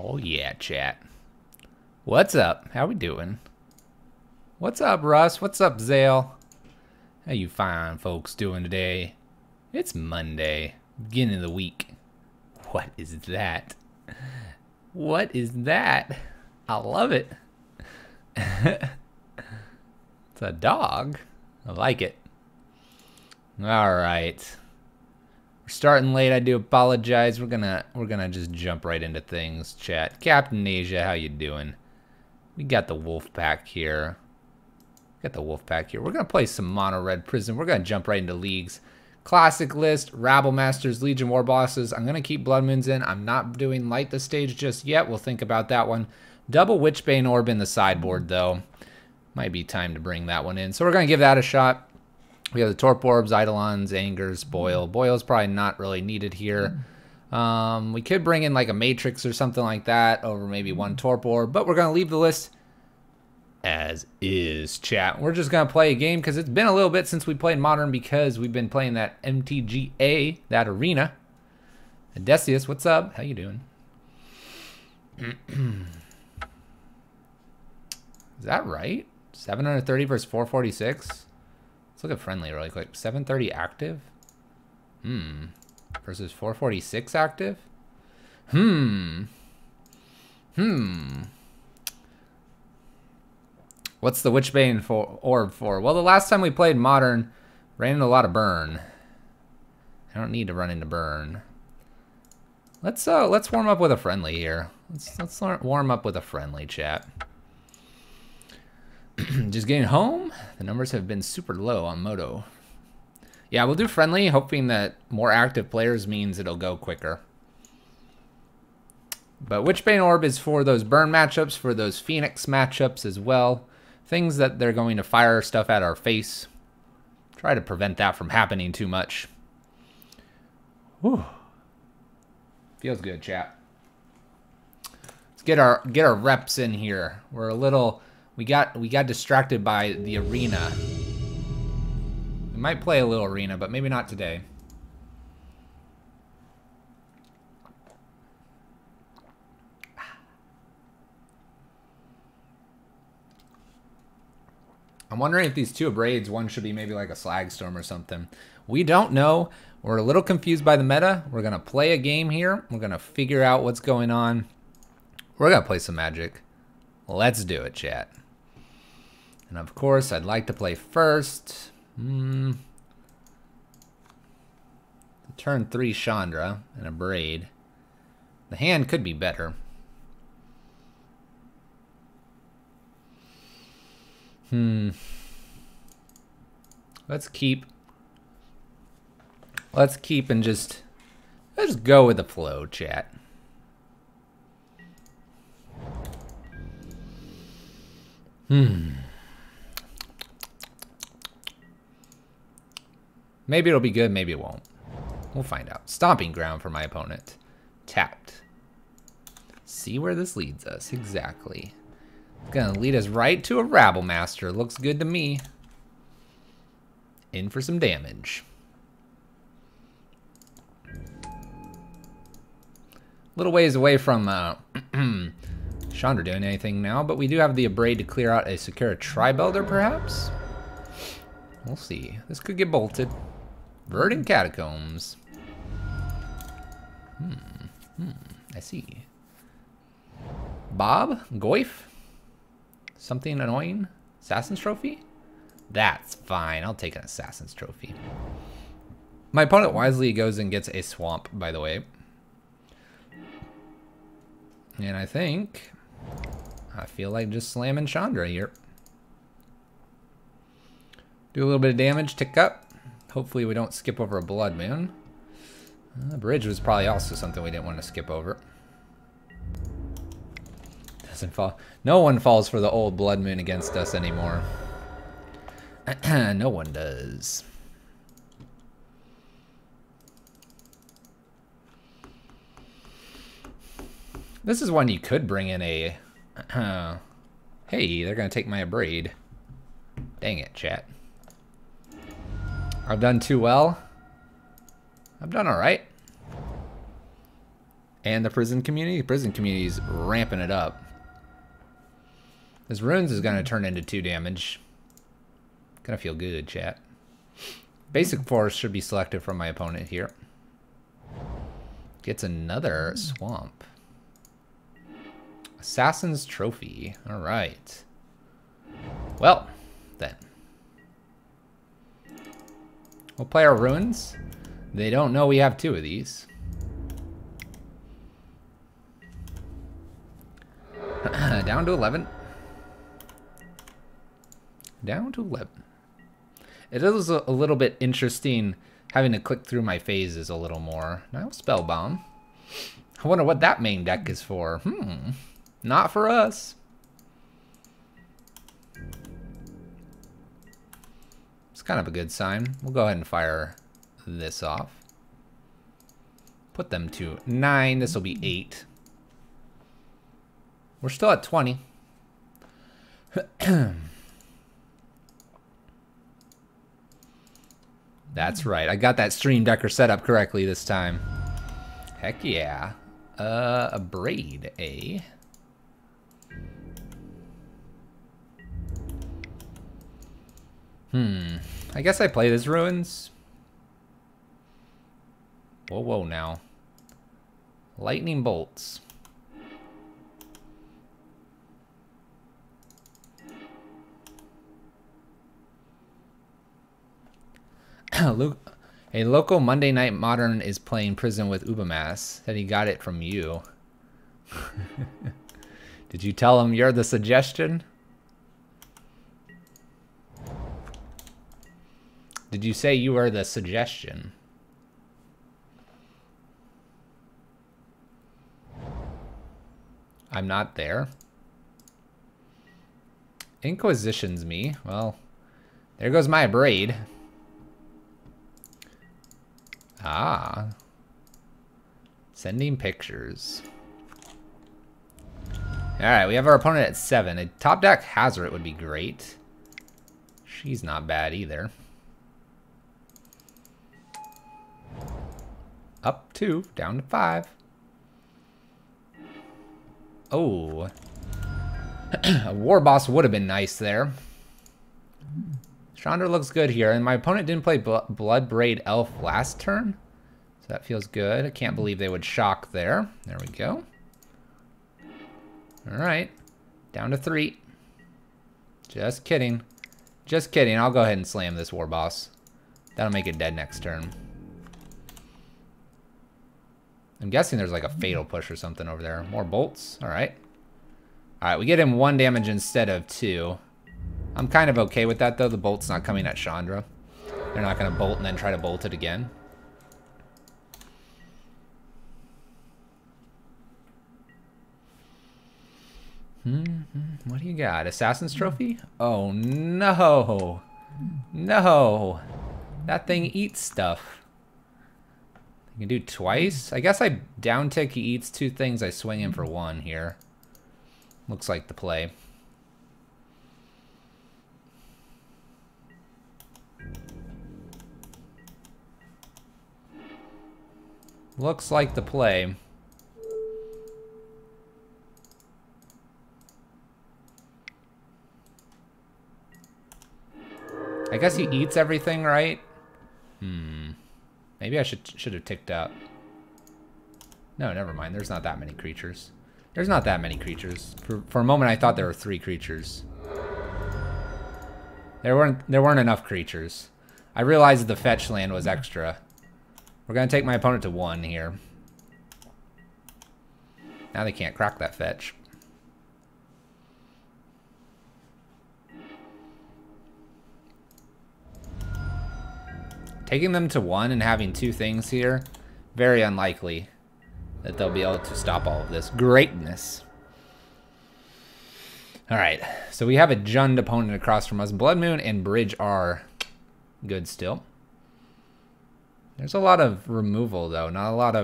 Oh yeah, chat. What's up? How we doing? What's up, Russ? What's up, Zale? How you fine folks doing today? It's Monday, beginning of the week. What is that? What is that? I love it. It's a dog. I like it. All right. We're starting late. I do apologize. We're gonna just jump right into things. Chat. Captain Asia, how you doing? We got the wolf pack here. We're gonna play some mono red prison. We're gonna jump right into leagues. Classic list, Rabble Masters, Legion War Bosses. I'm gonna keep Blood Moons in. I'm not doing light the stage just yet. We'll think about that one. Double Witchbane Orb in the sideboard though. Might be time to bring that one in. So we're gonna give that a shot. We have the Torp Orbs, Eidolons, Angers, Boil. Boil's probably not really needed here. We could bring in like a Matrix or something like that over maybe one Torp Orb, but we're going to leave the list as is, chat. We're just going to play a game because it's been a little bit since we played Modern because we've been playing that MTGA, that arena. Odysseus, what's up? How you doing? Is that right? 730 versus 446? Let's look at friendly really quick. 730 active? Versus 446 active? What's the Witchbane orb for? Well, the last time we played Modern, ran into a lot of burn. I don't need to run into burn. Let's warm up with a friendly here. Let's warm up with a friendly, chat. Just getting home. The numbers have been super low on Moto. Yeah, we'll do friendly, hoping that more active players means it'll go quicker. But Witchbane Orb is for those burn matchups, for those Phoenix matchups as well. Things that they're going to fire stuff at our face. Try to prevent that from happening too much. Whew. Feels good, chat. Let's get our reps in here. We're a little... We got distracted by the arena. We might play a little arena, but maybe not today. I'm wondering if these two Abrades, one should be maybe like a Slagstorm or something. We don't know. We're a little confused by the meta. We're going to play a game here. We're going to figure out what's going on. We're going to play some Magic. Let's do it, chat. And of course, I'd like to play first. Turn 3 Chandra and a Braid. The hand could be better. Let's keep and let's go with the flow, chat. Maybe it'll be good, maybe it won't. We'll find out. Stomping Ground for my opponent. Tapped. See where this leads us. Exactly. It's gonna lead us right to a Rabble Master. Looks good to me. In for some damage. Little ways away from Chandra doing anything now, but we do have the Abrade to clear out a Sakura Tribelder, perhaps? We'll see. This could get bolted. Verdant Catacombs. I see. Bob? Goif? Something annoying? Assassin's Trophy? That's fine. I'll take an Assassin's Trophy. My opponent wisely goes and gets a Swamp, by the way. And I feel like just slamming Chandra here. Do a little bit of damage, tick up. Hopefully we don't skip over a Blood Moon. The bridge was probably also something we didn't want to skip over. Doesn't fall. No one falls for the old Blood Moon against us anymore. No one does. This is one you could bring in a... hey, they're going to take my Abrade. Dang it, chat. I've done too well. I've done all right. And the prison community? The prison community's ramping it up. This runes is going to turn into 2 damage. Gonna feel good, chat. Basic force should be selected from my opponent here. Gets another swamp. Assassin's Trophy. Alright. Well, then. We'll play our runes. They don't know we have 2 of these. Down to 11. Down to 11. It is a little bit interesting having to click through my phases a little more. Now Spell Bomb. I wonder what that main deck is for. Not for us. It's kind of a good sign. We'll go ahead and fire this off. Put them to 9. This will be 8. We're still at 20. That's right. I got that stream decker set up correctly this time. Heck yeah. A braid, eh? I guess I play this ruins. Whoa now. Lightning bolts. A local Monday Night Modern is playing Prison with Ubamas. Said he got it from you. Did you tell him you're the suggestion? Did you say you are the suggestion? I'm not there. Inquisitions me. Well, there goes my braid. Ah. Sending pictures. Alright, we have our opponent at 7. A top deck Hazard would be great. She's not bad either. Up 2, down to 5. Oh. A War Boss would have been nice there. Chandra looks good here, and my opponent didn't play Blood Braid Elf last turn. So that feels good. I can't believe they would shock there. There we go. Alright. Down to 3. Just kidding. Just kidding. I'll go ahead and slam this War Boss. That'll make it dead next turn. I'm guessing there's like a Fatal Push or something over there. More bolts. Alright. Alright, we get him 1 damage instead of 2. I'm kind of okay with that, though. The bolt's not coming at Chandra. They're not going to bolt and then try to bolt it again. What do you got? Assassin's Trophy? Oh, no. No. That thing eats stuff. You can do twice? I guess I down tick, he eats 2 things. I swing him for 1 here. Looks like the play. Looks like the play. I guess he eats everything, right? Maybe I should have ticked out. No, never mind. There's not that many creatures. There's not that many creatures. For a moment, I thought there were 3 creatures. There weren't enough creatures. I realized the fetch land was extra. We're gonna take my opponent to 1 here. Now they can't crack that fetch. Taking them to 1 and having 2 things here, very unlikely that they'll be able to stop all of this greatness. Alright, so we have a Jund opponent across from us. Blood Moon and Bridge are good still. There's a lot of removal, though. Not a lot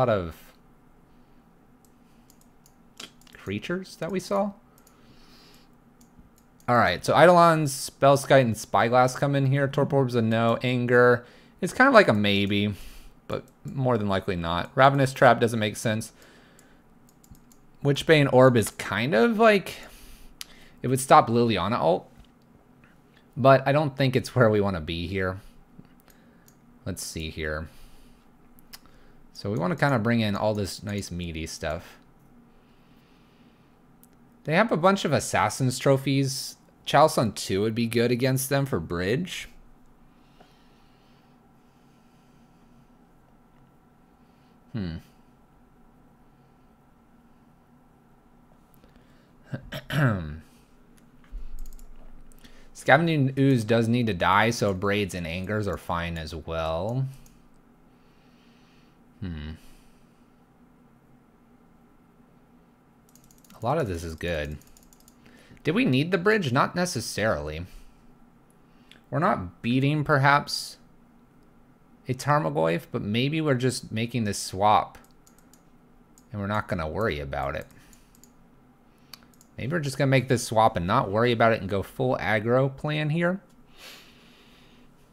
of creatures that we saw. Alright, so Eidolon's Spellskite and Spyglass come in here. Torpor Orb's a no. Anger, it's kind of like a maybe. but more than likely not. Ravenous Trap doesn't make sense. Witchbane Orb is kind of like... It would stop Liliana ult. But I don't think it's where we want to be here. Let's see here. So we want to kind of bring in all this nice meaty stuff. They have a bunch of Assassin's trophies. Chalcon 2 would be good against them for bridge. Scavenging Ooze does need to die, so Braids and Angers are fine as well. A lot of this is good. Did we need the bridge? Not necessarily. We're not beating, perhaps, a Tarmogoyf, but maybe we're just making this swap and we're not going to worry about it. Maybe we're just going to make this swap and not worry about it and go full aggro plan here.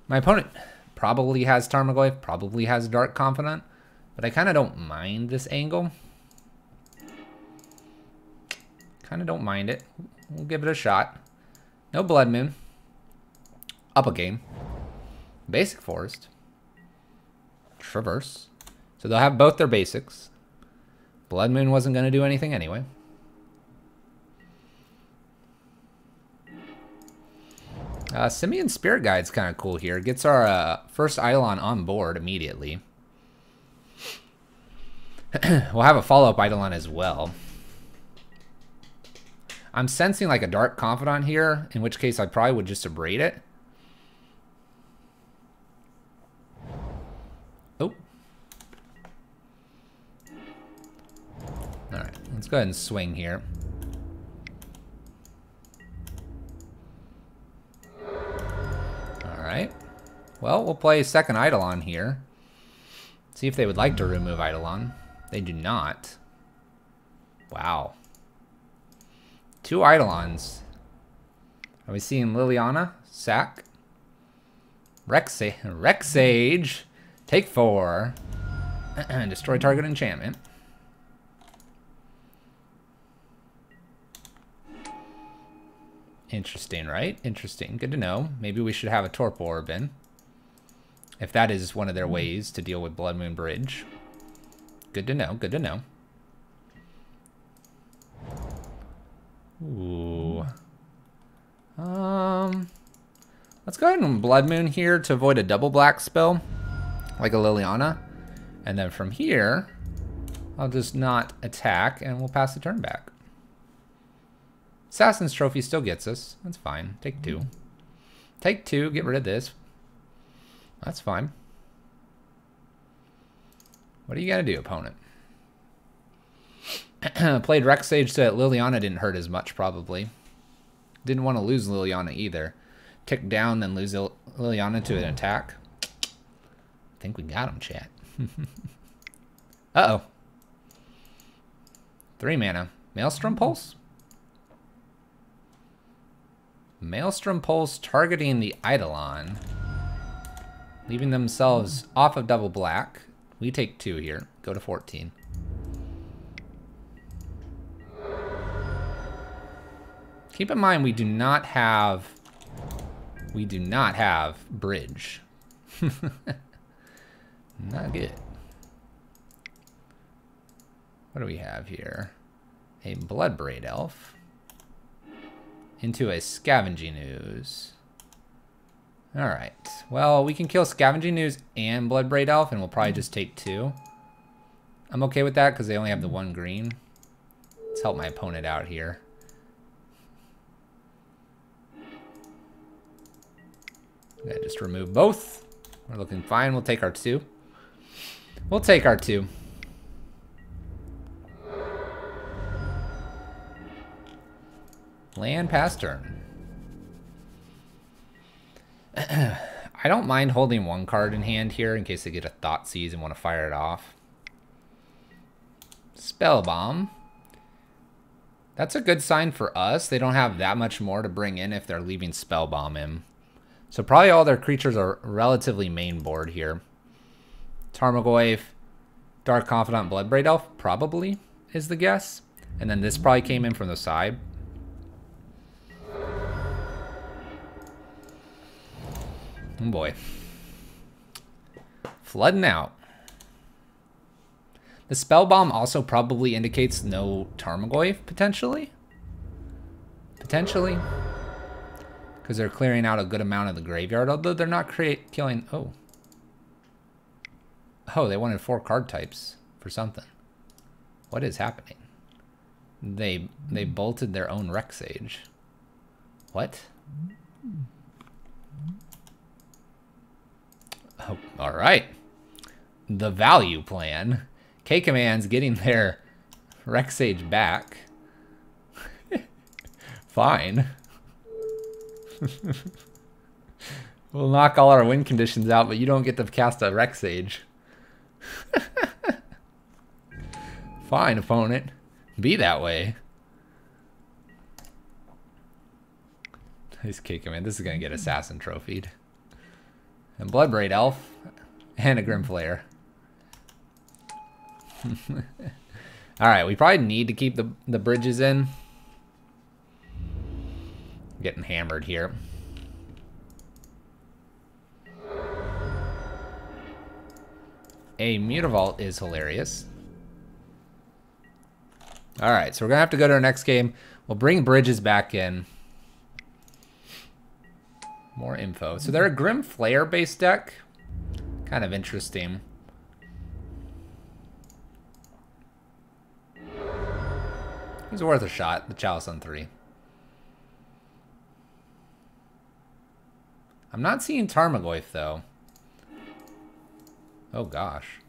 My opponent probably has Tarmogoyf, probably has Dark Confidant, but I kind of don't mind this angle. Kind of don't mind it. We'll give it a shot. No Blood Moon. Up a game. Basic Forest. Traverse. So they'll have both their basics. Blood Moon wasn't going to do anything anyway. Simian Spirit Guide's kind of cool here. Gets our first Eidolon on board immediately. We'll have a follow-up Eidolon as well. I'm sensing like a Dark Confidant here, in which case I probably would just abrade it. Oh. Alright, let's go ahead and swing here. Alright. Well, we'll play second Eidolon here. See if they would like to remove Eidolon. They do not. Wow. 2 Eidolons. Are we seeing Liliana? Sack. Rexage. Take 4. Destroy target enchantment. Interesting, right? Interesting. Good to know. Maybe we should have a Torpor Orb in. If that is one of their ways to deal with Blood Moon Bridge. Good to know. Good to know. Ooh. Let's go ahead and Blood Moon here to avoid a double black spell, like a Liliana. And then from here, I'll just not attack and we'll pass the turn back. Assassin's Trophy still gets us. That's fine. Take 2. Take 2, get rid of this. That's fine. What are you gonna do, opponent? Played Rexage so that Liliana didn't hurt as much, probably. Didn't want to lose Liliana either. Tick down, then lose Liliana to an attack. I think we got him, chat. Uh-oh. 3 mana. Maelstrom Pulse? Maelstrom Pulse targeting the Eidolon. Leaving themselves off of double black. We take 2 here. Go to 14. Keep in mind we do not have bridge. Not good. What do we have here? A Bloodbraid Elf into a Scavenging Ooze. Alright. Well, we can kill Scavenging Ooze and Bloodbraid Elf, and we'll probably just take 2. I'm okay with that because they only have the 1 green. Let's help my opponent out here. Yeah, just remove both. We're looking fine. We'll take our 2. We'll take our 2. Land pass turn. I don't mind holding 1 card in hand here in case they get a Thoughtseize and want to fire it off. Spell Bomb. That's a good sign for us. They don't have that much more to bring in if they're leaving Spell Bomb in. So probably all their creatures are relatively main board here. Tarmogoyf, Dark Confidant, Bloodbraid Elf probably is the guess. And then this probably came in from the side. Oh boy. Flooding out. The Spell Bomb also probably indicates no Tarmogoyf, potentially. Potentially. Because they're clearing out a good amount of the graveyard, although they're not killing... Oh. Oh, they wanted 4 card types for something. What is happening? They bolted their own Rexage. What? Oh, all right. The value plan. K-Command's getting their Rexage back. Fine. We'll knock all our win conditions out, but you don't get to cast a Rexage. Fine, opponent. Be that way. Nice K-Command. This is going to get Assassin trophied. And Bloodbraid Elf. And a Grimflayer. Alright, we probably need to keep the bridges in. Getting hammered here. A Mutavault is hilarious. Alright, so we're going to have to go to our next game. We'll bring bridges back in. More info. So they're a Grimflayer based deck. Kind of interesting. It was worth a shot. The Chalice on 3. I'm not seeing Tarmogoyf though. Oh gosh.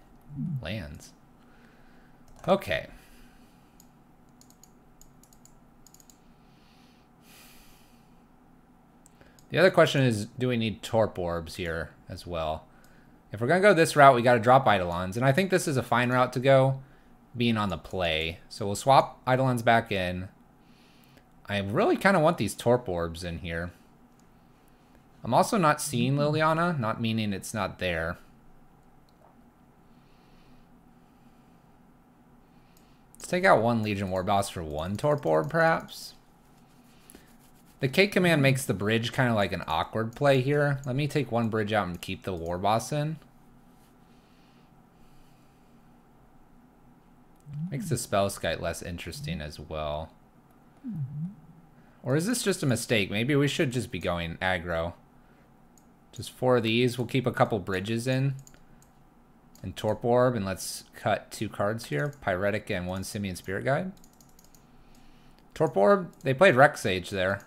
Lands. Okay. The other question is, do we need Torp Orbs here as well? If we're going to go this route, we got to drop Eidolons. And I think this is a fine route to go, being on the play. So we'll swap Eidolons back in. I really kind of want these Torp Orbs in here. I'm also not seeing Liliana, not meaning it's not there. Let's take out 1 Legion Warboss for 1 Torp Orb, perhaps. The K-Command makes the bridge kind of like an awkward play here. Let me take 1 bridge out and keep the Warboss in. Makes the Spellskite less interesting as well. Or is this just a mistake? Maybe we should just be going aggro. Just 4 of these. We'll keep a couple bridges in. And Torp Orb, and let's cut 2 cards here. Pyretic and 1 Simian Spirit Guide. Torp Orb, they played Rexage there.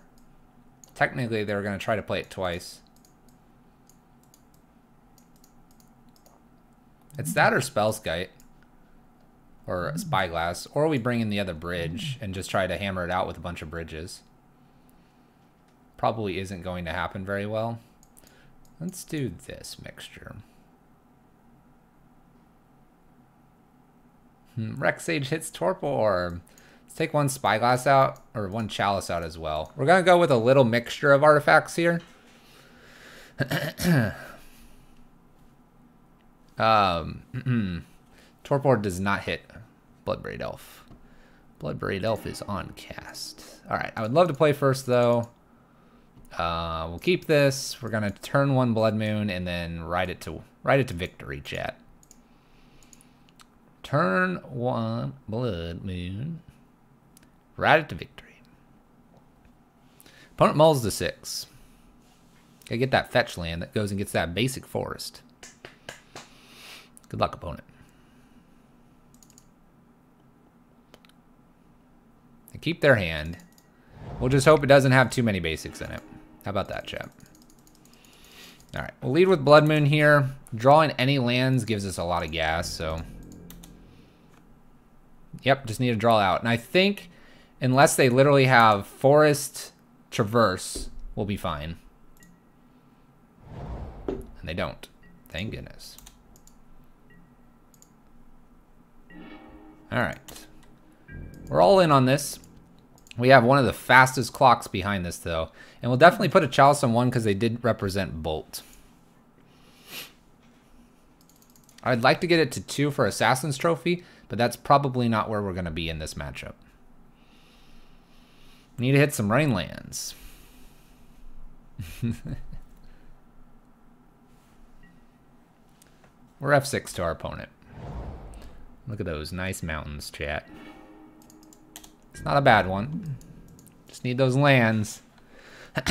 Technically, they were going to try to play it twice. It's that or Spellskite. Or Spyglass. Or we bring in the other bridge and just try to hammer it out with a bunch of bridges. Probably isn't going to happen very well. Let's do this mixture. Rexage hits Torp Orb. Let's take 1 Spyglass out, or 1 Chalice out as well. We're going to go with a little mixture of artifacts here. Torp Orb does not hit Bloodbraid Elf. Bloodbraid Elf is on cast. Alright, I would love to play first though. We'll keep this. We're going to turn 1 Blood Moon and then ride it to victory, chat. Turn 1 Blood Moon. Ride it to victory. Opponent mulls to 6. Gotta get that fetch land that goes and gets that basic forest. Good luck, opponent. And keep their hand. We'll just hope it doesn't have too many basics in it. How about that, chap? Alright, we'll lead with Blood Moon here. Drawing any lands gives us a lot of gas, so... Yep, just need to draw out. And I think, unless they literally have Forest, Traverse, we'll be fine. And they don't. Thank goodness. Alright. We're all in on this. We have one of the fastest clocks behind this, though. And we'll definitely put a Chalice on 1 because they did represent Bolt. I'd like to get it to 2 for Assassin's Trophy, but that's probably not where we're going to be in this matchup. Need to hit some rain lands. We're F6 to our opponent. Look at those nice mountains, chat. It's not a bad one. Just need those lands.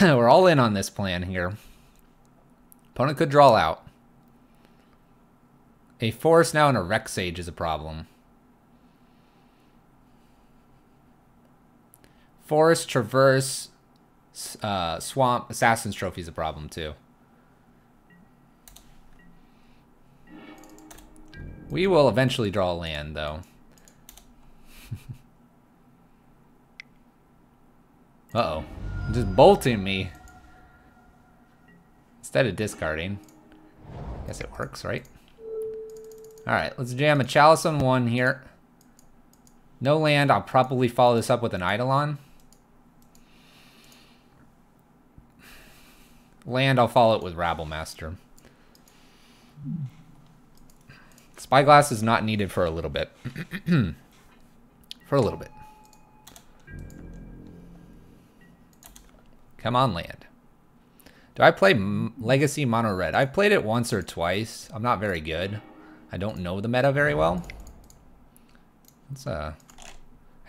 We're all in on this plan here. Opponent could draw out. A forest now and a Rex Sage is a problem. Forest, Traverse, Swamp, Assassin's Trophy is a problem too. We will eventually draw a land, though. Uh-oh. Just bolting me. Instead of discarding. Guess it works, right? Alright, let's jam a Chalice on 1 here. No land. I'll probably follow this up with an Eidolon. Land, I'll follow it with Rabblemaster. Spyglass is not needed for a little bit. For a little bit. Come on, land. Do I play Legacy Mono Red? I've played it once or twice. I'm not very good. I don't know the meta very well. Let's, I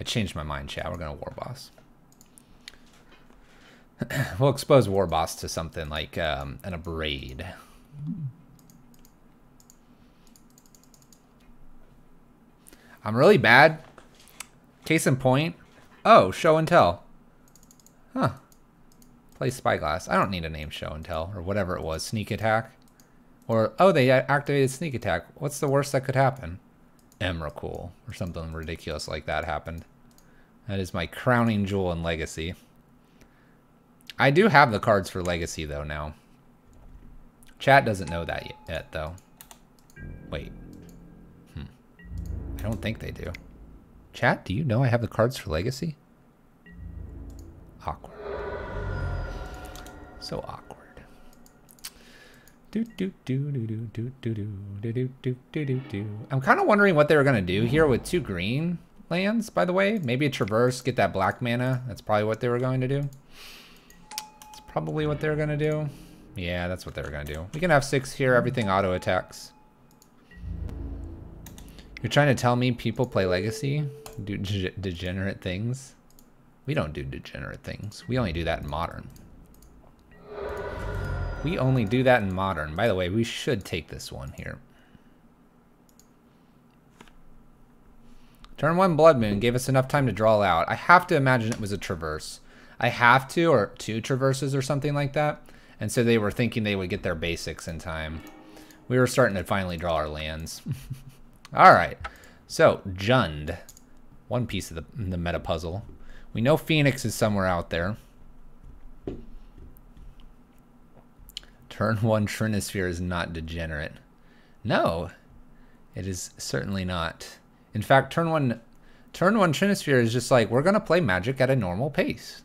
changed my mind, chat. We're going to War Boss. We'll expose War Boss to something like an Abrade. I'm really bad. Case in point. Oh, Show and Tell. Huh. Play Spyglass. I don't need a name Show and Tell or whatever it was. Sneak Attack. Or, oh, they activated Sneak Attack. What's the worst that could happen? Emrakul or something ridiculous like that happened. That is my crowning jewel in Legacy. I do have the cards for Legacy, though, now. Chat doesn't know that yet, though. Wait. I don't think they do. Chat, do you know I have the cards for Legacy? Awkward. So awkward. I'm kind of wondering what they were going to do here with 2 green lands, by the way. Maybe a Traverse, get that black mana. That's probably what they were going to do. It's probably what they were going to do. Yeah, that's what they were going to do. We can have 6 here. Everything auto attacks. You're trying to tell me people play Legacy? Do degenerate things? We don't do degenerate things. We only do that in Modern. We only do that in Modern. By the way, we should take this one here. Turn 1 Blood Moon gave us enough time to draw out. I have to imagine it was a Traverse. I have to, or 2 Traverses or something like that. And so they were thinking they would get their basics in time. We were starting to finally draw our lands. Alright, so Jund. One piece of the meta puzzle. We know Phoenix is somewhere out there. Turn 1 Trinisphere is not degenerate. No, it is certainly not. In fact, turn one Trinisphere is just like, we're going to play Magic at a normal pace.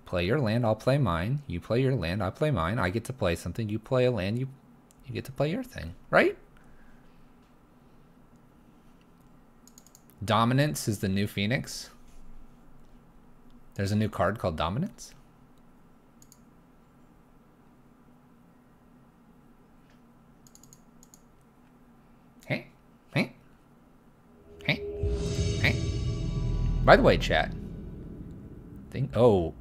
Play your land, I'll play mine. You play your land, I play mine. I get to play something, you play a land, you get to play your thing, right? Dominance is the new Phoenix. There's a new card called Dominance. Hey. By the way, chat. Oh,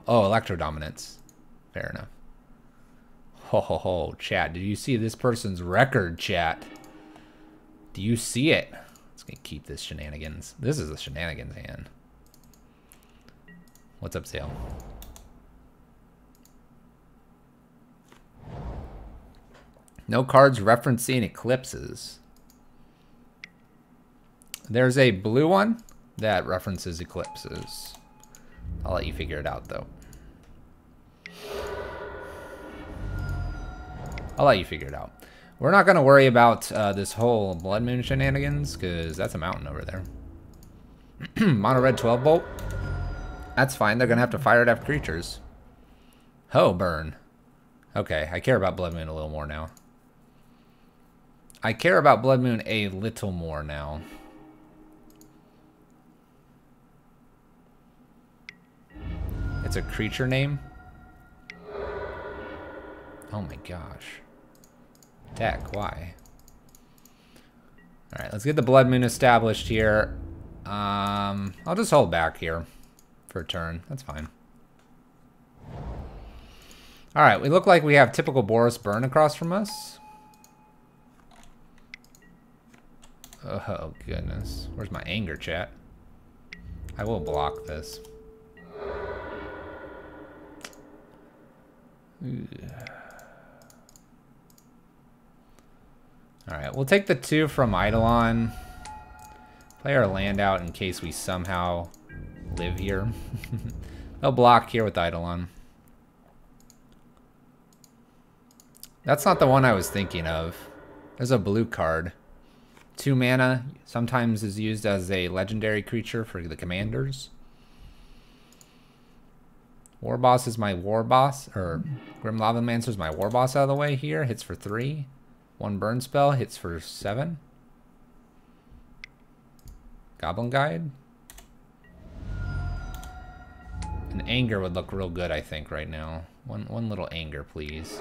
Electro Dominance. Fair enough. Chat. Did you see this person's record, chat? Do you see it? Let's keep this shenanigans. This is a shenanigans hand. What's up, Sale? No cards referencing eclipses. There's a blue one that references eclipses. I'll let you figure it out, though. I'll let you figure it out. We're not going to worry about this whole Blood Moon shenanigans, because that's a mountain over there. Mono Red 12 Bolt. That's fine. They're going to have to fire it after creatures. Oh, burn. Okay, I care about Blood Moon a little more now. I care about Blood Moon a little more now. It's a creature name? Oh my gosh. Deck, why? Alright, let's get the Blood Moon established here. I'll just hold back here for a turn. That's fine. Alright, we look like we have typical Boros Burn across from us. Oh, goodness. Where's my anger, chat? I will block this. Alright, we'll take the 2 from Eidolon. Play our land out in case we somehow live here. They'll block here with Eidolon. That's not the one I was thinking of. There's a blue card. 2 mana, sometimes is used as a legendary creature for the commanders. War Boss is my War Boss, or Grim Lavamancer is my War Boss out of the way here. Hits for 3. 1 burn spell, hits for 7. Goblin Guide. An anger would look real good, I think, right now. One little anger, please.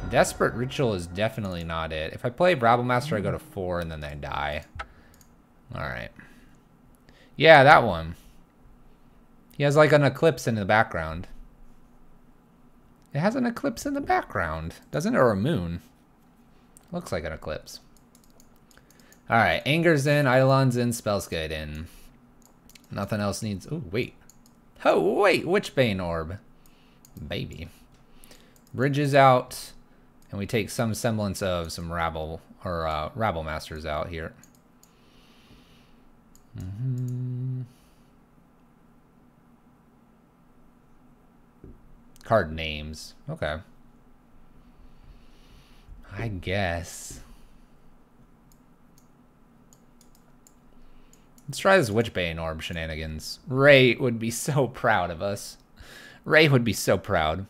Desperate Ritual is definitely not it. If I play Rabblemaster, I go to 4 and then I die. Alright. Yeah, that one. He has like an eclipse in the background. It has an eclipse in the background, doesn't it? Or a moon. Looks like an eclipse. Alright, Anger's in, Eidolon's in, Spellskite in. Nothing else needs... Oh, wait. Oh, wait! Witchbane Orb. Baby. Bridge is out. And we take some semblance of some Rabble, or Rabblmasters out here. Card names. Okay. I guess. Let's try this Witchbane Orb shenanigans. Ray would be so proud of us. Ray would be so proud.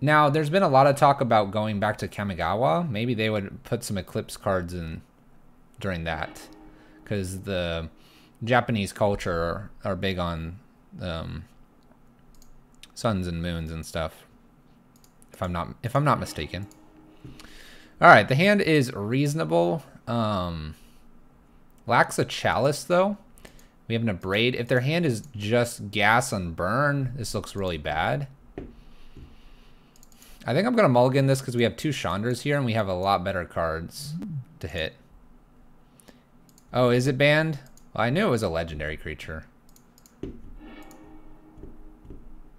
Now, there's been a lot of talk about going back to Kamigawa. Maybe they would put some Eclipse cards in during that. Because the Japanese culture are big on suns and moons and stuff. If I'm not mistaken. Alright, the hand is reasonable. Lacks a chalice though. We have an abrade. If their hand is just gas on burn, this looks really bad. I think I'm gonna mulligan this because we have 2 Chandras here and we have a lot better cards to hit. Oh, is it banned? Well, I knew it was a legendary creature.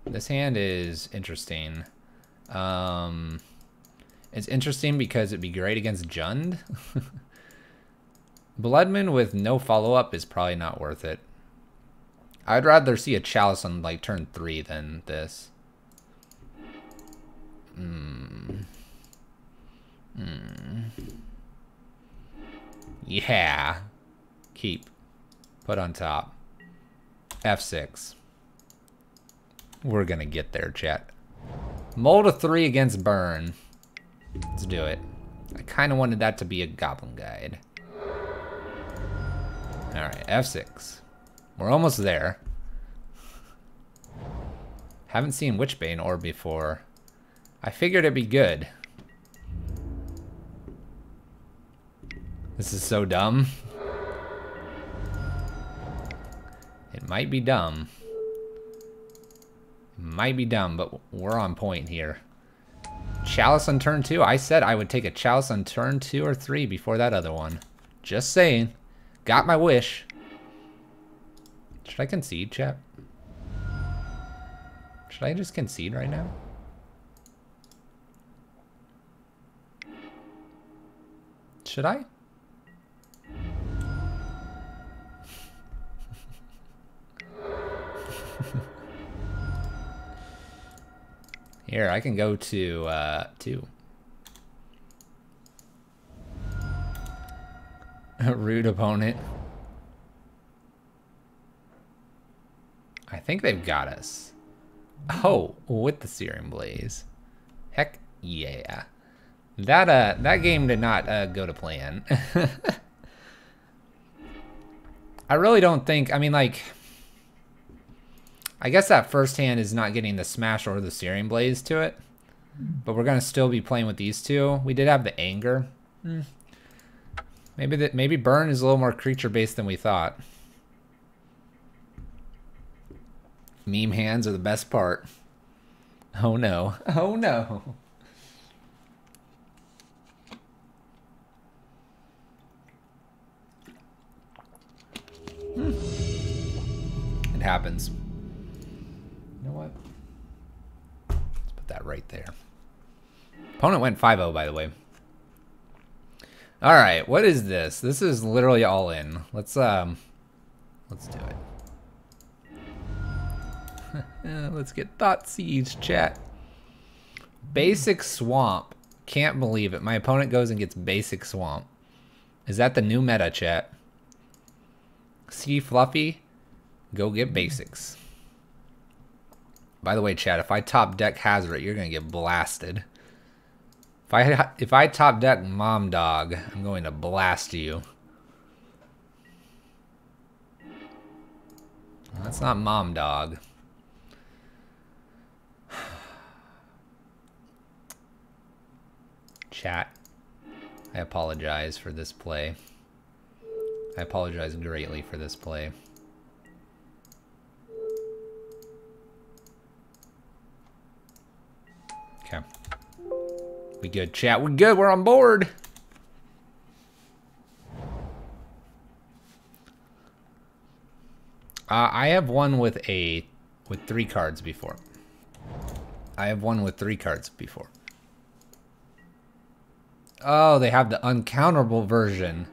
This hand is interesting. It's interesting because it'd be great against Jund. Bloodmoon with no follow-up is probably not worth it. I'd rather see a Chalice on like turn 3 than this. Yeah. Keep. Put on top. F6. We're gonna get there, chat. Mold a 3 against burn. Let's do it. I kind of wanted that to be a Goblin Guide. Alright, F6. We're almost there. Haven't seen Witchbane Orb before. I figured it'd be good. This is so dumb. It might be dumb. It might be dumb, but we're on point here. Chalice on turn 2. I said I would take a Chalice on turn 2 or 3 before that other one. Just saying. Got my wish. Should I concede, chat? Should I just concede right now? Should I? Here, I can go to 2. A rude opponent. I think they've got us. Oh, with the Searing Blaze. Heck yeah. That game did not go to plan. I really don't think, I mean, like, I guess that first hand is not getting the smash or the Searing Blaze to it. But we're going to still be playing with these two. We did have the Anger. Maybe Burn is a little more creature-based than we thought. Meme hands are the best part. Oh no. Oh no. It happens. You know what? Let's put that right there. Opponent went 5-0, by the way. All right, what is this? This is literally all in. Let's do it. Let's get Thought Siege, chat. Basic Swamp. Can't believe it. My opponent goes and gets Basic Swamp. Is that the new meta, chat? See Fluffy? Go get Basics. By the way, chat, if I top deck Hazard, you're going to get blasted. If I top deck Mom Dog, I'm going to blast you. That's not Mom Dog. Chat, I apologize for this play. I apologize greatly for this play. Okay. We good, chat. We're good. We're on board. I have one with 3 cards before. I have one with 3 cards before. Oh, they have the uncounterable version.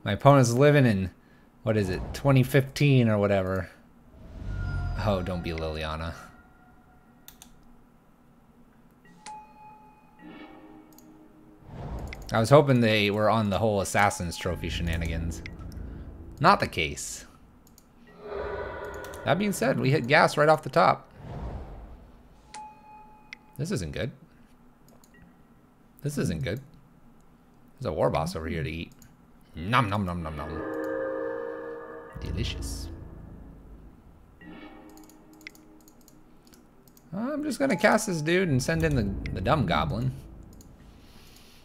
My opponent's living in, what is it, 2015 or whatever. Oh, don't be Liliana. I was hoping they were on the whole Assassin's Trophy shenanigans. Not the case. That being said, we hit gas right off the top. This isn't good. This isn't good. There's a war boss over here to eat. Nom nom nom nom nom. Delicious. I'm just gonna cast this dude and send in the dumb goblin.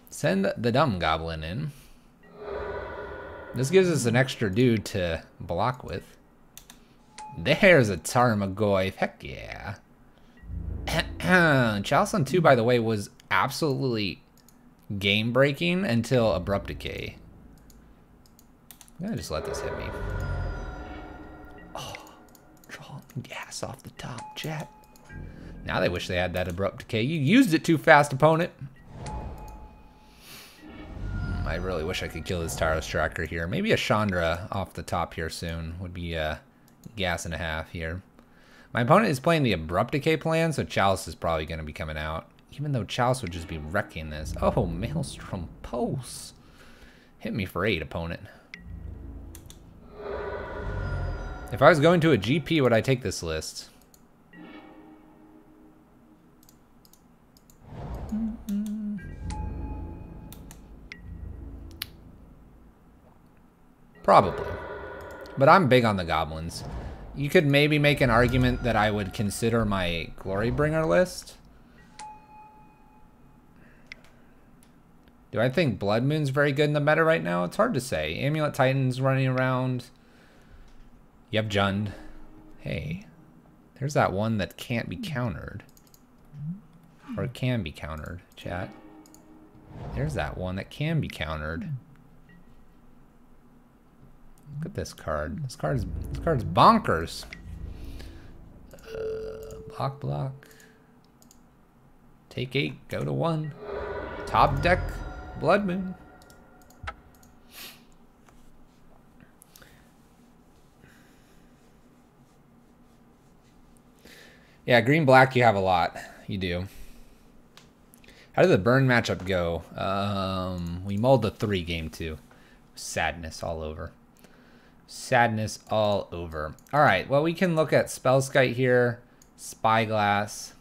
Send the dumb goblin in. This gives us an extra dude to block with. There's a Tarmogoyf. Heck yeah. Chalcedon 2, by the way, was absolutely game-breaking until Abrupt Decay. I'm gonna just let this hit me. Oh, draw gas off the top, chat. Now they wish they had that Abrupt Decay. You used it too fast, opponent. I really wish I could kill this Taros Tracker here. Maybe a Chandra off the top here soon would be a gas and a half here. My opponent is playing the Abrupt Decay plan, so Chalice is probably going to be coming out. Even though Chalice would just be wrecking this. Oh, Maelstrom Pulse. Hit me for 8, opponent. If I was going to a GP, would I take this list? Probably. But I'm big on the goblins. You could maybe make an argument that I would consider my Glorybringer list. Do I think Blood Moon's very good in the meta right now? It's hard to say. Amulet Titan's running around. You have Jund. Hey, there's that one that can't be countered. Or it can be countered, chat. There's that one that can be countered. Look at this card. This card's bonkers. Block. Take 8, go to 1. Top deck, Blood Moon. Yeah, green black you have a lot. You do. How did the burn matchup go? We mulled the 3 game 2. Sadness all over. Sadness all over. All right, well, we can look at Spellskite here. Spyglass.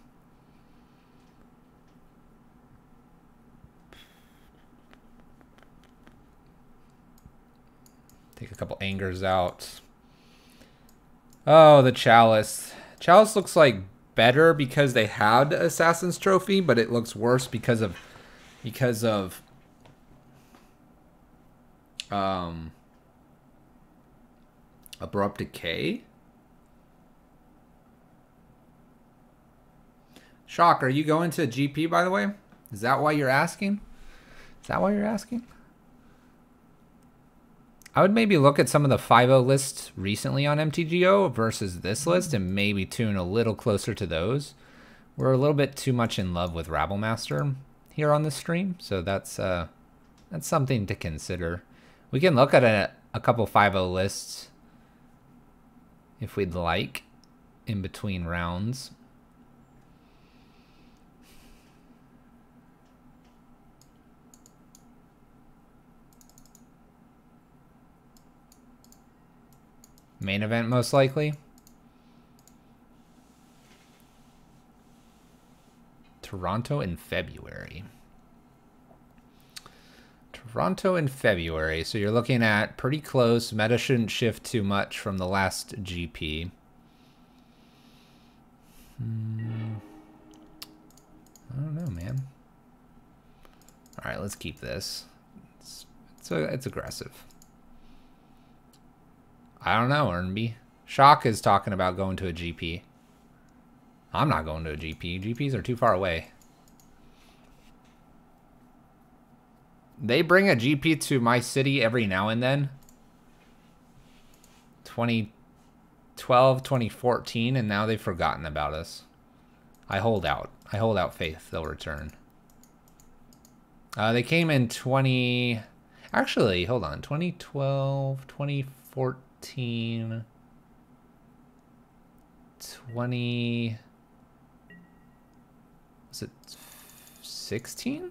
Take a couple angers out. Oh, the Chalice. Chalice looks like better because they had Assassin's Trophy, but it looks worse because of Abrupt Decay. Shock, are you going to GP, by the way? Is that why you're asking? Is that why you're asking? I would maybe look at some of the 5.0 lists recently on MTGO versus this list and maybe tune a little closer to those. We're a little bit too much in love with Rabblemaster here on the stream, so that's something to consider. We can look at a couple 5.0 lists if we'd like in between rounds. Main event, most likely. Toronto in February. Toronto in February. So you're looking at pretty close. Meta shouldn't shift too much from the last GP. I don't know, man. All right, let's keep this. It's aggressive. I don't know, Ernby. Shock is talking about going to a GP. I'm not going to a GP. GPs are too far away. They bring a GP to my city every now and then. 2012, 2014, and now they've forgotten about us. I hold out. I hold out faith they'll return. They came in 20... Actually, hold on. 2012, 2014... 20... Was it 16?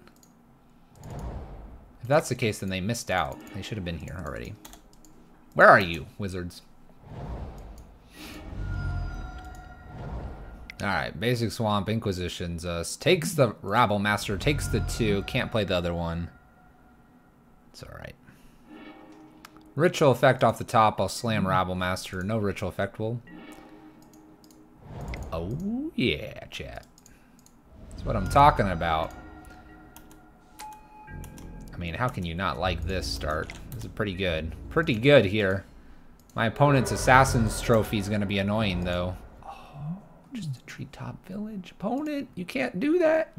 If that's the case, then they missed out. They should have been here already. Where are you, wizards? Alright, Basic Swamp, Inquisitions us. Takes the Rabblemaster, takes the 2. Can't play the other one. It's alright. Ritual effect off the top. I'll slam Rabblemaster. No ritual effect will. Oh, yeah, chat. That's what I'm talking about. I mean, how can you not like this start? This is pretty good. Pretty good here. My opponent's Assassin's Trophy is going to be annoying, though. Oh, just a treetop village. Opponent, you can't do that.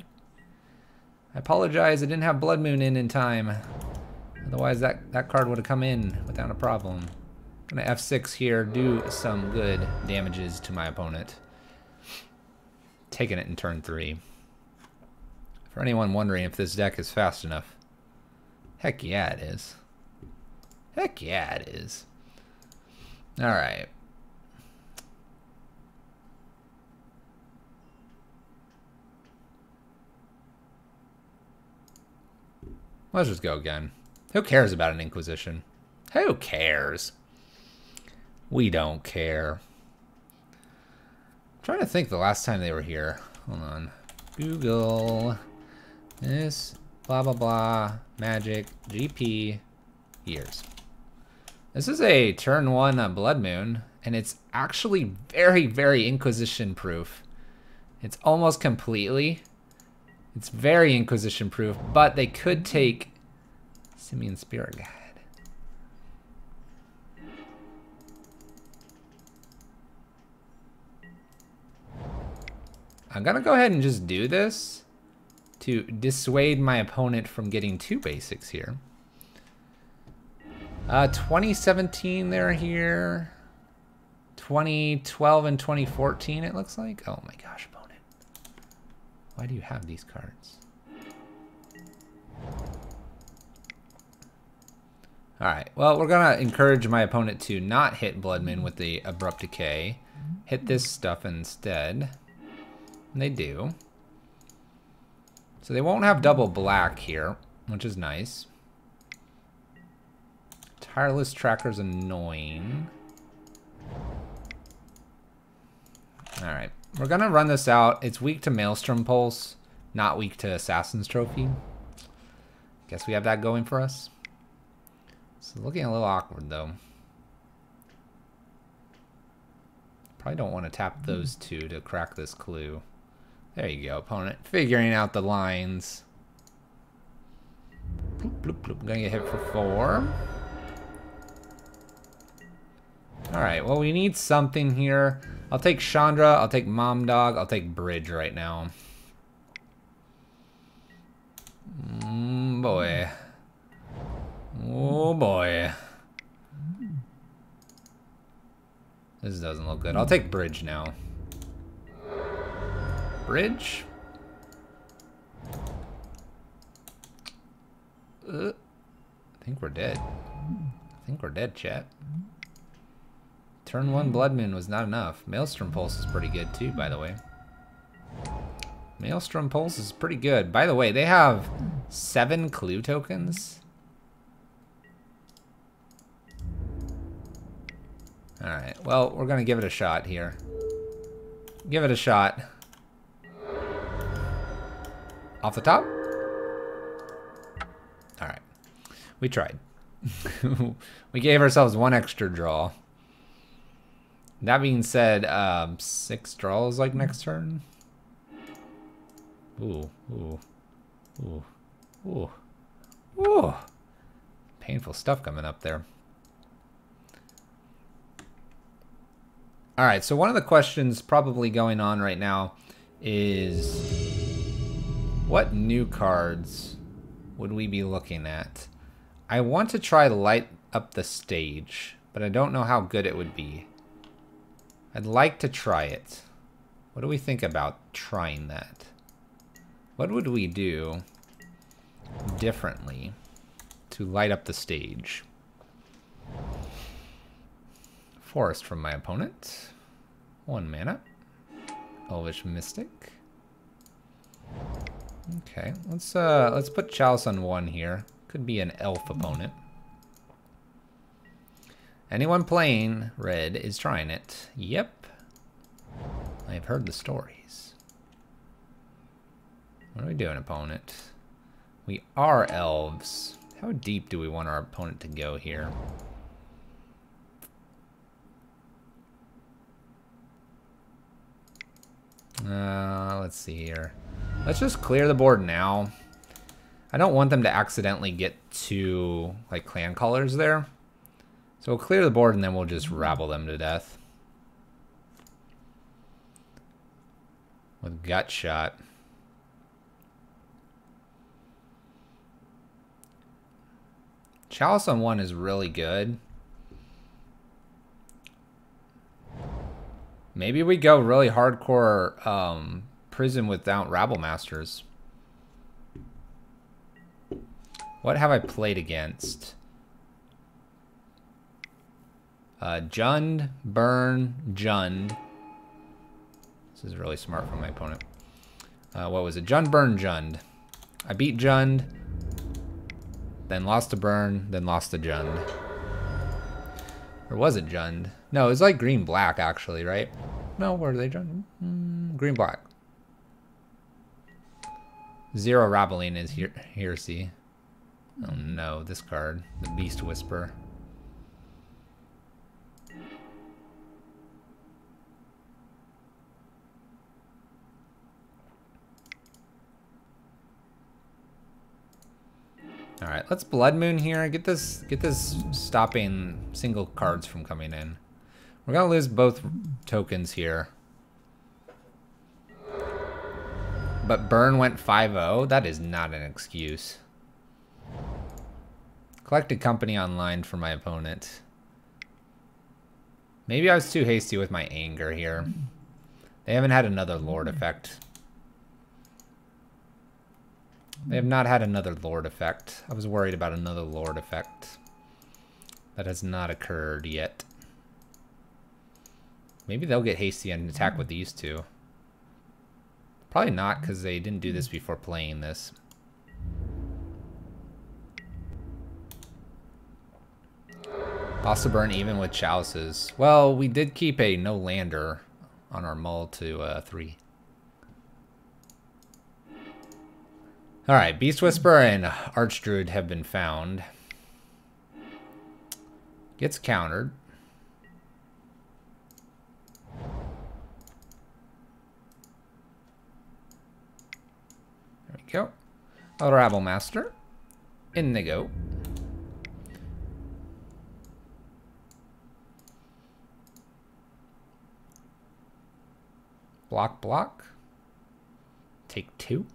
I apologize. I didn't have Blood Moon in time. Otherwise, that card would have come in without a problem. I'm going to F6 here, do some good damages to my opponent. Taking it in turn 3. For anyone wondering if this deck is fast enough, heck yeah it is. Heck yeah it is. Alright. Let's just go again. Who cares about an Inquisition? Who cares? We don't care. I'm trying to think the last time they were here. Hold on. Google this blah blah blah magic GP years. This is a turn 1 Blood Moon, and it's actually very, very Inquisition proof. It's almost completely. It's very Inquisition proof, but they could take Simian Spirit Guide. I'm gonna go ahead and just do this to dissuade my opponent from getting 2 basics here. 2017 they're here. 2012 and 2014 it looks like. Oh my gosh, opponent. Why do you have these cards? Alright, well, we're gonna encourage my opponent to not hit Blood Moon with the Abrupt Decay. Hit this stuff instead. And they do. So they won't have double black here, which is nice. Tireless Tracker's annoying. Alright, we're gonna run this out. It's weak to Maelstrom Pulse, not weak to Assassin's Trophy. Guess we have that going for us. It's looking a little awkward, though. Probably don't want to tap those two to crack this clue. There you go, opponent. Figuring out the lines. Bloop, bloop, bloop. Gonna get hit for 4. Alright, well, we need something here. I'll take Chandra, I'll take Mom Dog, I'll take Bridge right now. Boy. Oh, boy. This doesn't look good. I'll take Bridge now. Bridge? I think we're dead. I think we're dead, chat. Turn 1 Blood Moon was not enough. Maelstrom Pulse is pretty good too, by the way. Maelstrom Pulse is pretty good. By the way, they have 7 clue tokens. Alright, well, we're gonna give it a shot here. Give it a shot. Off the top? Alright. We tried. We gave ourselves 1 extra draw. That being said, 6 draws like next turn. Ooh, ooh, ooh, ooh, ooh. Painful stuff coming up there. Alright, so one of the questions probably going on right now is what new cards would we be looking at? I want to try light up the stage, but I don't know how good it would be. I'd like to try it. What do we think about trying that? What would we do differently to light up the stage? Forest from my opponent. 1 mana. Elvish Mystic. Okay, let's put Chalice on 1 here. Could be an elf opponent. Anyone playing red is trying it. Yep. I've heard the stories. What are we doing, opponent? We are elves. How deep do we want our opponent to go here? Let's see here. Let's just clear the board now. I don't want them to accidentally get 2 like clan colors there. So we'll clear the board and then we'll just rabble them to death. With Gut Shot. Chalice on 1 is really good. Maybe we go really hardcore Prison without Rabble Masters. What have I played against? Jund, Burn, Jund. This is really smart from my opponent. What was it? Jund, Burn, Jund. I beat Jund, then lost to Burn, then lost to Jund. Or was it Jund? No, it was like green-black, actually, right? No, where are they, Jund? Green-black. 0 Rabbling is Heresy. Oh no, this card. The Beast Whisper. All right, let's Blood Moon here. Get this stopping single cards from coming in. We're gonna lose both tokens here. But Burn went 5-0. That is not an excuse. Collected Company online for my opponent. Maybe I was too hasty with my anger here. They haven't had another Lord effect. They have not had another Lord effect. I was worried about another Lord effect. That has not occurred yet. Maybe they'll get hasty and attack with these two. Probably not, because they didn't do this before playing this. Lost to Burn even with Chalices. Well, we did keep a no lander on our mull to 3. Alright, Beast Whisper and Archdruid have been found. Gets countered. There we go. A Rabble Master. In they go. Block, block. Take 2.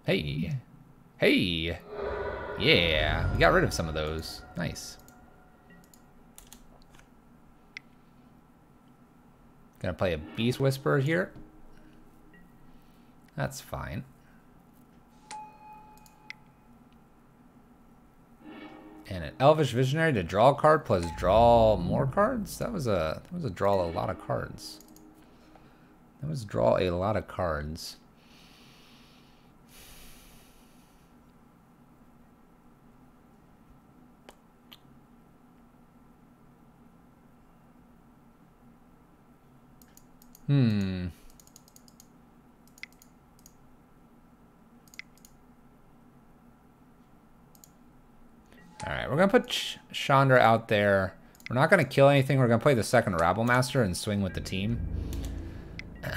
Hey. Hey. Yeah. We got rid of some of those. Nice. Gonna play a Beast Whisperer here. That's fine. And an Elvish Visionary to draw a card plus draw more cards? That was a draw a lot of cards. That was draw a lot of cards. Alright, we're going to put Chandra out there. We're not going to kill anything. We're going to play the second Rabble Master and swing with the team.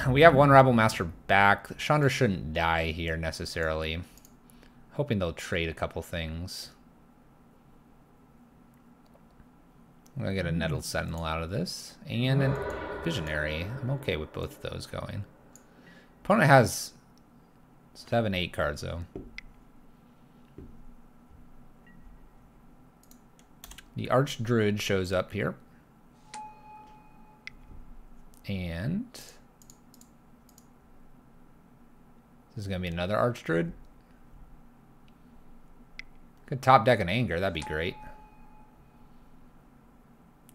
We have one Rabble Master back. Chandra shouldn't die here necessarily. Hoping they'll trade a couple things. I'm going to get a Nettled Sentinel out of this. And a Visionary. I'm okay with both of those going. Opponent has 7, 8 cards though. The Archdruid shows up here. And this is going to be another Archdruid. Could top deck an Anger, that'd be great.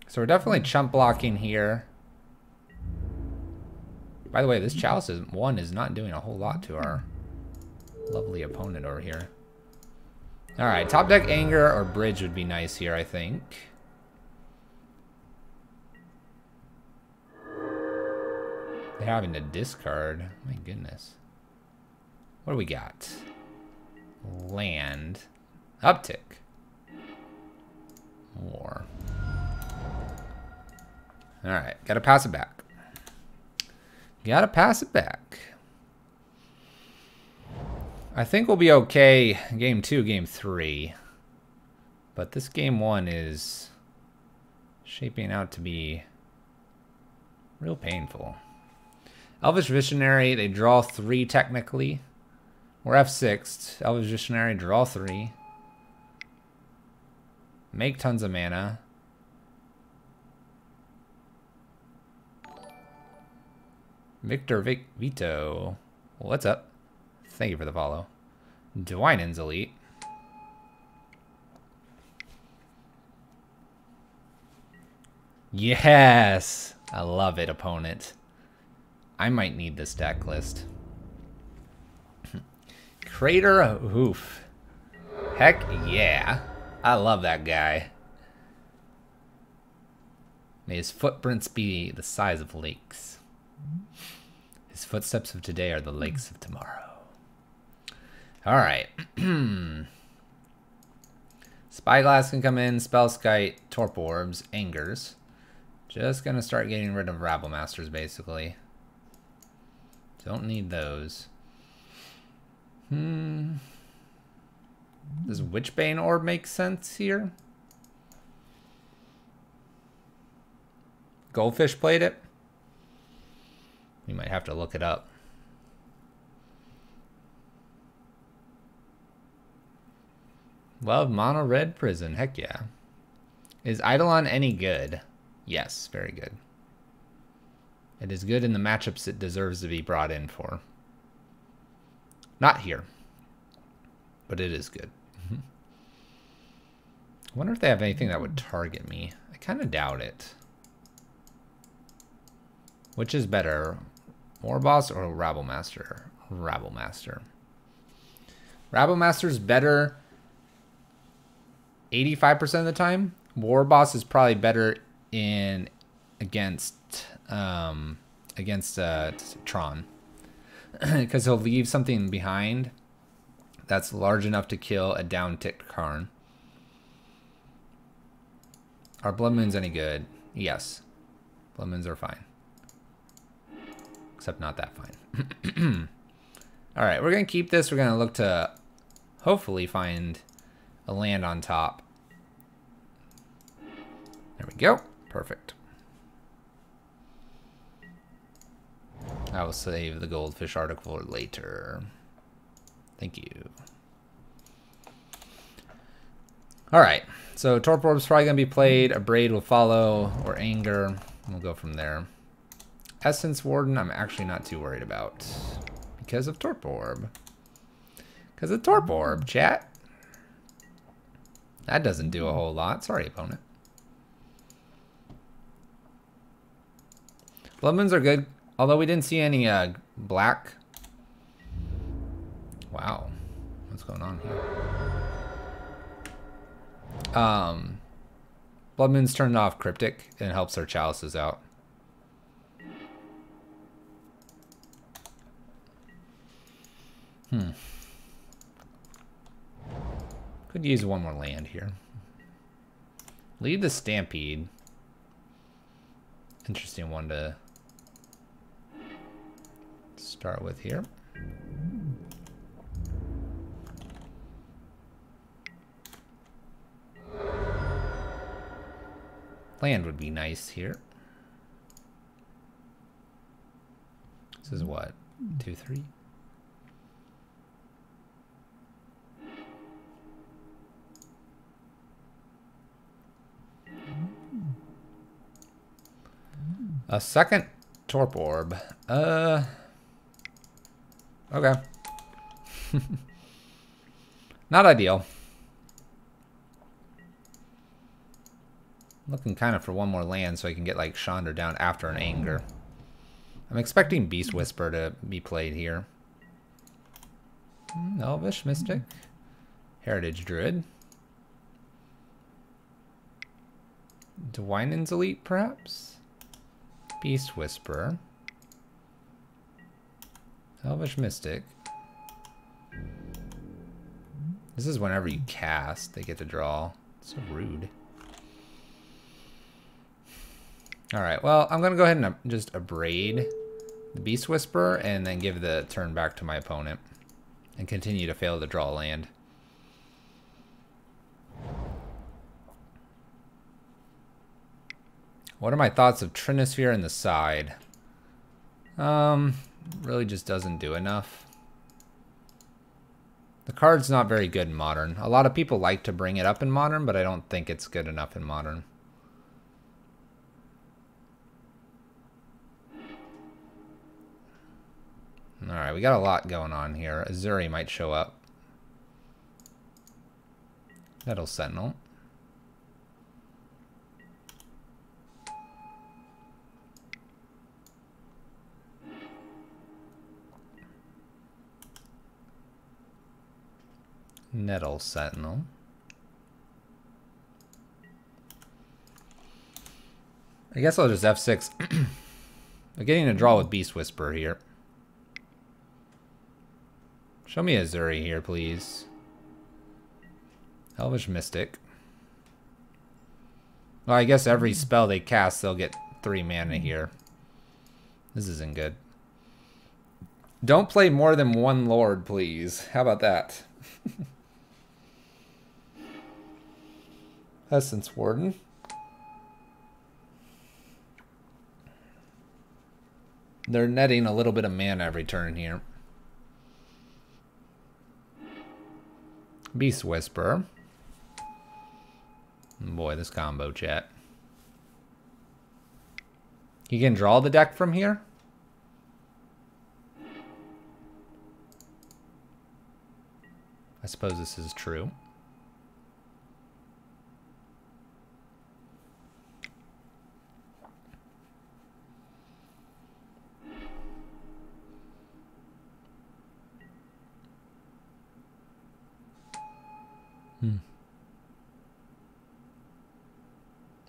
So we're definitely chump blocking here. By the way, this Chalice is not doing a whole lot to our lovely opponent over here. Alright, top deck Anger or Bridge would be nice here, I think. They're having to discard. My goodness. What do we got? Land. Uptick. More. Alright, gotta pass it back. Gotta pass it back. I think we'll be okay game 2, game 3. But this game 1 is shaping out to be real painful. Elvish Visionary, they draw 3 technically. We're F6'd. Elvish Visionary, draw 3. Make tons of mana. Victor Vito. What's up? Thank you for the follow. Dwynen's elite. Yes! I love it, opponent. I might need this deck list. Crater Hoof. Heck yeah. I love that guy. May his footprints be the size of lakes. His footsteps of today are the lakes of tomorrow. Alright. Spyglass can come in, Spellskite, Torp Orbs, Angers. Just gonna start getting rid of Rabble Masters, basically. Don't need those. Does Witchbane Orb make sense here? Goldfish played it? We might have to look it up. Love Mono Red Prison. Heck yeah. Is Eidolon any good? Yes, very good. It is good in the matchups it deserves to be brought in for. Not here. But it is good. I wonder if they have anything that would target me. I kind of doubt it. Which is better? Warboss or Rabble Master? Rabble Master. Rabble Master's better 85% of the time. Warboss is probably better in against Tron. Because he'll leave something behind that's large enough to kill a down-ticked Karn. Are blood moons any good? Yes. Blood moons are fine. Except not that fine. Alright, we're going to keep this. We're going to look to hopefully find a land on top. There we go. Perfect. I will save the goldfish article for later. Thank you. Alright, so Torpor Orb's probably going to be played. A Braid will follow, or Anger. We'll go from there. Essence Warden, I'm actually not too worried about. Because of Torpor Orb. Because of Torpor Orb, chat. That doesn't do a whole lot. Sorry, opponent. Blood moons are good. Although we didn't see any black. Wow. What's going on here? Blood moons turned off Cryptic and helps our chalices out. Could use one more land here. Leave the Stampede. Interesting one to start with here. Land would be nice here. This is what? 2-3? A second Torpor Orb. Okay. Not ideal. Looking kind of for one more land so I can get like Chandra down after an Anger. I'm expecting Beast Whisper to be played here. Elvish Mystic. Heritage Druid. Dwynen's Elite, perhaps? Beast Whisperer. Elvish Mystic. This is whenever you cast, they get to draw. It's so rude. Alright, well, I'm going to go ahead and just abrade the Beast Whisperer and then give the turn back to my opponent. And continue to fail to draw land. What are my thoughts of Trinisphere in the side? Really just doesn't do enough. The card's not very good in Modern. A lot of people like to bring it up in Modern, but I don't think it's good enough in Modern. Alright, we got a lot going on here. Azuri might show up. Nettle Sentinel. Nettle Sentinel. I guess I'll just F6. I'm getting a draw with Beast Whisperer here. Show me Azuri here, please. Elvish Mystic. Well, I guess every spell they cast, they'll get 3 mana here. This isn't good. Don't play more than one Lord, please. How about that? Essence Warden. They're netting a little bit of mana every turn here. Beast Whisperer. Boy, this combo, chat. You can draw the deck from here? I suppose this is true.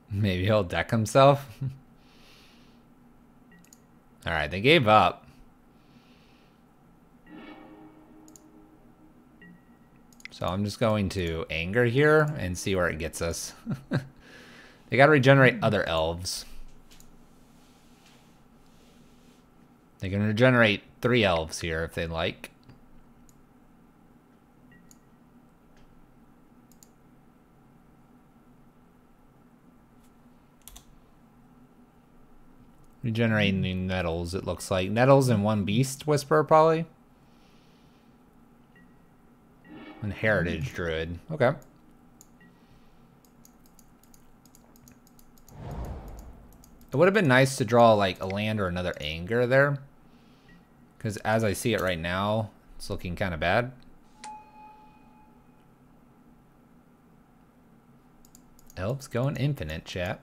Maybe he'll deck himself. Alright, they gave up. So I'm just going to Anger here and see where it gets us. They gotta regenerate other elves. They can regenerate 3 elves here if they like. Regenerating new nettles, it looks like. Nettles and 1 beast whisperer, probably. And heritage druid. Okay. It would have been nice to draw like a land or another anger there. Because as I see it right now, it's looking kind of bad. Elves going infinite, chat.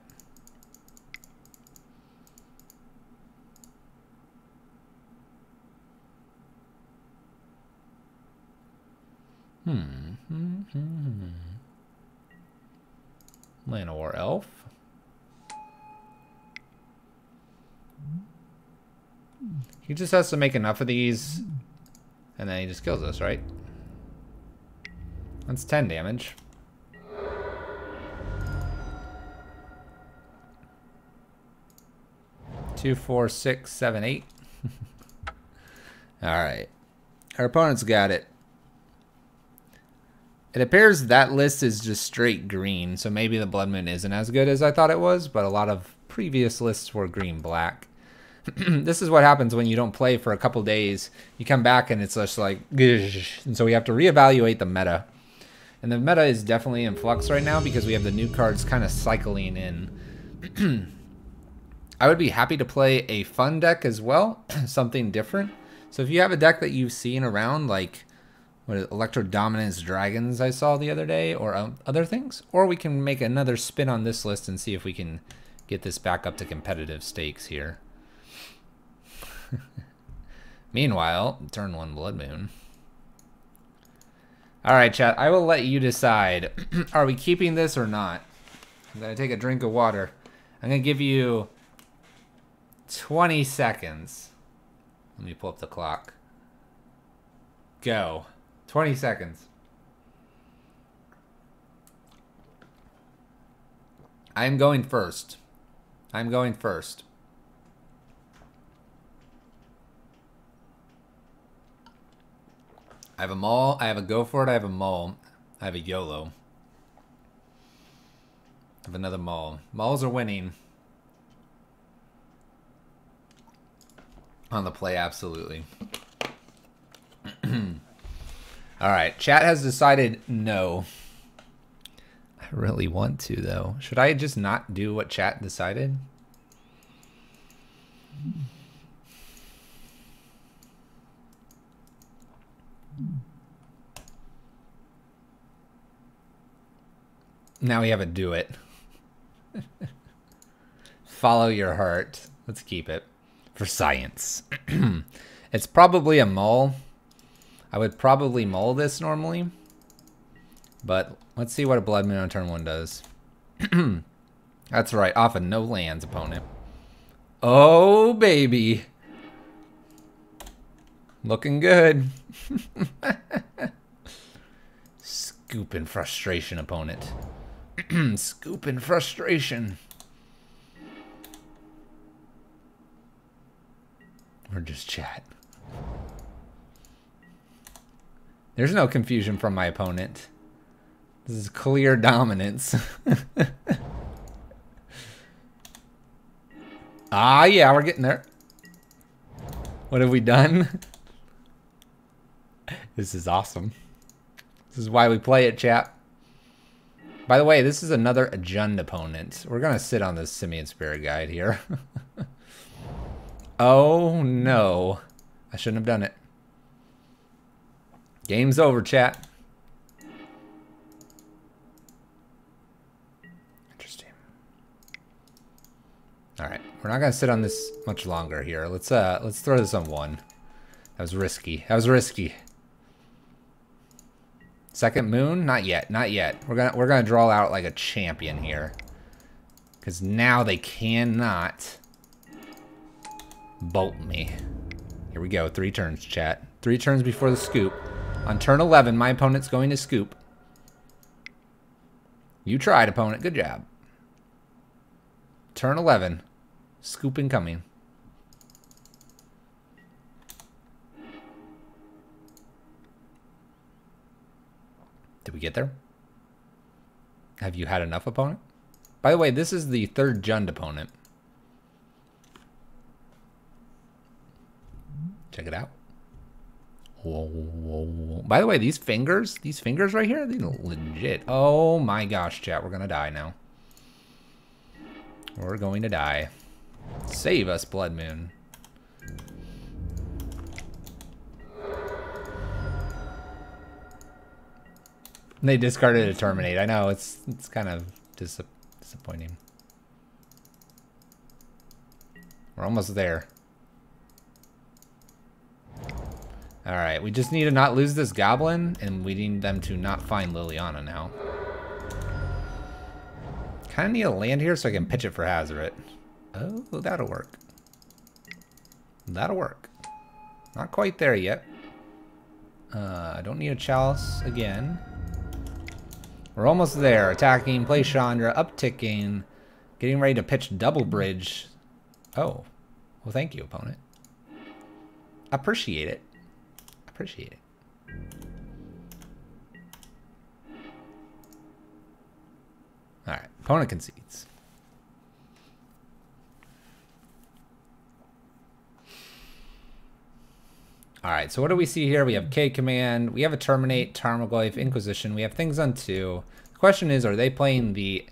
Llanowar elf. He just has to make enough of these, and then he just kills us, right? That's 10 damage. Two, 4, 6, 7, 8. All right. Our opponent's got it. It appears that list is just straight green, so maybe the Blood Moon isn't as good as I thought it was, but a lot of previous lists were green-black. This is what happens when you don't play for a couple days. You come back and it's just like, and so we have to reevaluate the meta. And the meta is definitely in flux right now because we have the new cards kind of cycling in. I would be happy to play a fun deck as well, something different. So if you have a deck that you've seen around, like what is Electro Dominance Dragons I saw the other day, or other things, or we can make another spin on this list and see if we can get this back up to competitive stakes here. Meanwhile, turn 1 Blood Moon. Alright, chat, I will let you decide. Are we keeping this or not? I'm going to take a drink of water. I'm going to give you 20 seconds. Let me pull up the clock. Go. 20 seconds. I'm going first. I'm going first. I have a Maul, I have a Go For It, I have a Maul, I have a YOLO. I have another Maul. Mauls are winning. On the play, absolutely. Alright, chat has decided no. I really want to, though. Should I just not do what chat decided? Now we have a do it. Follow your heart. Let's keep it. For science. It's probably a mull. I would probably mull this normally. But let's see what a Blood Moon on turn 1 does. That's right. Off a no lands opponent. Oh, baby. Looking good. Scooping frustration, opponent. Scooping frustration. Or just chat. There's no confusion from my opponent. This is clear dominance. Ah, yeah, we're getting there. What have we done? This is awesome. This is why we play it, chat. By the way, this is another Ajund opponent. We're gonna sit on this Simian Spirit Guide here. Oh no. I shouldn't have done it. Game's over, chat. Interesting. Alright, we're not gonna sit on this much longer here. Let's throw this on 1. That was risky. That was risky. Second moon? Not yet. Not yet. We're gonna draw out like a champion here. Cause now they cannot bolt me. Here we go. 3 turns, chat. 3 turns before the scoop. On turn 11, my opponent's going to scoop. You tried, opponent. Good job. Turn 11. Scoop incoming. Did we get there? Have you had enough, opponent? By the way, this is the third Jund opponent. Check it out. Whoa, whoa, whoa. By the way, these fingers right here, these are legit. Oh my gosh, chat, we're gonna die now. We're going to die. Save us, Blood Moon. They discarded a Terminate. I know, it's kind of disappointing. We're almost there. Alright, we just need to not lose this Goblin, and we need them to not find Liliana now. Kind of need a land here so I can pitch it for Hazoret. Oh, that'll work. That'll work. Not quite there yet. I don't need a Chalice again. We're almost there. Attacking, play Chandra, upticking, getting ready to pitch Double Bridge. Oh, well, thank you, opponent. Appreciate it. Appreciate it. All right, opponent concedes. All right, so what do we see here? We have K Command, we have a Terminate, Tarmogoyf, Inquisition. We have things on 2. The question is, are they playing the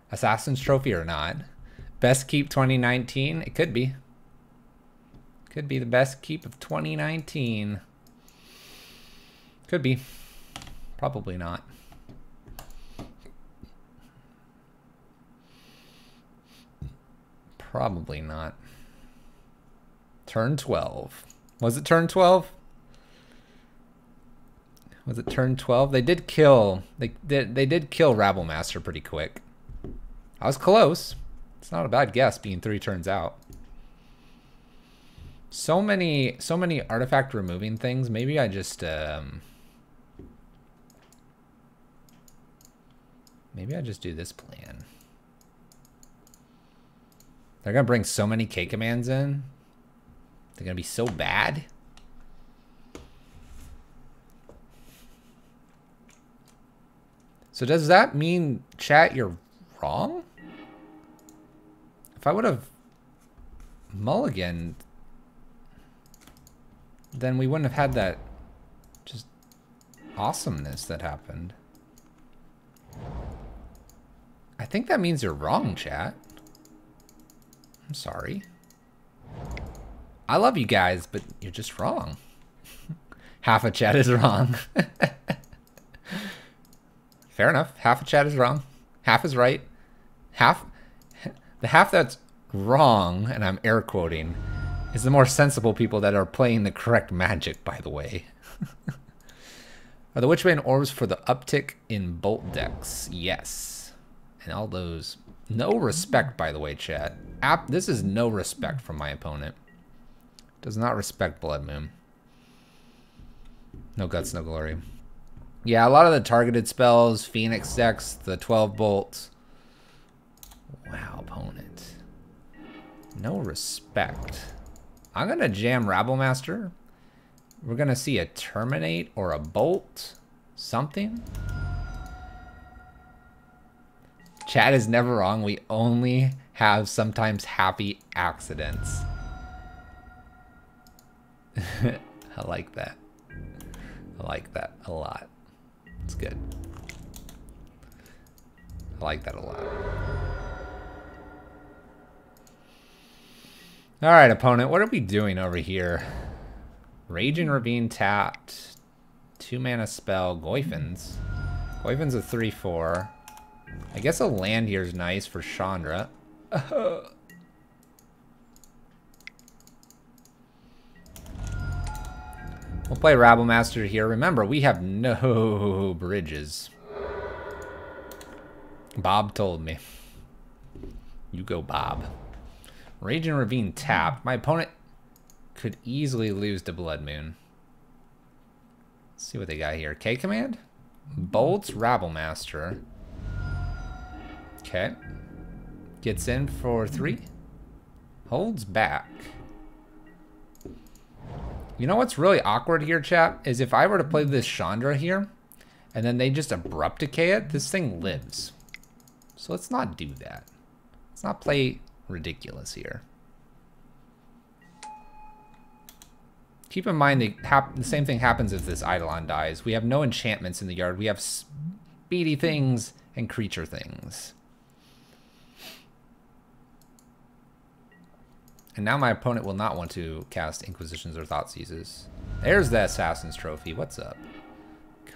Assassin's Trophy or not? Best keep 2019? It could be. Could be the best keep of 2019. Could be. Probably not. Probably not. Turn 12. Was it turn 12? Was it turn 12? They did kill. They did kill Rabblemaster pretty quick. I was close. It's not a bad guess being 3 turns out. So many artifact removing things. Maybe I just do this plan. They're gonna bring so many K commands in. They're gonna be so bad. So does that mean, chat, you're wrong? If I would have mulliganed, then we wouldn't have had that just awesomeness that happened. I think that means you're wrong, chat. I'm sorry. I love you guys, but you're just wrong. Half of chat is wrong. Fair enough. Half of chat is wrong. Half is right. The half that's wrong, and I'm air quoting, is the more sensible people that are playing the correct magic, by the way. Are the Witchbane orbs for the uptick in bolt decks? Yes. And all those. No respect, by the way, chat. This is no respect from my opponent. Does not respect Blood Moon. No guts, no glory. Yeah, a lot of the targeted spells, Phoenix decks, the 12 bolts. Wow, opponent. No respect. I'm going to jam Rabblemaster. We're going to see a Terminate or a Bolt. Something. Chat is never wrong. We only have sometimes happy accidents. I like that. I like that a lot. It's good. I like that a lot. Alright, opponent. What are we doing over here? Raging Ravine tapped. 2 mana spell. Goyfins. Goyfin's a 3/4. I guess a land here is nice for Chandra. We'll play Rabblemaster here. Remember, we have no bridges. Bob told me. You go, Bob. Raging Ravine tapped. My opponent could easily lose to Blood Moon. Let's see what they got here. K command? Bolts, Rabblemaster. Okay. Gets in for 3. Holds back. You know what's really awkward here, chat? Is if I were to play this Chandra here, and then they just abrupt decay it, this thing lives. So let's not do that. Let's not play ridiculous here. Keep in mind the same thing happens if this Eidolon dies. We have no enchantments in the yard. We have speedy things and creature things. And now my opponent will not want to cast Inquisitions or Thoughtseizes. There's the Assassin's Trophy. What's up?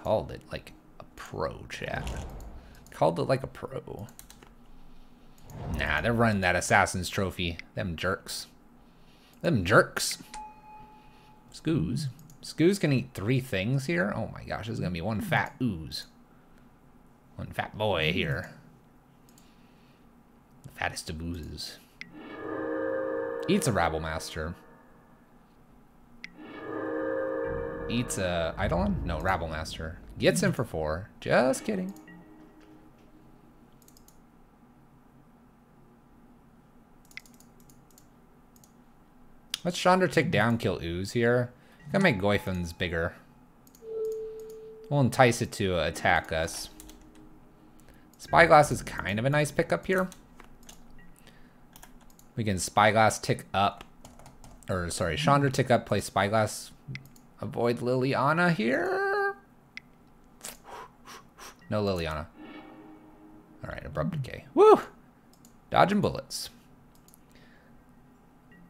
Called it like a pro, chat. Called it like a pro. Nah, they're running that Assassin's Trophy. Them jerks. Them jerks. Skoos. Skoos can eat 3 things here? Oh my gosh, this is going to be one fat ooze. One fat boy here. The fattest of oozes. Eats a Rabblemaster. Eats a Eidolon? No, Rabblemaster. Gets him for 4. Just kidding. Let's Chandra tick down, kill Ooze here. Gonna make Goifins bigger. We'll entice it to attack us. Spyglass is kind of a nice pickup here. We can Spyglass tick up. Or, sorry, Chandra tick up, play Spyglass. Avoid Liliana here. No Liliana. Alright, Abrupt Decay. Woo! Dodging bullets.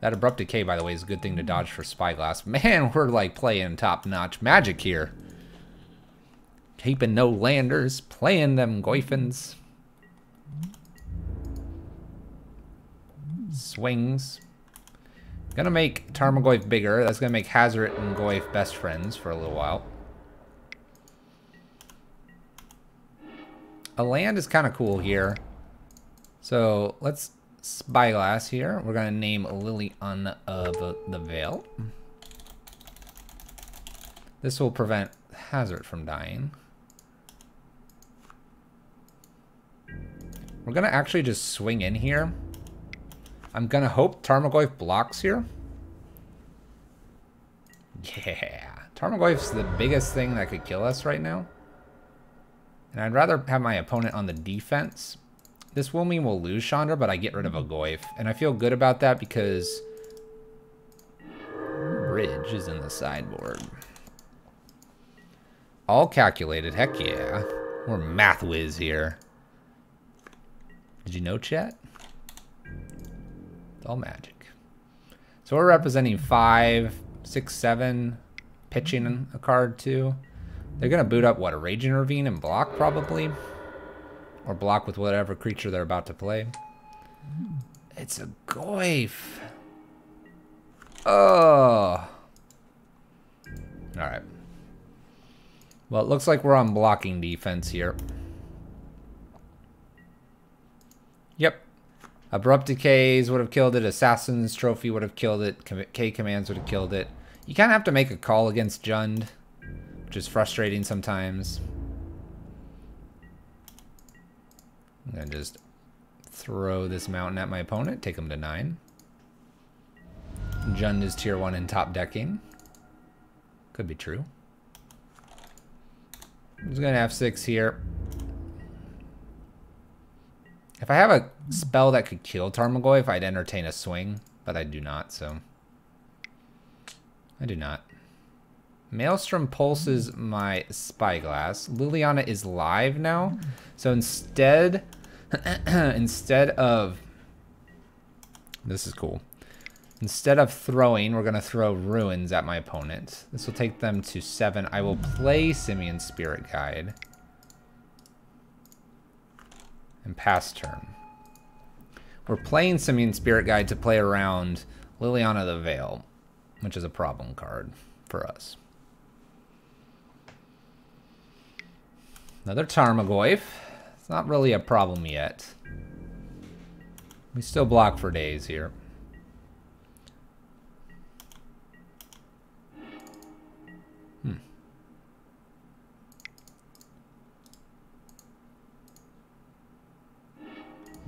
That Abrupt Decay, by the way, is a good thing to dodge for Spyglass. Man, we're like playing top-notch magic here. Keeping no landers, playing them Goifins. Swings. Gonna make Tarmogoyf bigger. That's gonna make Hazoret and Goyf best friends for a little while. A land is kind of cool here. So let's Spyglass here. We're gonna name Liliana of the Vale. This will prevent Hazoret from dying. We're gonna actually just swing in here. I'm gonna hope Tarmogoyf blocks here. Yeah, Tarmogoyf's the biggest thing that could kill us right now. And I'd rather have my opponent on the defense. This will mean we'll lose Chandra, but I get rid of a Goyf. And I feel good about that because Bridge is in the sideboard. All calculated, heck yeah. We're math whiz here. Did you know, chat? It's all magic. So we're representing 5, 6, 7, pitching a card too. They're gonna boot up what, a Raging Ravine and block probably? Or block with whatever creature they're about to play. It's a Goyf. Oh. Alright. Well, it looks like we're on blocking defense here. Yep. Abrupt Decays would have killed it. Assassin's Trophy would have killed it. K commands would have killed it. You kind of have to make a call against Jund, which is frustrating sometimes. I'm going to just throw this mountain at my opponent, take him to 9. Jund is tier 1 in top decking. Could be true. I'm just going to F6 here. If I have a spell that could kill Tarmogoyf, I'd entertain a swing, but I do not, so. I do not. Maelstrom pulses my Spyglass. Liliana is live now, so instead of, this is cool. Instead of throwing, we're gonna throw Ruins at my opponent. This will take them to 7. I will play Simian Spirit Guide and pass turn. We're playing Simian Spirit Guide to play around Liliana the Vale, which is a problem card for us. Another Tarmogoyf. It's not really a problem yet. We still block for days here.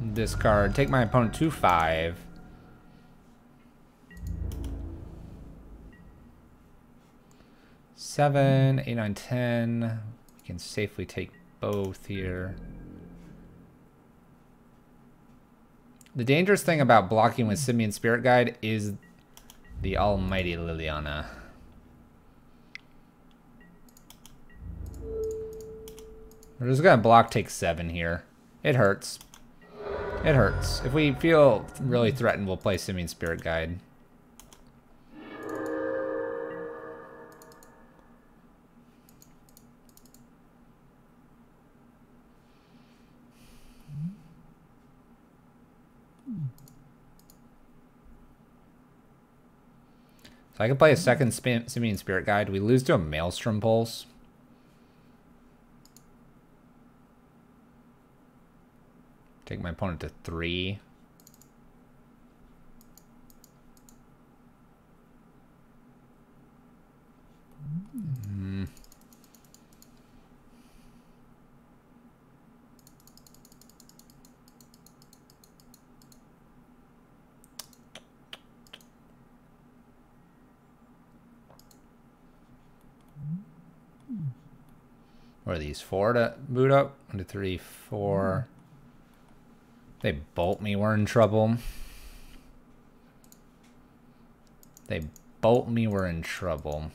Discard. Take my opponent to 5. Seven, 8, 9, 10. We can safely take both here. The dangerous thing about blocking with Simian Spirit Guide is the almighty Liliana. We're just gonna block take 7 here. It hurts. It hurts. If we feel really threatened, we'll play Simian Spirit Guide. So I can play a second Simian Spirit Guide. We lose to a Maelstrom Pulse. Take my opponent to 3. What are these? 4 to boot up? 1, 2, 3, 4. They bolt me, we're in trouble. They bolt me, we're in trouble.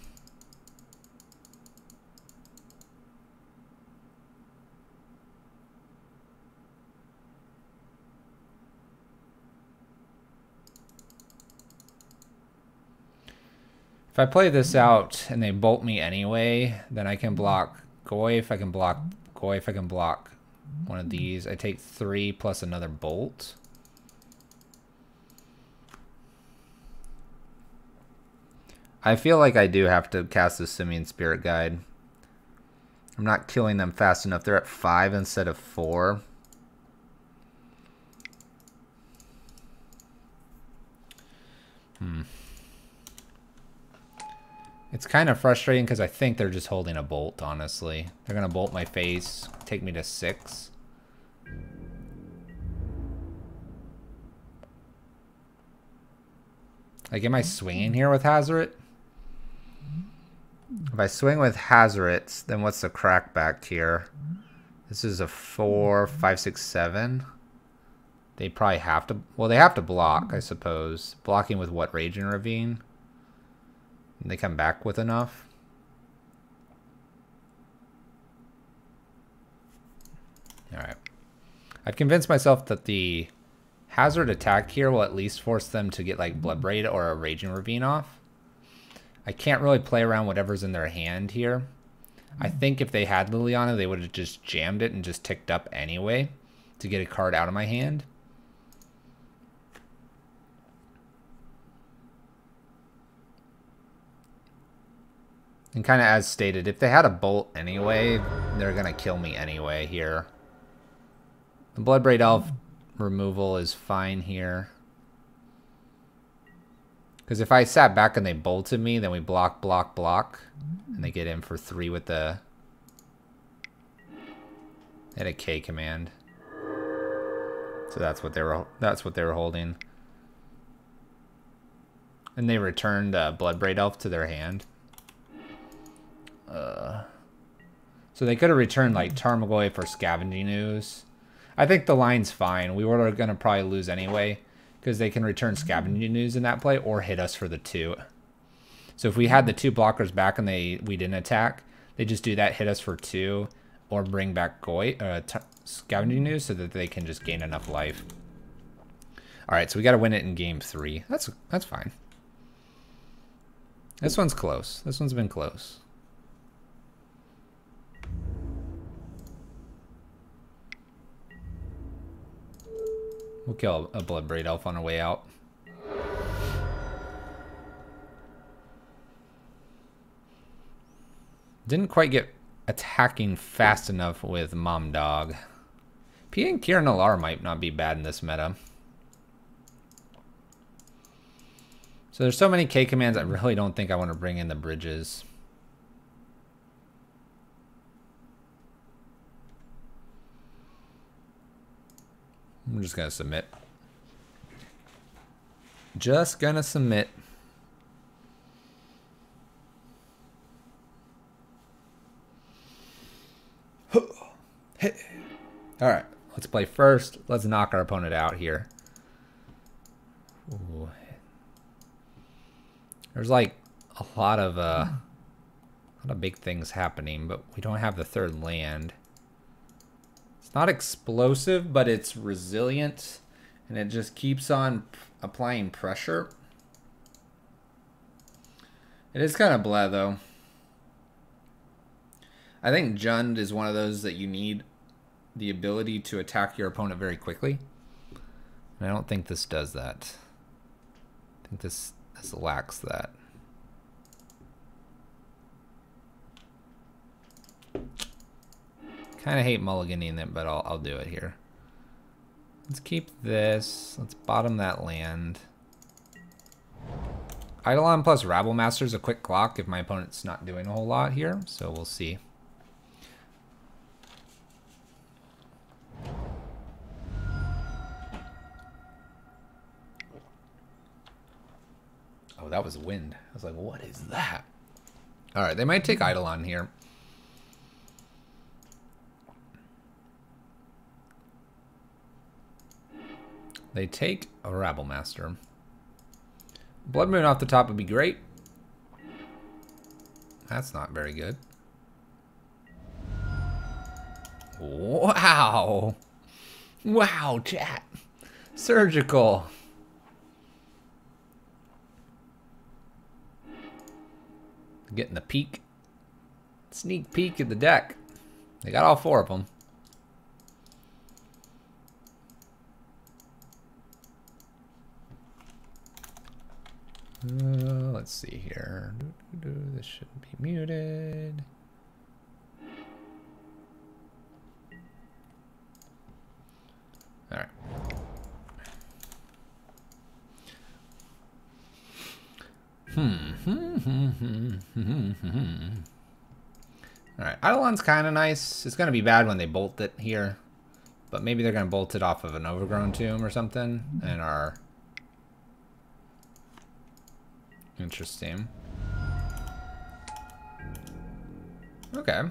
If I play this out and they bolt me anyway, then I can block Goyf, I can block Goyf, I can block one of these. I take 3 plus another bolt. I feel like I do have to cast the Simian Spirit Guide. I'm not killing them fast enough. They're at 5 instead of 4. It's kind of frustrating because I think they're just holding a bolt, honestly. They're going to bolt my face, take me to 6. Like, am I swinging here with Hazoret? If I swing with Hazoret, then what's the crackback here? This is a 4, 5, 6, 7. They probably have to... Well, they have to block, I suppose. Blocking with what? Raging Ravine? And they come back with enough. Alright. I've convinced myself that the Hazard attack here will at least force them to get like Bloodbraid or a Raging Ravine off. I can't really play around whatever's in their hand here. I think if they had Liliana, they would have just jammed it and just ticked up anyway to get a card out of my hand. And kind of as stated, if they had a bolt anyway, they're going to kill me anyway here. The Bloodbraid Elf removal is fine here. Because if I sat back and they bolted me, then we block, block, block. And they get in for 3 with the... They had a K command. So that's what they were holding. And they returned Bloodbraid Elf to their hand. So they could have returned like Tarmogoyf for Scavenging Ooze. I think the line's fine. We were going to probably lose anyway because they can return Scavenging Ooze in that play or hit us for the 2. So if we had the 2 blockers back and we didn't attack, they just do that, hit us for 2, or bring back Scavenging Ooze so that they can just gain enough life. All right, so we got to win it in game 3. That's fine. This one's close. This one's been close. We'll kill a Bloodbraid Elf on our way out. Didn't quite get attacking fast enough with Mom Dog. P and Kieran Alar might not be bad in this meta. So there's so many K commands, I really don't think I want to bring in the bridges. I'm just gonna submit. Just gonna submit. Alright, let's play first. Let's knock our opponent out here. Ooh. There's like a lot of big things happening, but we don't have the third land. It's not explosive, but it's resilient, and it just keeps on applying pressure. It is kind of blah, though. I think Jund is one of those that you need the ability to attack your opponent very quickly. And I don't think this does that. I think this lacks that. Kind of hate mulliganing it, but I'll do it here. Let's keep this. Let's bottom that land. Eidolon plus Rabblemaster is a quick clock if my opponent's not doing a whole lot here, so we'll see. Oh, that was wind. I was like, what is that? All right, they might take Eidolon here. They take a Rabblemaster. Blood Moon off the top would be great. That's not very good. Wow. Wow, chat. Surgical. Getting the peek. Sneak peek at the deck. They got all four of them. Let's see here. This shouldn't be muted. All right. All right. Eidolon's kind of nice. It's going to be bad when they bolt it here, but maybe they're going to bolt it off of an overgrown tomb or something, and are interesting. Okay.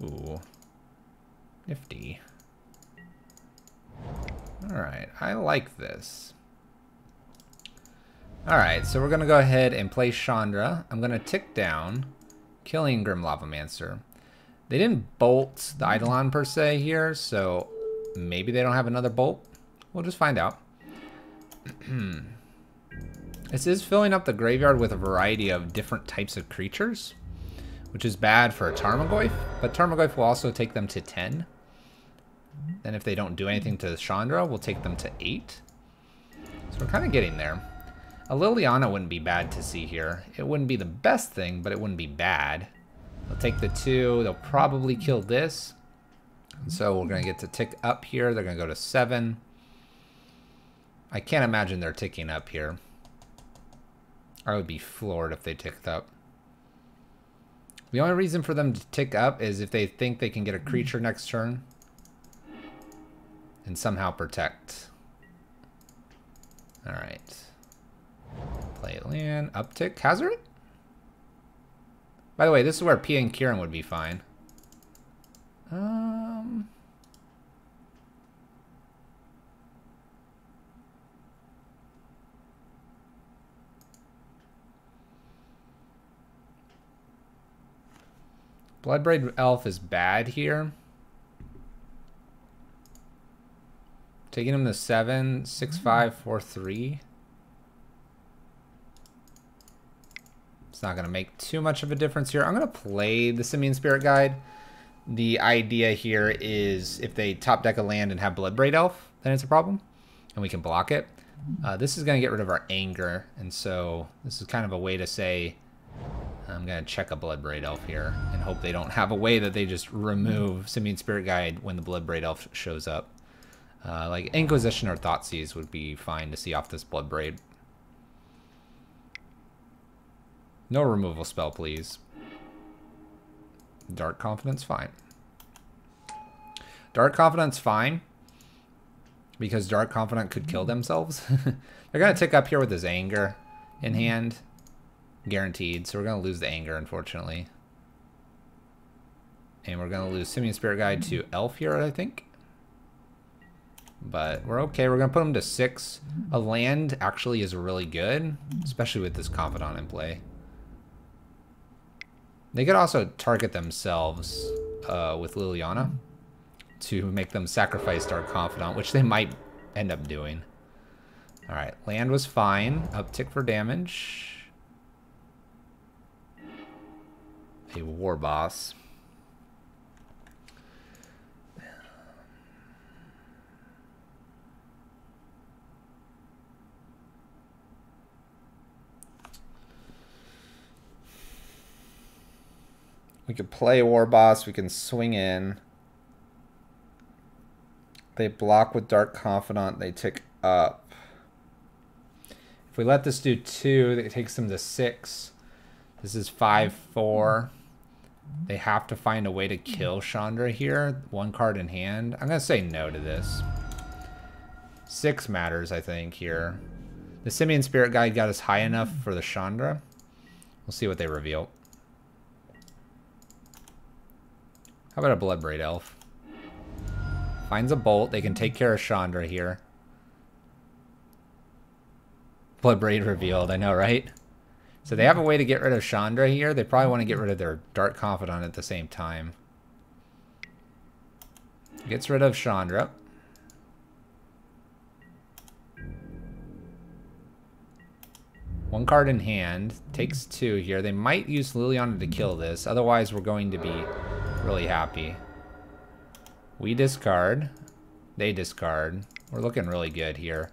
Ooh. Nifty. Alright, I like this. Alright, so we're going to go ahead and play Chandra. I'm going to tick down, killing Grim Lavamancer. They didn't bolt the Eidolon per se here, so maybe they don't have another bolt. We'll just find out. This is filling up the graveyard with a variety of different types of creatures, which is bad for a Tarmogoyf, but Tarmogoyf will also take them to 10. Then if they don't do anything to Chandra, we'll take them to 8. So we're kind of getting there. A Liliana wouldn't be bad to see here. It wouldn't be the best thing, but it wouldn't be bad. They'll take the 2. They'll probably kill this. And so we're going to get to tick up here. They're going to go to 7. I can't imagine they're ticking up here. I would be floored if they ticked up. The only reason for them to tick up is if they think they can get a creature next turn and somehow protect. Alright. Play land. Uptick. Hazard? By the way, this is where Pia and Kieran would be fine. Bloodbraid Elf is bad here. Taking him to 7, 6, 5, 4, 3. It's not going to make too much of a difference here. I'm going to play the Simian Spirit Guide. The idea here is if they top deck a land and have Bloodbraid Elf, then it's a problem, and we can block it. This is going to get rid of our anger, and so this is kind of a way to say, I'm going to check a Bloodbraid Elf here and hope they don't have a way that they just remove Simian Spirit Guide when the Bloodbraid Elf shows up. Like Inquisition or Thoughtseize would be fine to see off this Bloodbraid. No removal spell, please. Dark Confidence, fine. Dark Confidant's fine. Because Dark Confidant could kill themselves. They're going to tick up here with his anger in hand. Guaranteed. So we're going to lose the anger, unfortunately. And we're going to lose Simian Spirit Guide to Elf here, I think. But we're okay. We're going to put him to 6. A land actually is really good, especially with this Confidant in play. They could also target themselves with Liliana to make them sacrifice Dark Confidant, which they might end up doing. All right, land was fine. Uptick for damage. A war boss. We could play war boss. We can swing in. They block with Dark Confidant. They tick up. If we let this do 2, it takes them to 6. This is 5-4. They have to find a way to kill Chandra here. 1 card in hand. I'm going to say no to this. 6 matters, I think, here. The Simian Spirit Guide got us high enough for the Chandra. We'll see what they reveal. How about a Bloodbraid Elf? Finds a bolt. They can take care of Chandra here. Bloodbraid revealed. I know, right? So they have a way to get rid of Chandra here. They probably want to get rid of their Dark Confidant at the same time. Gets rid of Chandra. One card in hand. Takes 2 here. They might use Liliana to kill this. Otherwise, we're going to be really happy. We discard. They discard. We're looking really good here.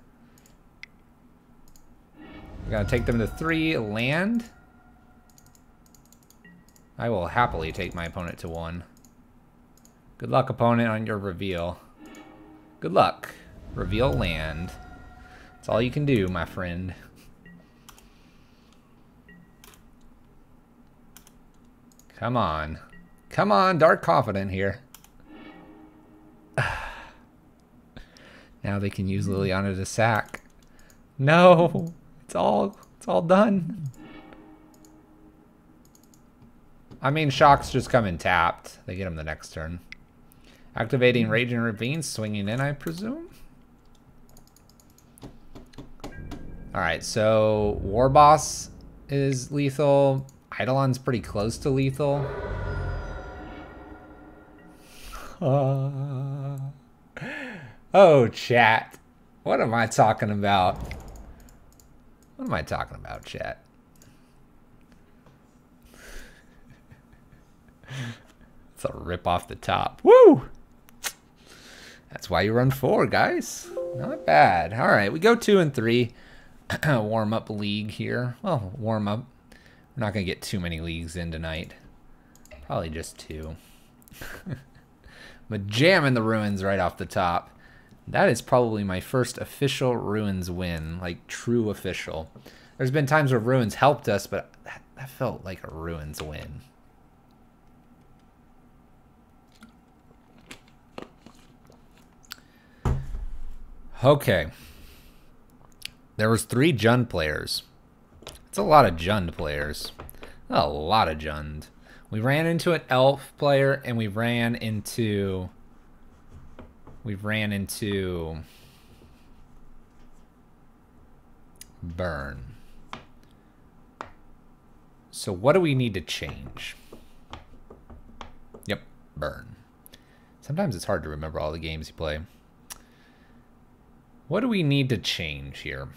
We're going to take them to 3 land. I will happily take my opponent to 1. Good luck, opponent, on your reveal. Good luck. Reveal land. That's all you can do, my friend. Come on. Come on, Dark Confidant here. Now they can use Liliana to sack. No, it's all done. I mean, Shock's just coming tapped. They get him the next turn. Activating Raging Ravine, swinging in, I presume. All right, so War Boss is lethal. Eidolon's pretty close to lethal. Oh, chat. What am I talking about? What am I talking about, chat? It's a rip off the top. Woo! That's why you run 4, guys. Not bad. All right, we go 2 and 3. Warm up league here. Well, warm up. We're not going to get too many leagues in tonight. Probably just 2. But jamming the Ruins right off the top. That is probably my first official Ruins win. Like, true official. There's been times where Ruins helped us, but that felt like a Ruins win. Okay. There was 3 Jund players. It's a lot of Jund players. A lot of Jund. We ran into an Elf player, and we ran into Burn. So what do we need to change? Yep, Burn. Sometimes it's hard to remember all the games you play. What do we need to change here?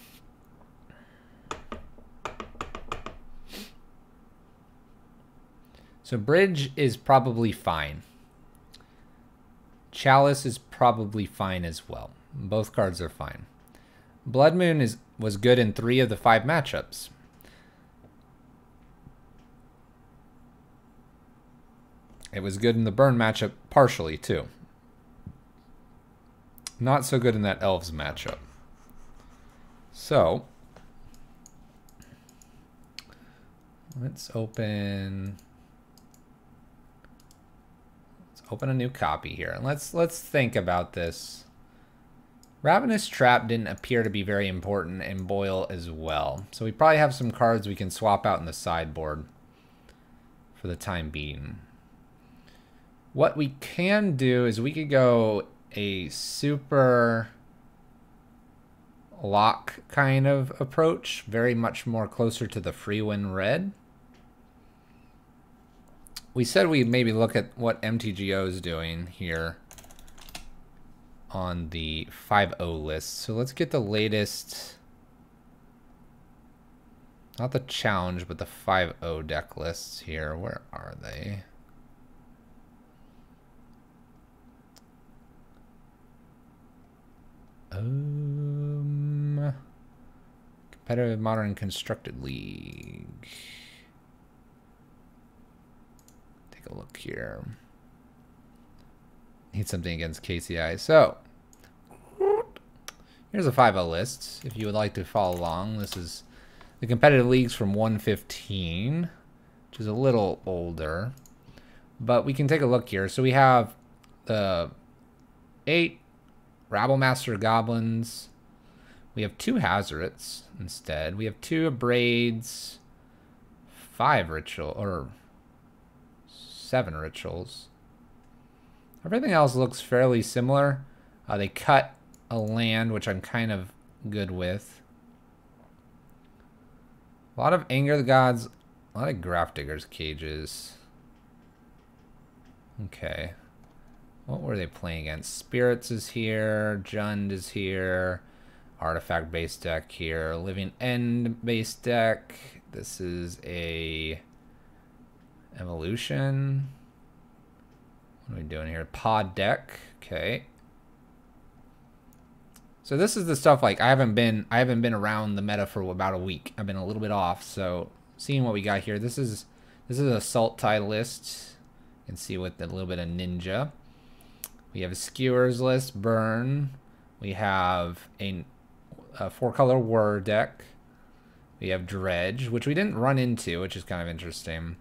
So Bridge is probably fine. Chalice is probably fine as well. Both cards are fine. Blood Moon was good in 3 of the 5 matchups. It was good in the Burn matchup partially too. Not so good in that Elves matchup. So let's open open a new copy here. And let's think about this. Ravenous Trap didn't appear to be very important, and Boil as well. So we probably have some cards we can swap out in the sideboard for the time being. What we can do is we could go a super lock kind of approach, very much more closer to the free win red. We said we'd maybe look at what MTGO is doing here on the 5.0 list. So let's get the latest, not the challenge, but the 5.0 deck lists here. Where are they? Competitive Modern Constructed League. Take a look here. Need something against KCI. So, here's a 5.0 list. If you would like to follow along, this is the competitive leagues from 115, which is a little older. But we can take a look here. So we have the 8 Rabblemaster Goblins. We have 2 Hazards instead. We have 2 Abrades, 5 Ritual, or 7 Rituals. Everything else looks fairly similar. They cut a land, which I'm kind of good with. A lot of Anger of the Gods, a lot of Grafdigger's Cages. Okay. What were they playing against? Spirits is here. Jund is here. Artifact based deck here. Living End based deck. This is a Evolution. What are we doing here? Pod deck. Okay. So this is the stuff like I haven't been around the meta for about a week. I've been a little bit off. So seeing what we got here. This is a Salt Tide list. You can see with a little bit of Ninja. We have a Skewers list, Burn. We have a 4-color War deck. We have Dredge, which we didn't run into, which is kind of interesting.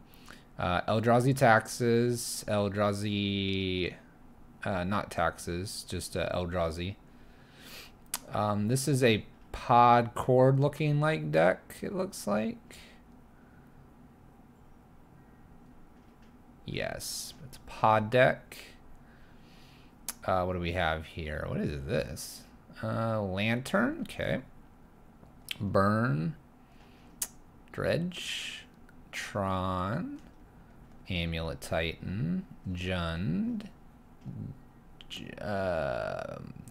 Eldrazi Taxes, Eldrazi, not Taxes, just Eldrazi. This is a Pod Cord looking like deck, it looks like. Yes, it's a Pod deck. What do we have here? What is this? Lantern, okay. Burn, Dredge, Tron, Amulet Titan, Jund,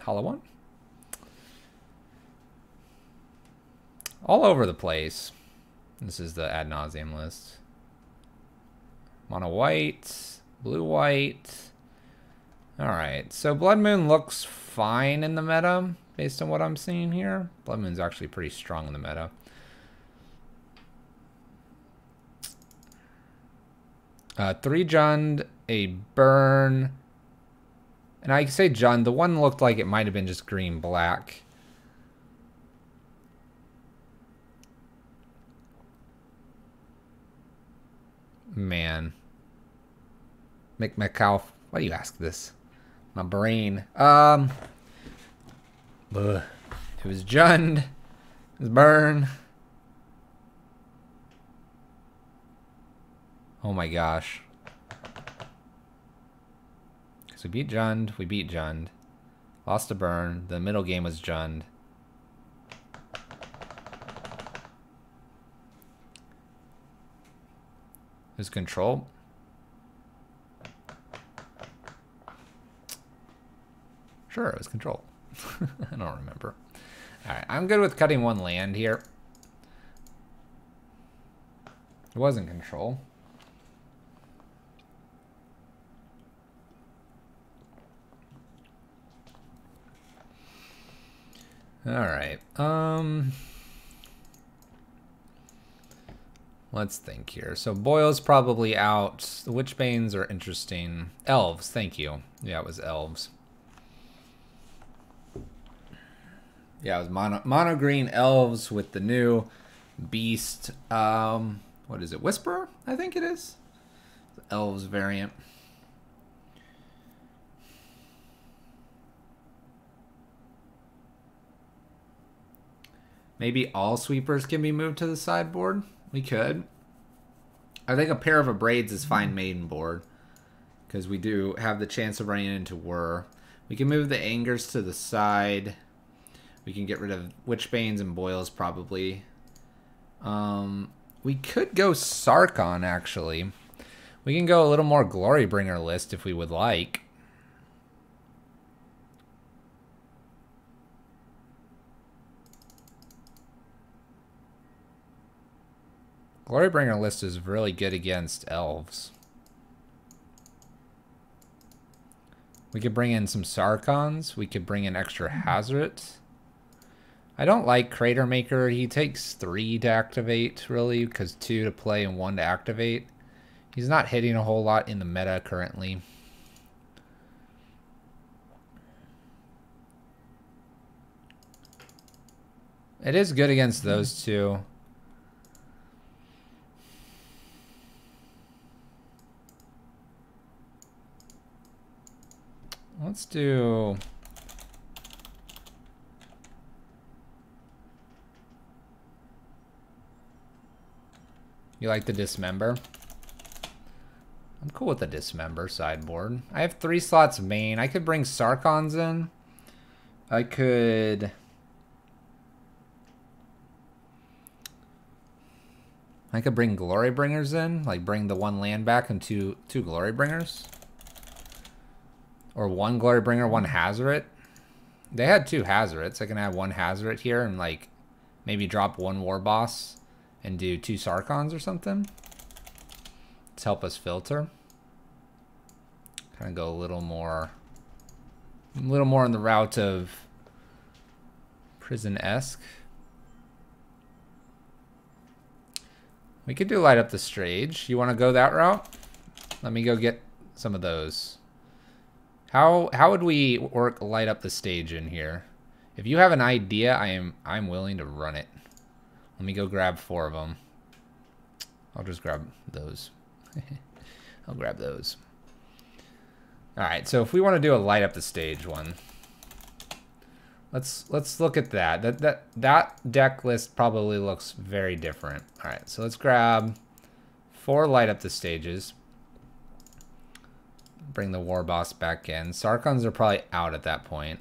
Hollow One. All over the place. This is the ad nauseam list. Mono white, blue white. Alright, so Blood Moon looks fine in the meta, based on what I'm seeing here. Blood Moon's actually pretty strong in the meta. Three Jund, a Burn. And I say Jund, the one looked like it might have been just green-black. Man. McMcCow, why do you ask this? My brain. It was Jund. It was Burn. Oh my gosh. So we beat Jund. We beat Jund. Lost to Burn. The middle game was Jund. Who's Control? Sure, it was Control. I don't remember. Alright, I'm good with cutting one land here. It wasn't Control. Alright, let's think here. So Boyle's probably out. The Witchbanes are interesting. Elves, thank you. Yeah, it was Elves. Yeah, it was mono green Elves with the new beast. What is it? Whisperer, I think it is. The Elves variant. Maybe all sweepers can be moved to the sideboard. We could. I think a pair of braids is fine maiden board. Because we do have the chance of running into whir. We can move the angers to the side. We can get rid of witchbanes and boils probably. We could go Sarkon actually. We can go a little more Glorybringer list if we would like. Glorybringer list is really good against elves. We could bring in some Sarkons. We could bring in extra Hazoret. I don't like Crater Maker. He takes 3 to activate, really, because 2 to play and 1 to activate. He's not hitting a whole lot in the meta currently. It is good against those two. Let's do... You like the Dismember? I'm cool with the Dismember sideboard. I have 3 slots main. I could bring Sarkons in. I could... bring Glorybringers in. Like bring the 1 land back and two Glorybringers. Or 1 Glorybringer, 1 Hazoret. They had 2 Hazorets. I can have 1 Hazoret here and like maybe drop 1 War Boss and do 2 Sarkons or something. To help us filter. Kind of go a little more in the route of Prison-esque. We could do light up the stage. You want to go that route? Let me go get some of those. How would we work light up the stage in here? If you have an idea, I'm willing to run it. Let me go grab 4 of them. I'll just grab those. I'll grab those. All right, so if we want to do a light up the stage one, let's look at that. That deck list probably looks very different. All right, so let's grab 4 light up the stages. Bring the War Boss back in. Sarkons are probably out at that point.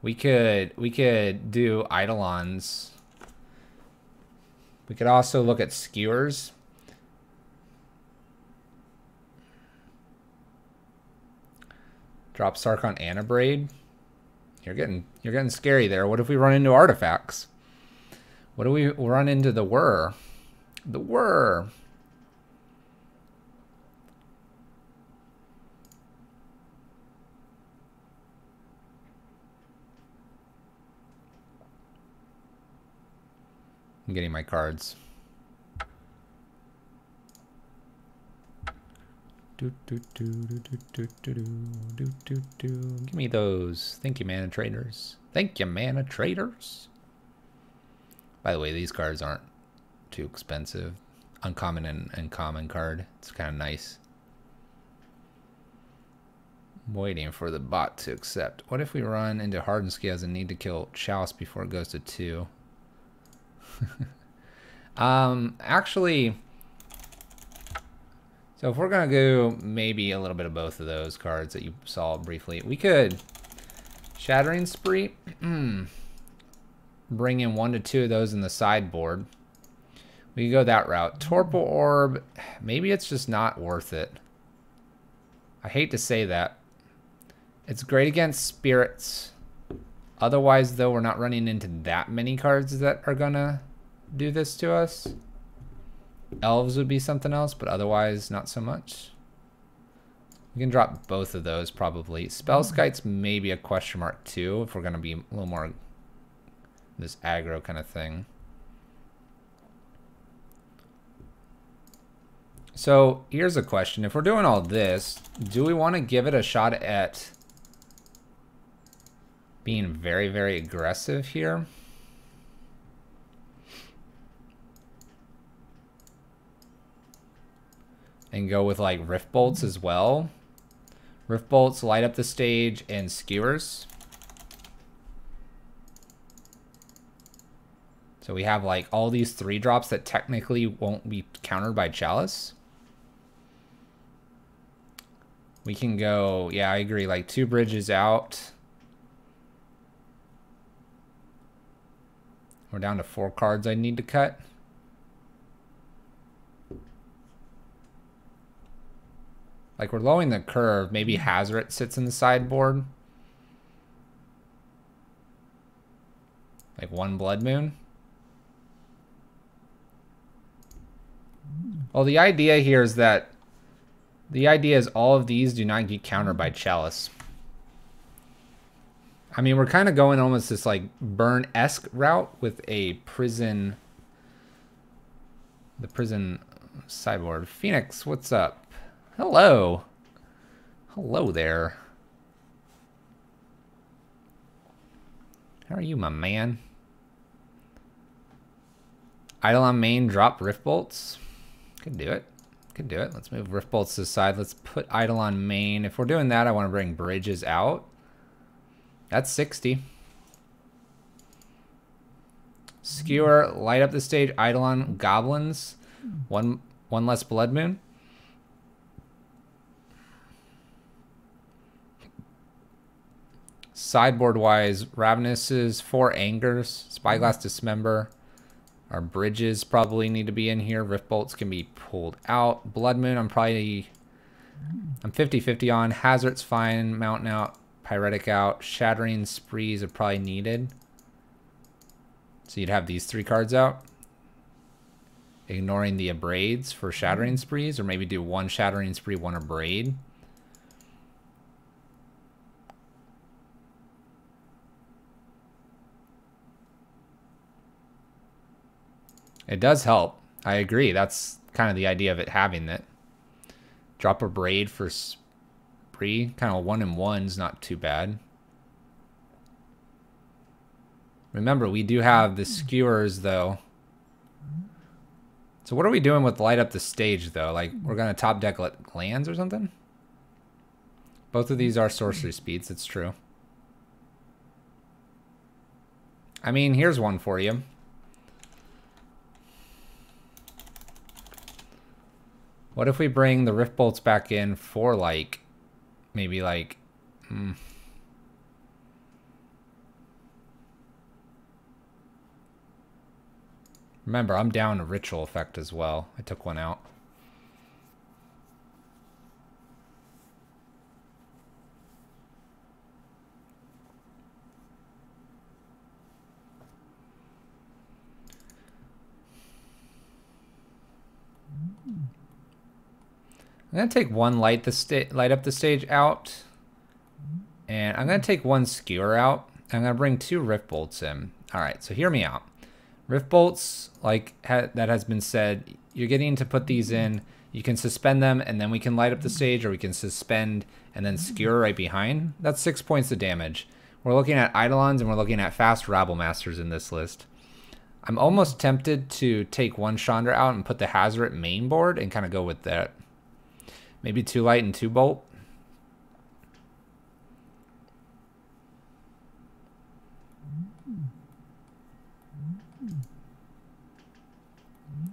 We could do Eidolons. We could also look at Skewers. Drop Sarkon and a Braid. You're getting scary there. What if we run into artifacts? What do we run into the whir? The whir. I'm getting my cards. Give me those. Thank you, mana traders. Thank you, mana traders. By the way, these cards aren't too expensive. Uncommon and common card. It's kind of nice. I'm waiting for the bot to accept. What if we run into Hardened Scales and need to kill Chalice before it goes to 2? Actually, so if we're gonna go maybe a little bit of both of those cards that you saw briefly, we could Shattering Spree, bring in 1 to 2 of those in the sideboard. We could go that route. Torpor Orb, maybe it's just not worth it. I hate to say that. It's great against spirits. Otherwise, though, we're not running into that many cards that are gonna do this to us. Elves would be something else, but otherwise not so much. We can drop both of those probably. Spellskite's maybe a question mark too, if we're gonna be a little more this aggro kind of thing. So here's a question. If we're doing all this, do we want to give it a shot at being very, very aggressive here? And go with like Rift Bolts as well. Rift Bolts light up the stage and Skewers. So we have like all these 3-drops that technically won't be countered by Chalice. We can go, yeah, I agree, like 2 bridges out. We're down to 4 cards I need to cut. Like we're lowering the curve. Maybe Hazoret sits in the sideboard. Like 1 Blood Moon. Well, the idea here is that all of these do not get countered by Chalice. I mean, we're kind of going almost this like burn-esque route with a prison. The prison sideboard. Phoenix, what's up? Hello. Hello there. How are you, my man? Eidolon main, drop Rift Bolts. Could do it. Could do it. Let's move Rift Bolts to the side. Let's put Eidolon main. If we're doing that, I want to bring Bridges out. That's 60. Skewer, light up the stage. Eidolon, Goblins. One less Blood Moon. Sideboard-wise, Ravenous' 4 Angers. Spyglass Dismember. Our Bridges probably need to be in here. Rift Bolts can be pulled out. Blood Moon, I'm 50-50 on. Hazoret's fine. Mountain out. Pyretic out. Shattering Sprees are probably needed. So you'd have these 3 cards out. Ignoring the Abrades for Shattering Sprees. Or maybe do 1 Shattering Spree, 1 Abrade. It does help. I agree. That's kind of the idea of it having it. Drop a braid for spree. Kind of 1 and 1's not too bad. Remember, we do have the skewers though. So what are we doing with light up the stage though? Like we're gonna top deck lands or something? Both of these are sorcery speeds, it's true. I mean, here's one for you. What if we bring the Rift Bolts back in for like, maybe like, Remember, I'm down a Ritual Effect as well. I took one out. I'm going to take 1 light up the stage out. And I'm going to take 1 skewer out. I'm going to bring 2 Rift Bolts in. Alright, so hear me out. Rift Bolts, like that has been said, you're getting to put these in. You can suspend them and then we can light up the stage, or we can suspend and then skewer right behind. That's 6 points of damage. We're looking at Eidolons and we're looking at fast Rabble Masters in this list. I'm almost tempted to take 1 Chandra out and put the Hazoret main board and kind of go with that. Maybe 2 light and 2 bolt.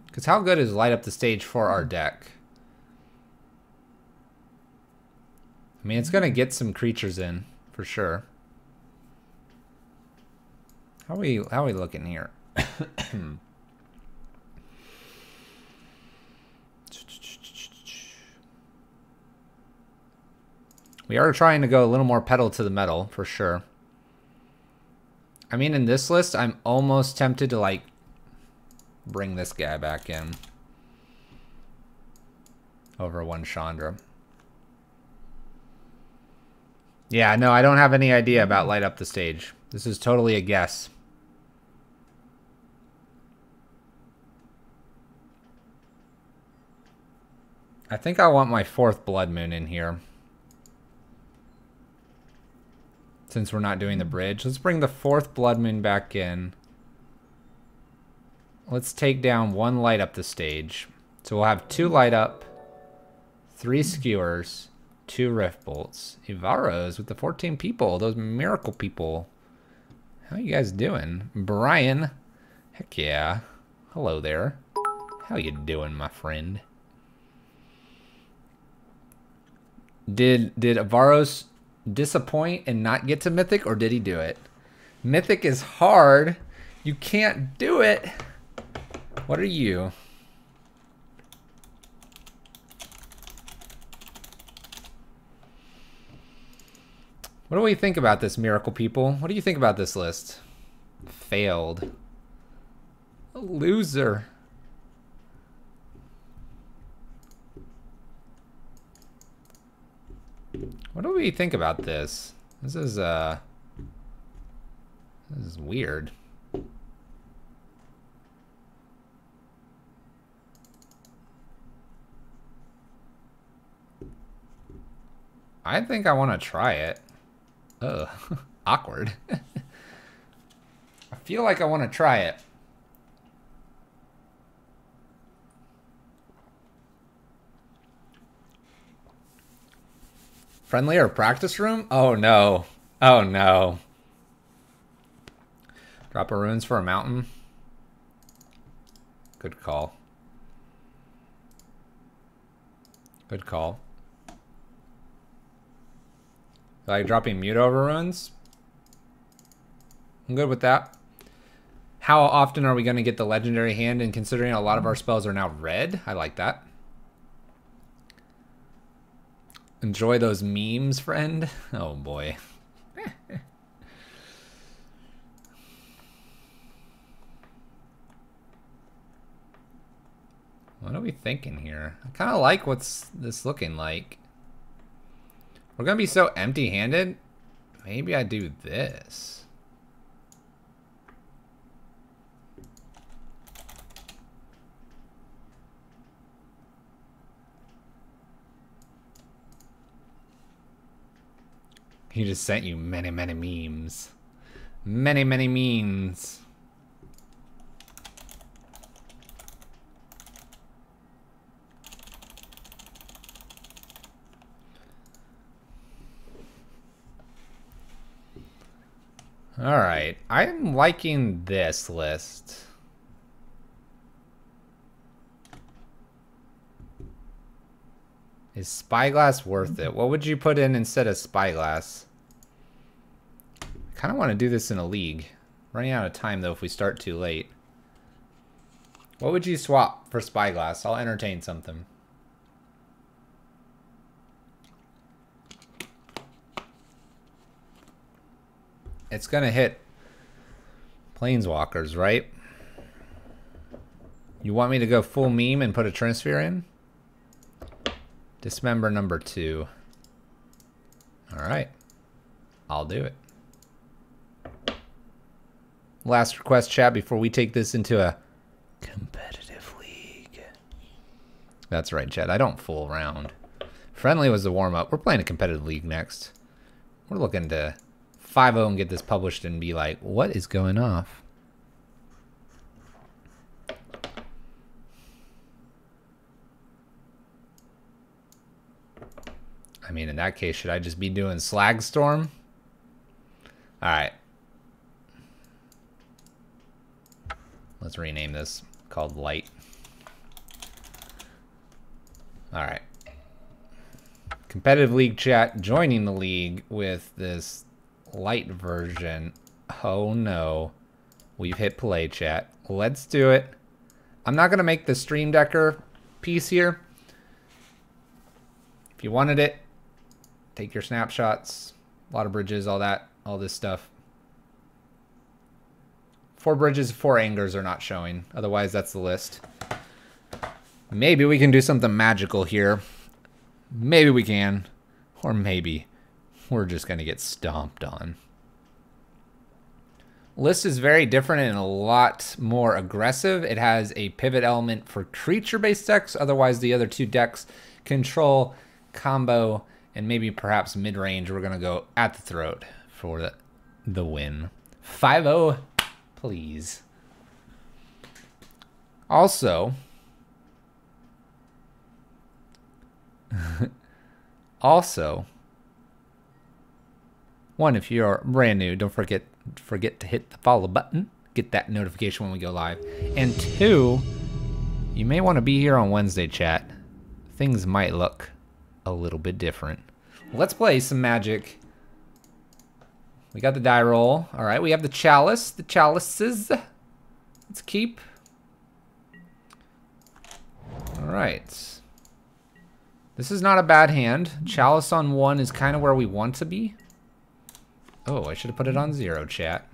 Because how good is light up the stage for our deck? I mean, it's going to get some creatures in, for sure. How are we looking here? We are trying to go a little more pedal to the metal, for sure. I mean, in this list, I'm almost tempted to, like, bring this guy back in over 1 Chandra. Yeah, no, I don't have any idea about light up the stage. This is totally a guess. I think I want my 4th Blood Moon in here. Since we're not doing the bridge. Let's bring the 4th Blood Moon back in. Let's take down 1 light up the stage. So we'll have 2 light up, 3 skewers, 2 Rift Bolts. Ivaros with the 14 people, those miracle people. How you guys doing? Brian, Heck yeah. Hello there. How you doing, my friend? Did Avaros disappoint and not get to Mythic, or did he do it? Mythic is hard. You can't do it. What are you? What do we think about this, Miracle People? What do you think about this list? Failed. A loser. What do we think about this? This is weird. I think I want to try it. Ugh, awkward. I feel like I want to try it. Friendly or practice room? Oh no. Oh no. Drop a runes for a mountain. Good call. Good call. Like dropping mute over runes? I'm good with that. How often are we going to get the legendary hand? And considering a lot of our spells are now red, I like that. Enjoy those memes, friend. Oh boy. What are we thinking here? I kind of like what's this looking like. We're going to be so empty-handed. Maybe I do this. He just sent you many, many memes. Many, many memes. All right, I'm liking this list. Is Spyglass worth it? What would you put in instead of Spyglass? I kind of want to do this in a league. Running out of time though if we start too late. What would you swap for Spyglass? I'll entertain something. It's gonna hit Planeswalkers, right? You want me to go full meme and put a transfer in? Dismember number 2. Alright. I'll do it. Last request, chat, before we take this into a competitive league. That's right, chat. I don't fool around. Friendly was the warm-up. We're playing a competitive league next. We're looking to 5-0 and get this published and be like, what is going off? I mean, in that case, should I just be doing Slag Storm? Alright. Let's rename this. Called Light. Alright. Competitive League chat joining the league with this light version. Oh no. We've hit play, chat. Let's do it. I'm not going to make the Stream Decker piece here. If you wanted it, take your snapshots. A lot of bridges, all that, all this stuff. 4 bridges, 4 angers are not showing. Otherwise, that's the list. Maybe we can do something magical here. Maybe we can. Or maybe we're just going to get stomped on. List is very different and a lot more aggressive. It has a pivot element for creature-based decks. Otherwise, the other 2 decks, control, combo, and maybe perhaps mid-range. We're going to go at the throat for the win. 5-0, please. Also, one, if you're brand new, don't forget to hit the follow button. get that notification when we go live. And 2, you may want to be here on Wednesday, chat. Things might look a little bit different. Let's play some Magic. We got the die roll. All right, we have the chalice, the chalices. Let's keep. All right. This is not a bad hand. Chalice on 1 is kind of where we want to be. Oh, I should have put it on 0, chat.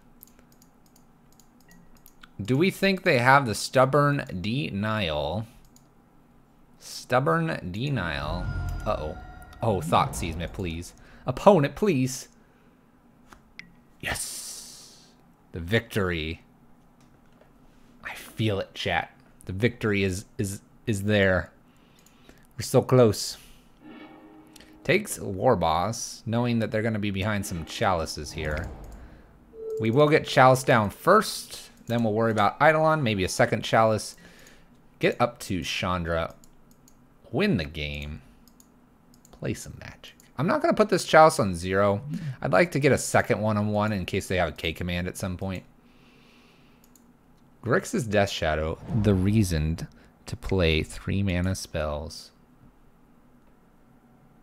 Do we think they have the Stubborn Denial? Stubborn Denial. Uh-oh. Oh, Thought Seismic, please. Opponent, please. Yes. The victory. I feel it, chat. The victory is there. We're so close. Takes War Boss, knowing that they're going to be behind some chalices here. We will get chalice down first. Then we'll worry about Eidolon, maybe a second chalice. Get up to Chandra. Win the game. Play some Magic. I'm not going to put this chalice on 0. I'd like to get a second one-on-one in case they have a K command at some point. Grixis Death Shadow, the reason to play 3 mana spells.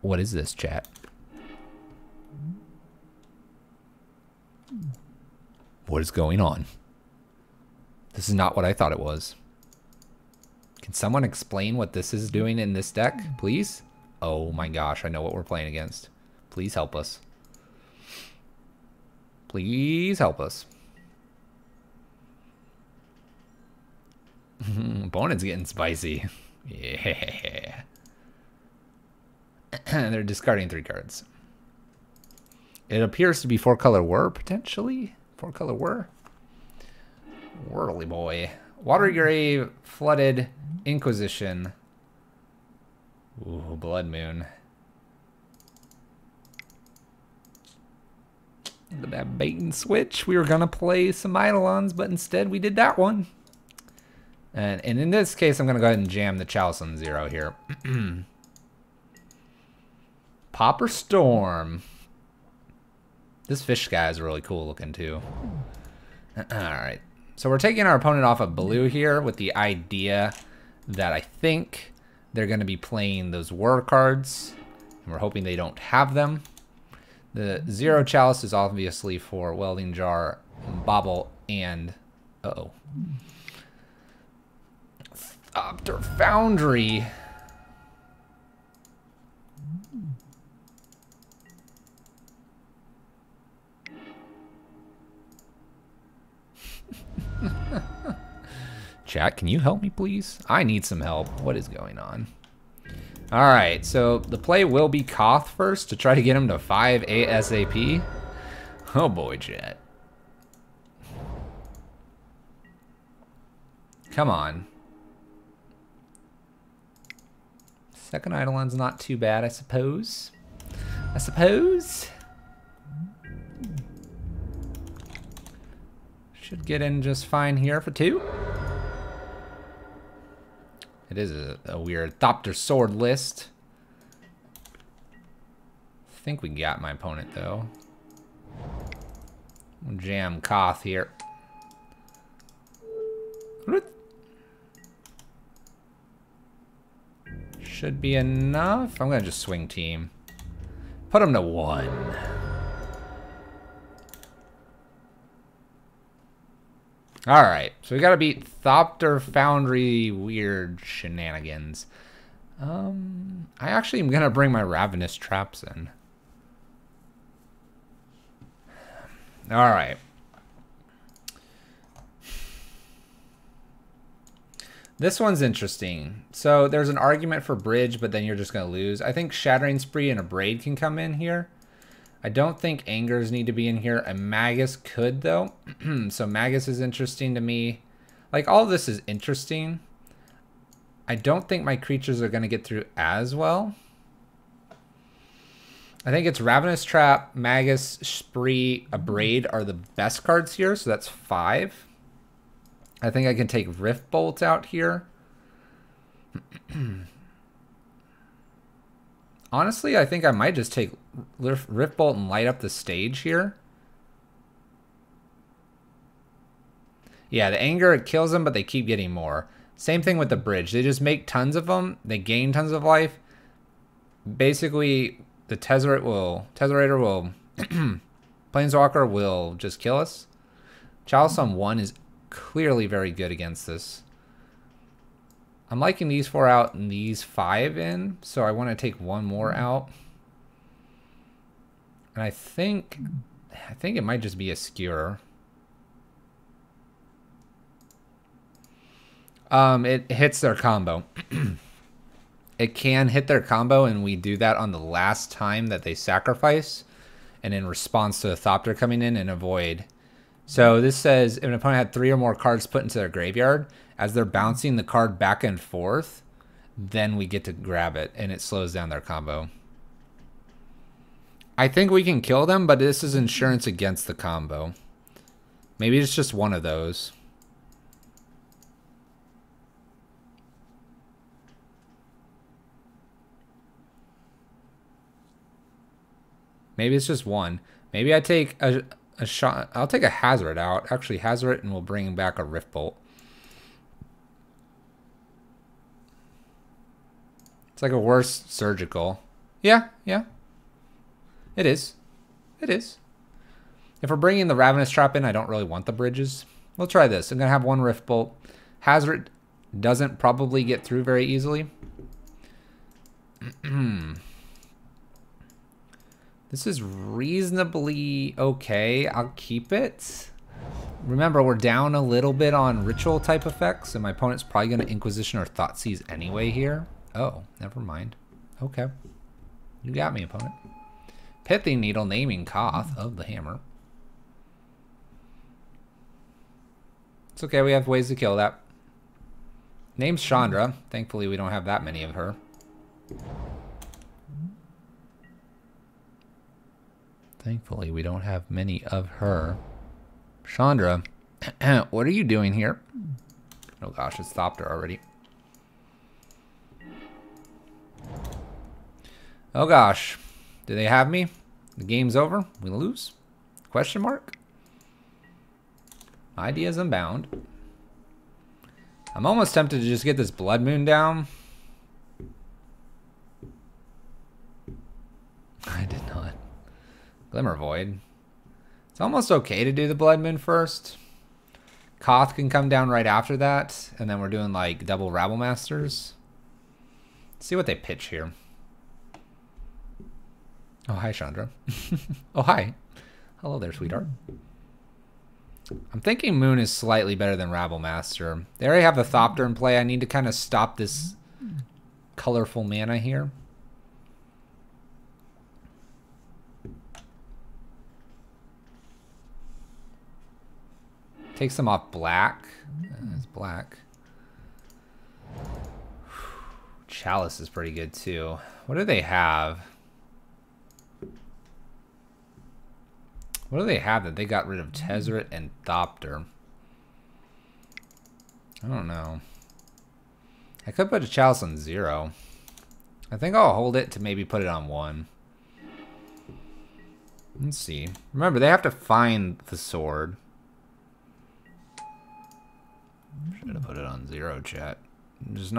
What is this, chat? What is going on? This is not what I thought it was. Can someone explain what this is doing in this deck, please? Oh my gosh, I know what we're playing against. Please help us. Please help us. Opponent's getting spicy. Yeah. They're discarding 3 cards. It appears to be 4-color Whir, potentially. 4-color Whir. Whirly boy. Watery Grave, Flooded, Inquisition. Ooh, Blood Moon. Look at that bait and switch. We were going to play some Eidolons, but instead we did that one. And in this case, I'm going to go ahead and jam the Chalice on 0 here. Pauper Storm. This fish guy is really cool looking too. Alright. So we're taking our opponent off of blue here with the idea that I think they're going to be playing those war cards. And we're hoping they don't have them. The 0 Chalice is obviously for Welding Jar, Bobble, and... Uh-oh. Thopter Foundry. Chat, can you help me, please? I need some help. What is going on? All right, so the play will be Koth first to try to get him to 5 ASAP. Oh boy, chat. Come on. Second Eidolon's not too bad, I suppose. I suppose. Should get in just fine here for 2. It is a weird Thopter Sword list. I think we got my opponent, though. We'll jam Koth here. Should be enough. I'm going to just swing team. Put him to 1. Alright, so we gotta beat Thopter Foundry weird shenanigans. I actually am gonna bring my Ravenous Traps in. Alright. This one's interesting. So there's an argument for Bridge, but then you're just gonna lose. I think Shattering Spree and a Braid can come in here. I don't think Angers need to be in here. A Magus could, though. So Magus is interesting to me. Like, all this is interesting. I don't think my creatures are going to get through as well. I think it's Ravenous Trap, Magus, Spree, a Braid are the best cards here. So that's 5. I think I can take Rift Bolt out here. Honestly, I think I might just take Rift Bolt and light up the stage here. Yeah, the anger, it kills them, but they keep getting more. Same thing with the bridge. They just make tons of them. They gain tons of life. Basically, the Tezzerator will, Planeswalker will just kill us. Chalice on 1 is clearly very good against this. I'm liking these 4 out and these 5 in, so I want to take 1 more out. And I think it might just be a skewer. It hits their combo. It can hit their combo, and we do that on the last time that they sacrifice, and in response to a Thopter coming in and avoid. So this says if an opponent had 3 or more cards put into their graveyard, as they're bouncing the card back and forth, then we get to grab it, and it slows down their combo. I think we can kill them, but this is insurance against the combo. Maybe it's just one of those. Maybe it's just one. Maybe I take a shot. I'll take a Hazard out. Actually, Hazard, and we'll bring back a Rift Bolt. It's like a worse surgical. Yeah. It is. It is. If we're bringing the Ravenous Trap in, I don't really want the bridges. We'll try this. I'm going to have 1 Rift Bolt. Hazard doesn't probably get through very easily. This is reasonably okay. I'll keep it. Remember, we're down a little bit on ritual type effects, and my opponent's probably going to Inquisition or Thoughtseize anyway here. Oh, never mind. Okay. You got me, opponent. Pithing Needle, naming Koth of the Hammer. It's okay, we have ways to kill that. Name's Chandra. Thankfully, we don't have that many of her. Thankfully, we don't have many of her. Chandra, what are you doing here? Oh gosh, it stopped her already. Oh gosh, do they have me? The game's over? We lose? Question mark? Ideas unbound. I'm almost tempted to just get this Blood Moon down. I did not. Glimmer Void. It's almost okay to do the Blood Moon first. Koth can come down right after that, and then we're doing like double Rabble Masters. Let's see what they pitch here. Oh, hi, Chandra. Oh, hi. Hello there, sweetheart. I'm thinking Moon is slightly better than Rabble Master. They already have a Thopter in play. I need to kind of stop this colorful mana here. Takes them off black. It's black. Chalice is pretty good too. What do they have? What do they have that they got rid of Tezzeret and Thopter? I don't know. I could put a Chalice on 0. I think I'll hold it to maybe put it on 1. Let's see. Remember, they have to find the sword. Should have put it on 0, chat. Just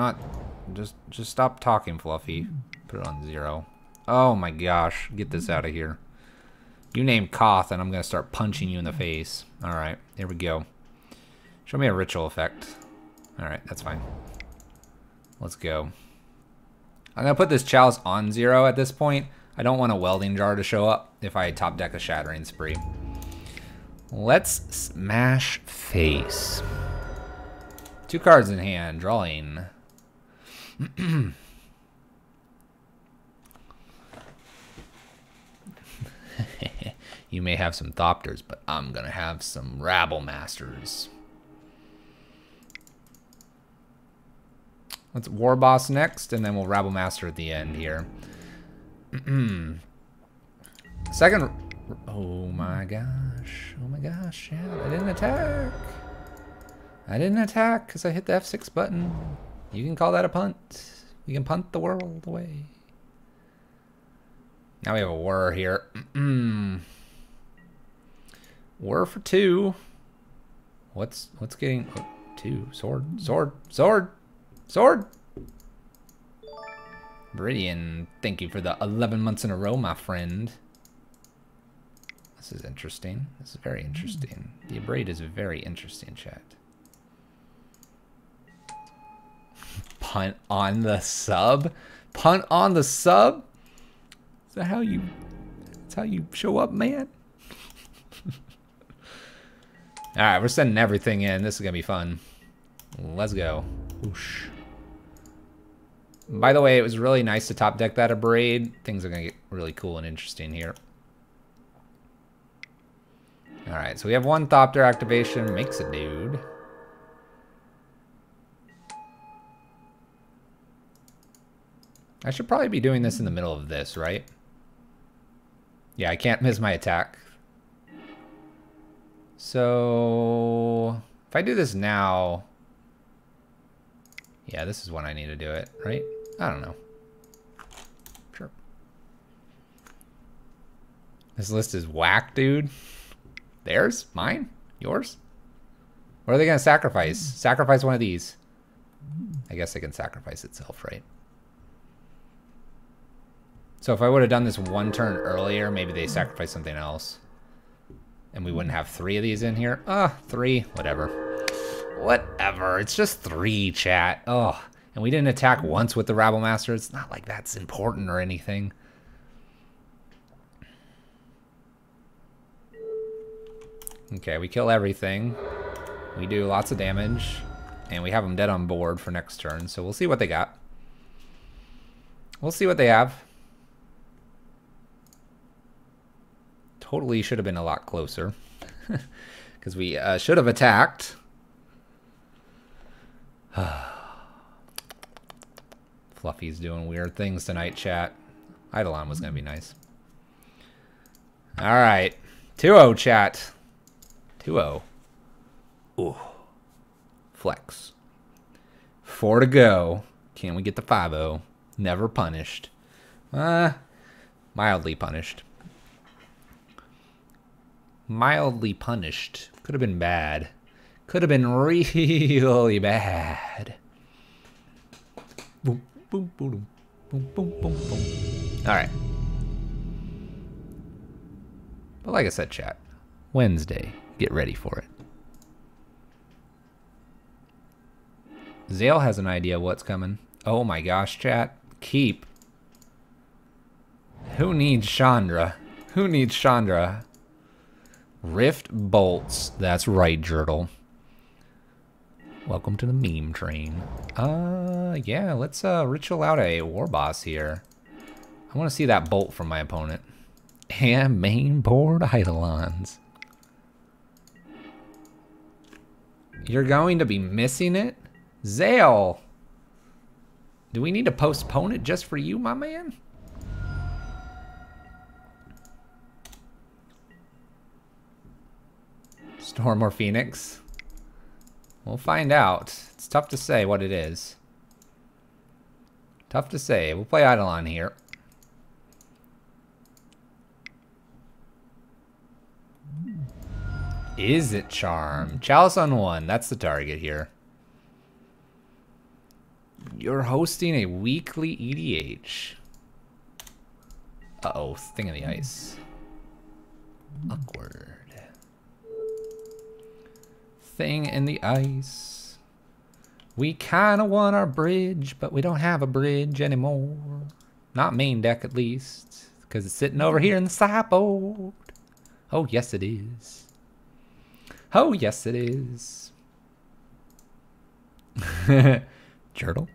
stop talking, Fluffy. Put it on 0. Oh my gosh. Get this out of here. You name Koth, and I'm going to start punching you in the face. Alright, here we go. Show me a ritual effect. Alright, that's fine. Let's go. I'm going to put this Chalice on 0 at this point. I don't want a Welding Jar to show up if I top deck a Shattering Spree. Let's smash face. 2 cards in hand, drawing. You may have some Thopters, but I'm gonna have some Rabble Masters. Let's War Boss next, and then we'll Rabble Master at the end here. Second. Oh my gosh. Oh my gosh. Yeah, I didn't attack. I didn't attack because I hit the F6 button. You can call that a punt. We can punt the world away. Now we have a Whir here. Whir for 2. What's getting... Oh, 2. Sword. Sword. Sword. Sword. Viridian, thank you for the 11 months in a row, my friend. This is interesting. This is very interesting. The abrade is very interesting, chat. Punt on the sub? Punt on the sub? Is that how you... That's how you show up, man? Alright, we're sending everything in. This is gonna be fun. Let's go. Whoosh. By the way, it was really nice to top deck that abrade. Things are gonna get really cool and interesting here. Alright, so we have one Thopter activation. Makes a dude. I should probably be doing this in the middle of this, right? Yeah, I can't miss my attack. So if I do this now, yeah, this is when I need to do it, right? I don't know. Sure. This list is whack, dude. Theirs? Mine? Yours? What are they gonna sacrifice? Sacrifice one of these. I guess it can sacrifice itself, right? So if I would have done this one turn earlier, maybe they sacrifice something else. And we wouldn't have 3 of these in here. 3, whatever. Whatever, it's just 3, chat. Oh, and we didn't attack once with the Rabble Master. It's not like that's important or anything. Okay, we kill everything. We do lots of damage. And we have them dead on board for next turn. So we'll see what they got. We'll see what they have. Totally should have been a lot closer. Because we should have attacked. Fluffy's doing weird things tonight, chat. Eidolon was going to be nice. Alright. 2-0, chat. 2-0. Ooh. Flex. 4 to go. Can we get the 5-0? Never punished. Mildly punished. Mildly punished. Could have been bad. Could have been really bad. Boom, boom, boom, boom, boom, boom, boom. All right. But like I said, chat, Wednesday, get ready for it. Zale has an idea what's coming. Oh my gosh, chat. Keep. Who needs Chandra? Who needs Chandra? Rift bolts. That's right, Jurtle. Welcome to the meme train. Yeah, let's ritual out a war boss here. I want to see that bolt from my opponent. And main board Eidolons. You're going to be missing it? Zale! Do we need to postpone it just for you, my man? Storm or Phoenix? We'll find out. It's tough to say what it is. Tough to say. We'll play Eidolon here. Is it Charm? Chalice on 1. That's the target here. You're hosting a weekly EDH. Uh-oh. Thing in the ice. Awkward. Thing in the ice. We kind of want our bridge, but we don't have a bridge anymore. Not main deck, at least. Because it's sitting over here in the sideboard. Oh, yes, it is. Oh, yes, it is. Turtle,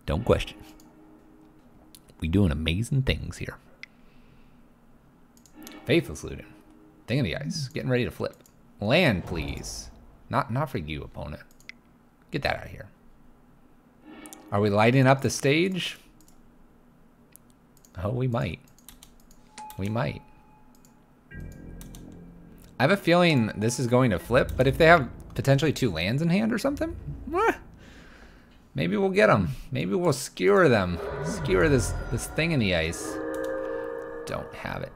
don't question. We doing amazing things here. Faithless Looting. Thing in the ice. Getting ready to flip. Land, please. Not for you, opponent. Get that out of here. Are we lighting up the stage? Oh, we might. We might. I have a feeling this is going to flip, but if they have potentially 2 lands in hand or something, maybe we'll get them. Maybe we'll skewer them. Skewer this thing in the ice. Don't have it.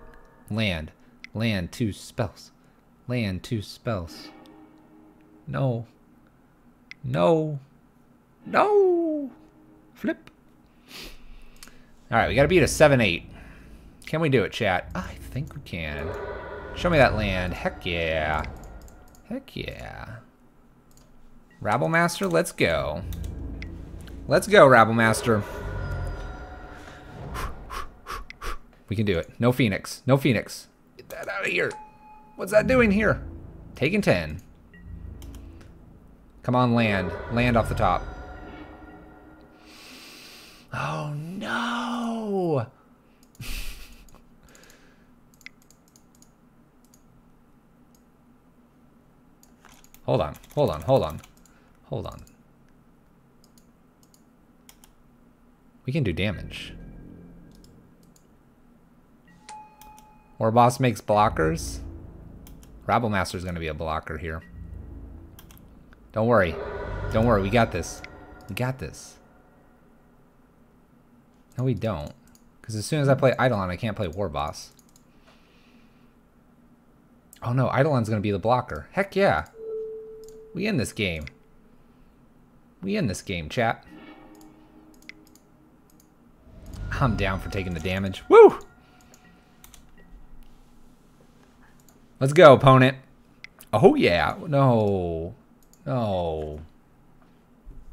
Land. Land 2 spells. Land 2 spells. No. No. No. Flip. All right, we got to beat a 7-8. Can we do it, chat? I think we can. Show me that land. Heck yeah. Heck yeah. Rabble Master, let's go. Let's go, Rabble Master. We can do it. No Phoenix. No Phoenix. Get that out of here. What's that doing here? Taking 10. Come on, land. Land off the top. Oh, no. Hold on. Hold on. Hold on. Hold on. We can do damage. War boss makes blockers. Rabble Master's gonna be a blocker here. Don't worry. Don't worry, we got this. We got this. No, we don't. Because as soon as I play Eidolon, I can't play War Boss. Oh no, Eidolon's gonna be the blocker. Heck yeah. We in this game. We in this game, chat. I'm down for taking the damage. Woo! Let's go, opponent. Oh, yeah. No. No.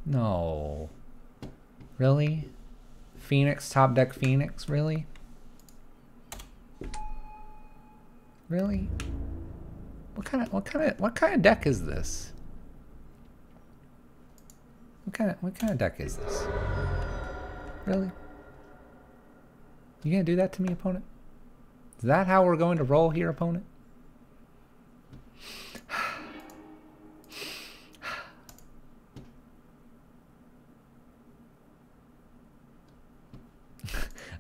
No. Really? Phoenix, top deck Phoenix? Really? Really? What kind of deck is this? What kind of deck is this? Really? You gonna do that to me, opponent? Is that how we're going to roll here, opponent?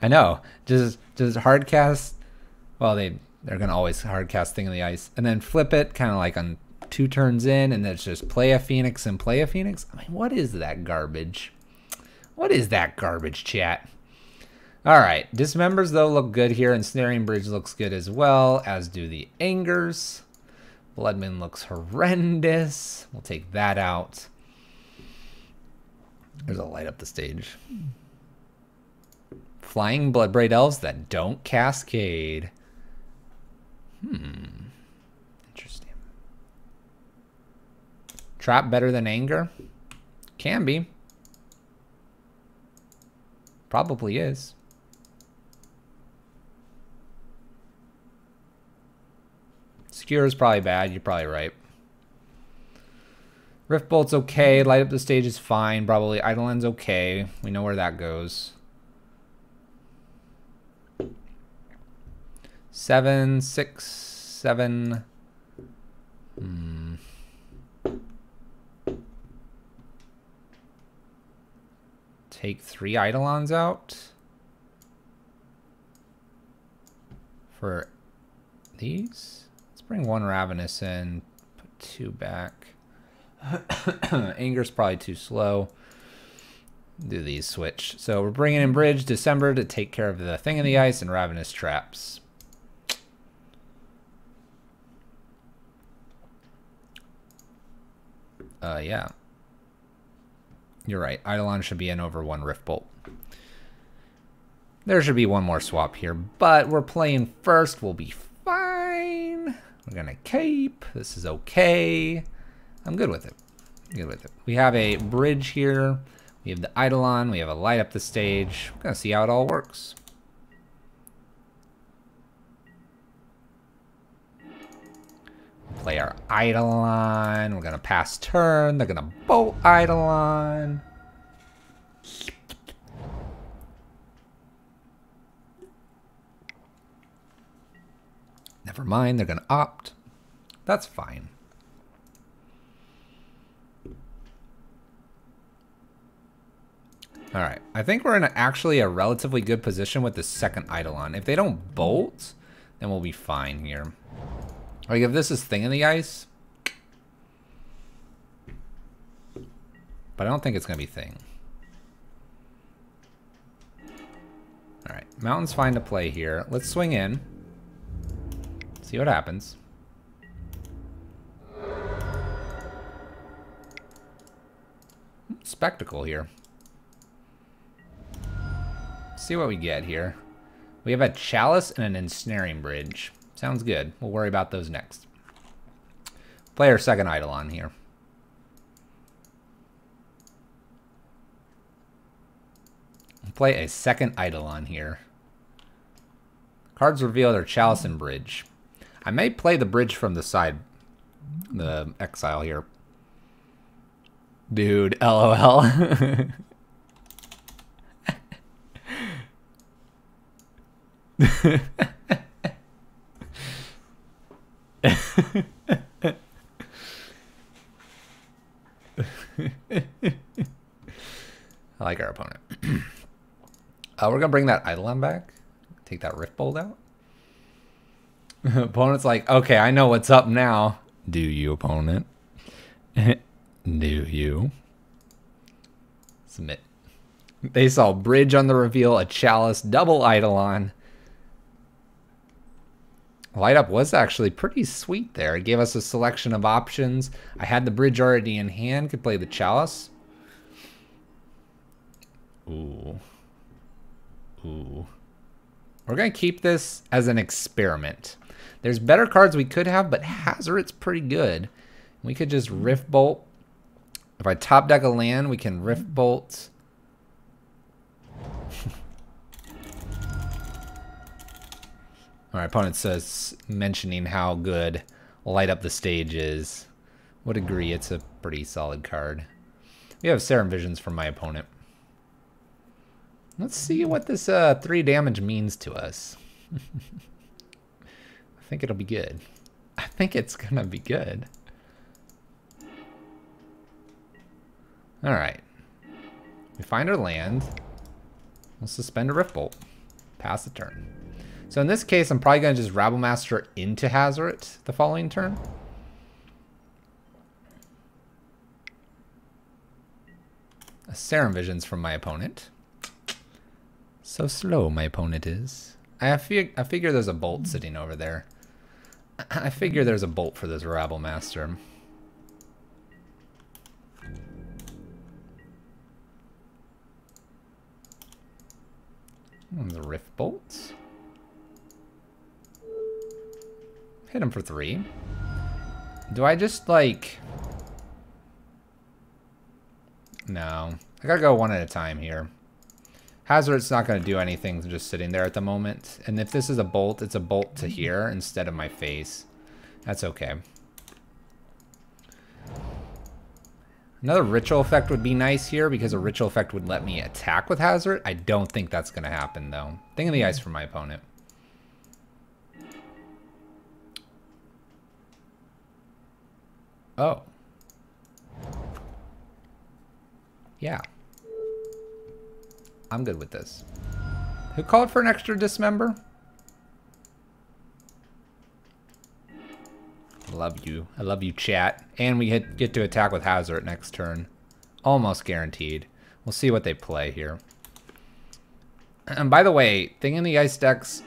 I know. Just hard cast. Well, they're gonna always hard cast Thing in the Ice, and then flip it, kind of like on 2 turns in, and then it's just play a Phoenix and play a Phoenix. I mean, what is that garbage? What is that garbage, chat? All right, Dismembers though look good here, and Snaring Bridge looks good as well, as do the Angers. Bloodman looks horrendous. We'll take that out. There's a light up the stage. Flying Bloodbraid Elves that don't cascade. Interesting. Trap better than Anger? Can be. Probably is. Skewer is probably bad. You're probably right. Rift Bolt's okay. Light up the stage is fine. Probably Eidolon's okay. We know where that goes. 7, 6, 7. Take 3 Eidolons out. For these. Let's bring 1 Ravenous in. Put 2 back. Anger's probably too slow. Do these switch. So we're bringing in Bridge December to take care of the Thing in the Ice and Ravenous traps. Yeah. You're right. Eidolon should be in over 1 Rift Bolt. There should be 1 more swap here, but we're playing first. We'll be fine. We're gonna cape. This is okay. I'm good with it. Good with it. We have a bridge here. We have the Eidolon. We have a light up the stage. We're gonna see how it all works. Play our Eidolon. We're gonna pass turn. They're gonna bolt Eidolon. Never mind, they're gonna opt. That's fine. All right, I think we're in actually a relatively good position with the second Eidolon. If they don't bolt, then we'll be fine here. Like if this is Thing in the Ice, but I don't think it's gonna be Thing. All right, Mountain's fine to play here. Let's swing in. See what happens. spectacle here. See what we get here. We have a chalice and an ensnaring bridge. Sounds good. We'll worry about those next. Play our second eidolon here. Play a second eidolon here. Cards reveal their chalice and bridge. I may play the bridge from the side. The exile here. Dude, LOL. I like our opponent. We're going to bring that Eidolon back. Take that Rift Bolt out. Opponent's like, okay, I know what's up now. Do you, opponent? Do you? Submit. They saw bridge on the reveal, a chalice, double Eidolon. Light up was actually pretty sweet there. It gave us a selection of options. I had the bridge already in hand, could play the chalice. Ooh. Ooh. We're going to keep this as an experiment. There's better cards we could have, but Hazoret's pretty good. We could just Rift Bolt. If I top deck a land, we can Rift Bolt. Our opponent says, mentioning how good Light Up the Stage is. Would agree, it's a pretty solid card. We have Serum Visions from my opponent. Let's see what this 3 damage means to us. I think it'll be good. I think it's gonna be good. Alright. We find our land. We'll suspend a Rift Bolt. Pass the turn. So in this case, I'm probably going to just Rabblemaster into Hazoret the following turn. A Serum Visions from my opponent. So slow my opponent is. I figure there's a bolt sitting over there. I figure there's a bolt for this Rabblemaster. The Rift Bolts. Hit him for 3. Do I just like... No. I gotta go one at a time here. Hazoret's not going to do anything just sitting there at the moment. And if this is a bolt, it's a bolt to here instead of my face. That's okay. Another Ritual Effect would be nice here because a Ritual Effect would let me attack with Hazoret. I don't think that's going to happen though. Thing of the Ice for my opponent. Oh. Yeah. I'm good with this. Who called for an extra Dismember? Love you. I love you, chat. And we get to attack with Hazoret next turn. Almost guaranteed. We'll see what they play here. And by the way, Thing in the Ice decks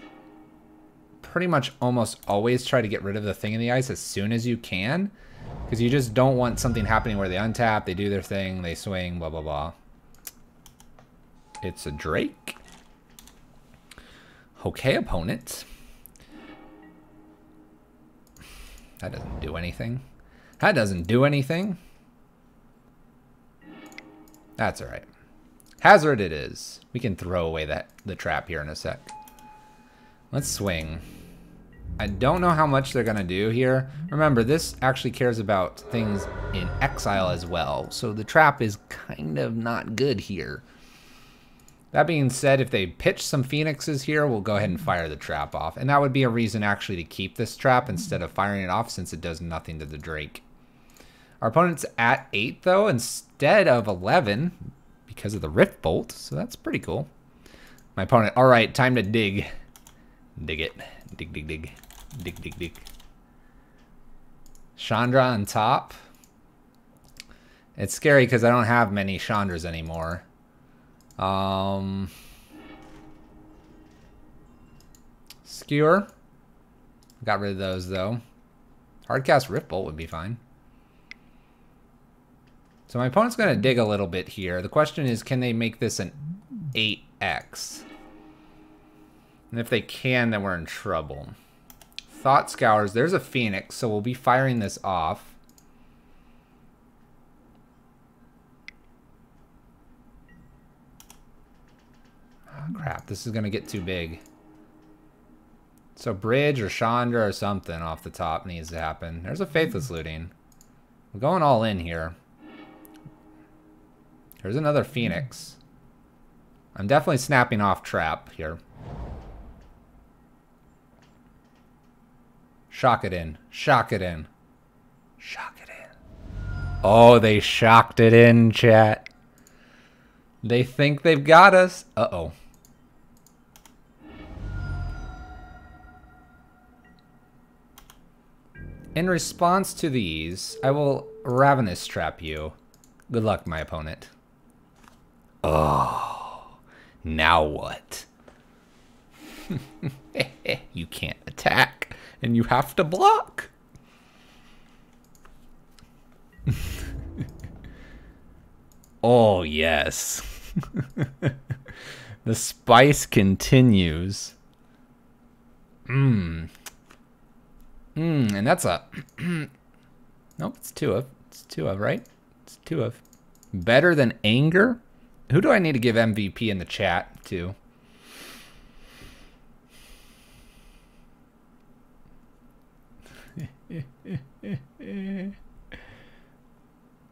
pretty much almost always try to get rid of the Thing in the Ice as soon as you can. Because you just don't want something happening where they untap, they do their thing, they swing, blah, blah, blah. It's a Drake. Okay, opponent. That doesn't do anything. That doesn't do anything. That's alright. Hazoret it is. We can throw away the trap here in a sec. Let's swing. I don't know how much they're going to do here. Remember, this actually cares about things in exile as well. So the trap is kind of not good here. That being said, if they pitch some Phoenixes here, we'll go ahead and fire the trap off. And that would be a reason actually to keep this trap instead of firing it off since it does nothing to the Drake. Our opponent's at 8 though instead of 11 because of the Rift Bolt. So that's pretty cool. My opponent, all right, time to dig. Dig it. Dig, dig, dig. Dig, dig, dig. Chandra on top. It's scary because I don't have many Chandras anymore. Skewer. Got rid of those though. Hardcast Rift Bolt would be fine. So my opponent's going to dig a little bit here. The question is, can they make this an 8x? And if they can, then we're in trouble. Thought Scours. There's a Phoenix, so we'll be firing this off. Oh, crap. This is going to get too big. So Bridge or Chandra or something off the top needs to happen. There's a Faithless Looting. We're going all in here. There's another Phoenix. I'm definitely snapping off Trap here. Shock it in. Shock it in. Shock it in. Oh, they shocked it in, chat. They think they've got us. Uh-oh. In response to these, I will Ravenous Trap you. Good luck, my opponent. Oh, now what? You can't attack, and you have to block. Oh, yes. The spice continues. And that's a... Nope, it's 2 of. It's 2 of, right? It's 2 of. Better than Anger? Who do I need to give MVP in the chat to?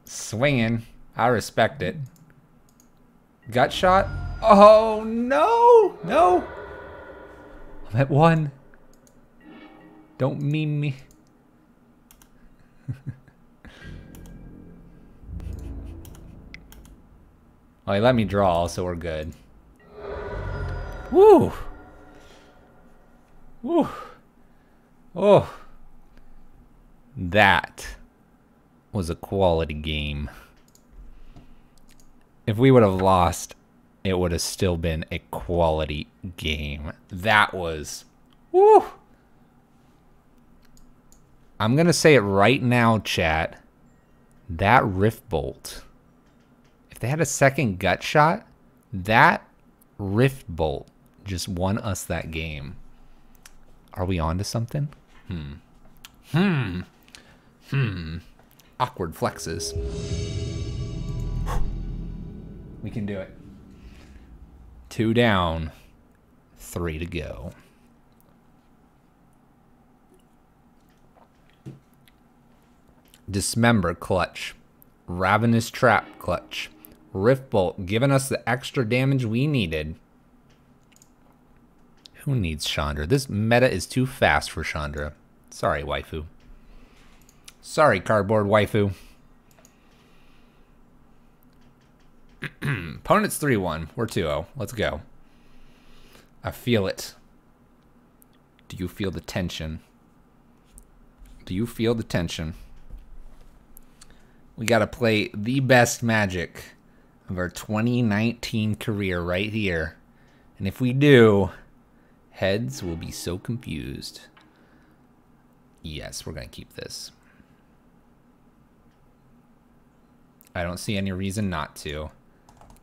Swinging. I respect it. Gut shot? Oh, no! No! I'm at 1. Don't meme me. Oh, he let me draw, so we're good. Woo! Woo! Oh! That was a quality game. If we would have lost, it would have still been a quality game. That was... Woo! I'm going to say it right now, chat. That Rift Bolt. If they had a second gut shot, that Rift Bolt just won us that game. Are we on to something? Awkward flexes. We can do it. 2 down, 3 to go. Dismember clutch. Ravenous Trap clutch. Rift Bolt giving us the extra damage we needed. Who needs Chandra? This meta is too fast for Chandra. Sorry, waifu. Sorry, cardboard waifu. Opponent's 3-1. We're 2-0. Let's go. I feel it. Do you feel the tension? Do you feel the tension? We got to play the best Magic of our 2019 career right here. And if we do, heads will be so confused. Yes, we're going to keep this. I don't see any reason not to.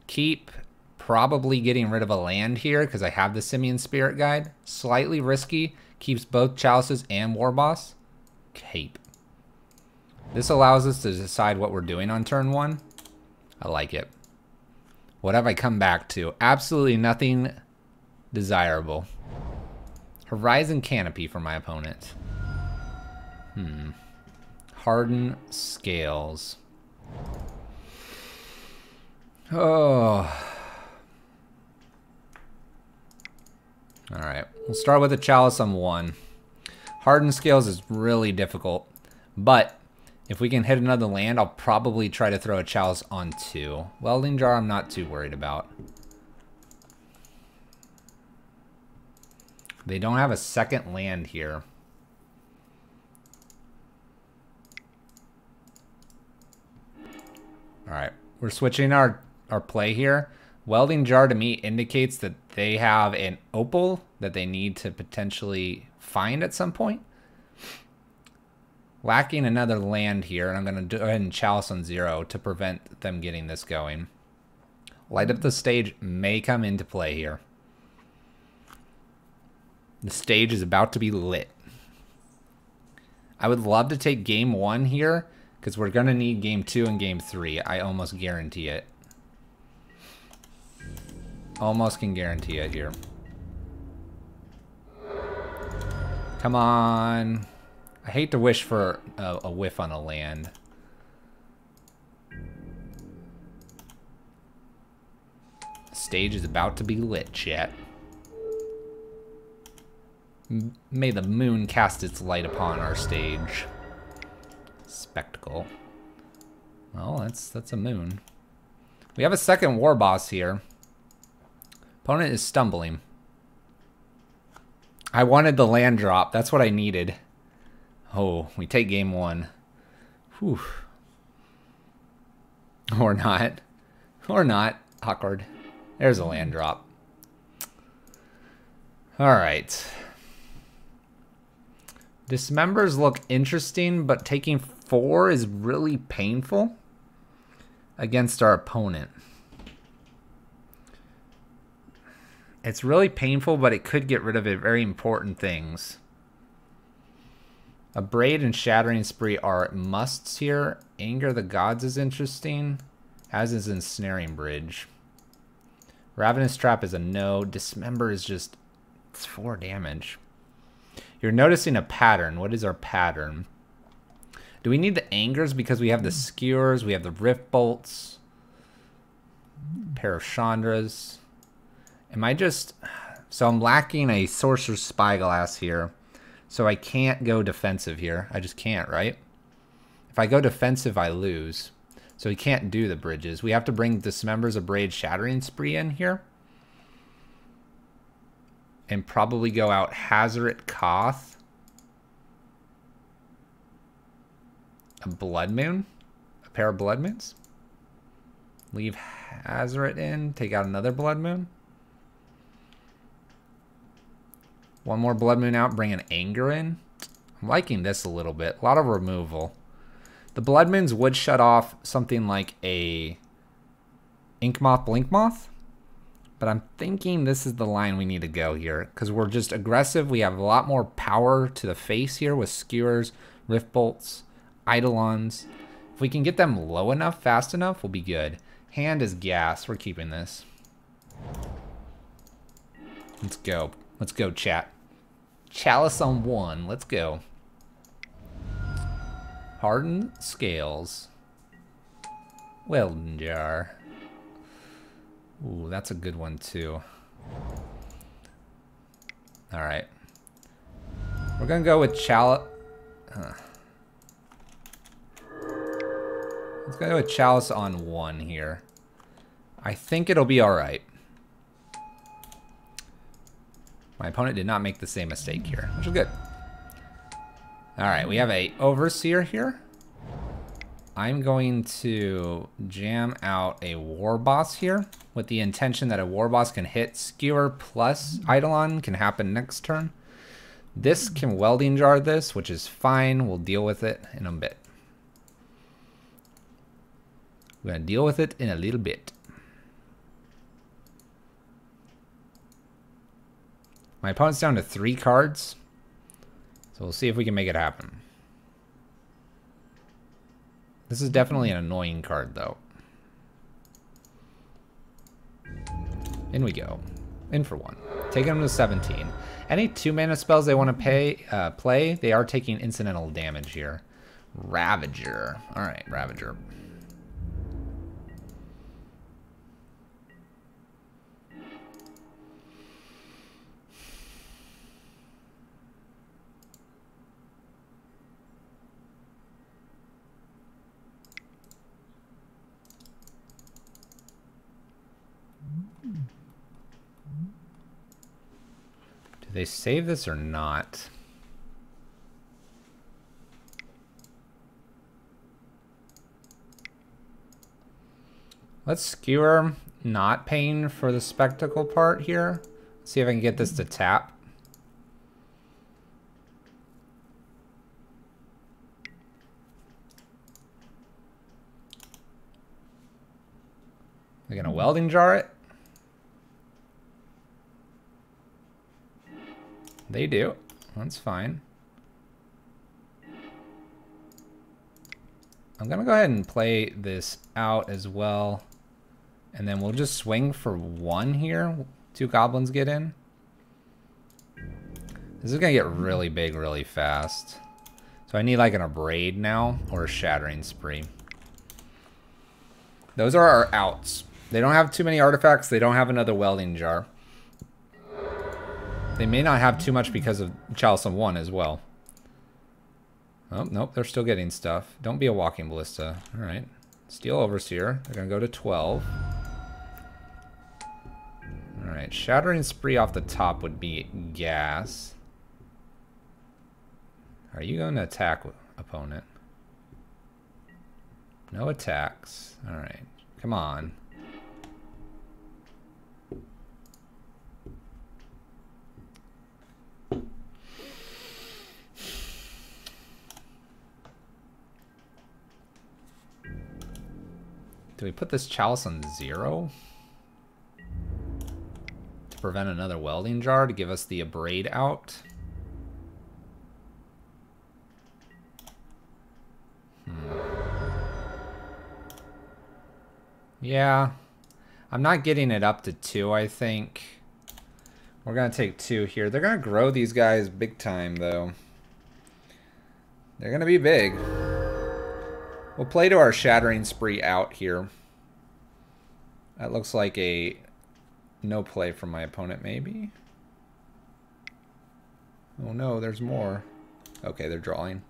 Keep probably getting rid of a land here because I have the Simian Spirit Guide. Slightly risky. Keeps both Chalices and War Boss. Keep. This allows us to decide what we're doing on turn 1. I like it. What have I come back to? Absolutely nothing desirable. Horizon Canopy for my opponent. Harden Scales. Oh. Alright. We'll start with a Chalice on 1. Harden Scales is really difficult. But if we can hit another land, I'll probably try to throw a Chalice on 2. Welding Jar I'm not too worried about. They don't have a second land here. Alright, we're switching our play here. Welding Jar to me indicates that they have an opal that they need to potentially find at some point. Lacking another land here, and I'm going to go ahead and Chalice on 0 to prevent them getting this going. Light up the stage may come into play here. The stage is about to be lit. I would love to take game 1 here, because we're going to need game 2 and game 3. I almost guarantee it. Almost can guarantee it here. Come on. I hate to wish for a whiff on a land. The stage is about to be lit, chat. May the moon cast its light upon our stage. Spectacle. Well, that's a moon. We have a second war boss here. Opponent is stumbling. I wanted the land drop. That's what I needed. Oh, we take game 1. Whew. Or not. Or not. Awkward. There's a land drop. Alright. Dismembers look interesting, but taking 4 is really painful against our opponent. It's really painful, but it could get rid of very important things. A Braid and Shattering Spree are musts here. Anger the Gods is interesting, as is Ensnaring Bridge. Ravenous Trap is a no. Dismember is just, it's 4 damage. You're noticing a pattern. What is our pattern? Do we need the Angers because we have the Skewers, we have the Rift Bolts, pair of Chandras. Am I just... So I'm lacking a Sorcerer's Spyglass here. So I can't go defensive here. I just can't, right? If I go defensive, I lose. So we can't do the bridges. We have to bring Dismembers, a Braid, Shattering Spree in here. And probably go out Hazaret Koth. A Blood Moon. A pair of Blood Moons. Leave Hazaret in. Take out another Blood Moon. One more Blood Moon out, bring an Anger in. I'm liking this a little bit. A lot of removal. The Blood Moons would shut off something like a Inkmoth, Blinkmoth. But I'm thinking this is the line we need to go here. Because we're just aggressive. We have a lot more power to the face here with Skewers, Rift Bolts, Eidolons. If we can get them low enough, fast enough, we'll be good. Hand is gas. We're keeping this. Let's go. Let's go, chat. Chalice on 1. Let's go. Hardened Scales. Weldon Jar. Ooh, that's a good one, too. Alright. We're going to go with Chalice. Let's go with Chalice on 1 here. I think it'll be alright. My opponent did not make the same mistake here, which is good. Alright, we have a Overseer here. I'm going to jam out a War Boss here with the intention that a War Boss can hit Skewer plus Eidolon can happen next turn. This can Welding Jar this, which is fine. We'll deal with it in a bit. We're going to deal with it in a little bit. My opponent's down to 3 cards. So we'll see if we can make it happen. This is definitely an annoying card, though. In we go. In for 1. Taking them to 17. Any 2-mana spells they want to play, they are taking incidental damage here. Ravager. Alright, Ravager. Do they save this or not? Let's Skewer, not paying for the Spectacle part here. See if I can get this to tap. welding jar it? They do. That's fine. I'm gonna go ahead and play this out as well. And then we'll just swing for 1 here. 2 goblins get in. This is gonna get really big really fast. So I need like an abrade now or a shattering spree. Those are our outs. They don't have too many artifacts. They don't have another welding jar. They may not have too much because of Chalice of 1 as well. Oh, nope, they're still getting stuff. Don't be a walking ballista. All right. Steel Overseer. They're going to go to 12. All right. Shattering Spree off the top would be gas. Are you going to attack opponent? No attacks. All right. Come on. Do we put this chalice on 0? To prevent another welding jar to give us the abrade out? Yeah. I'm not getting it up to 2, I think. We're going to take 2 here. They're going to grow these guys big time, though. They're going to be big. We'll play to our Shattering Spree out here. That looks like a no play from my opponent, maybe. Oh no, there's more. Okay, they're drawing.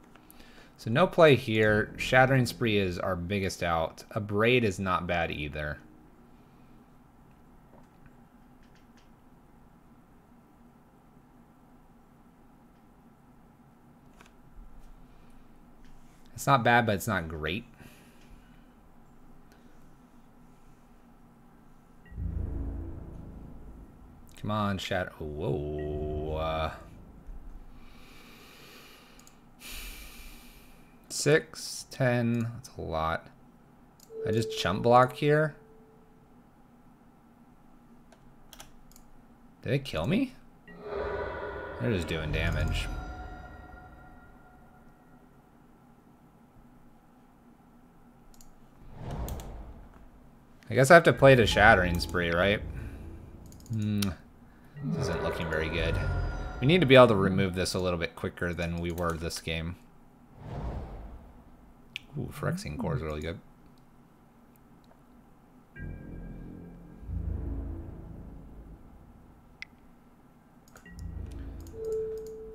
So no play here. Shattering Spree is our biggest out. Abrade is not bad either. It's not bad, but it's not great. Come on, chat. Whoa. 6, 10. That's a lot. I just chump block here. Did it kill me? They're just doing damage. I guess I have to play the Shattering Spree, right? This isn't looking very good. We need to be able to remove this a little bit quicker than we were this game. Ooh, Phyrexian Core is really good.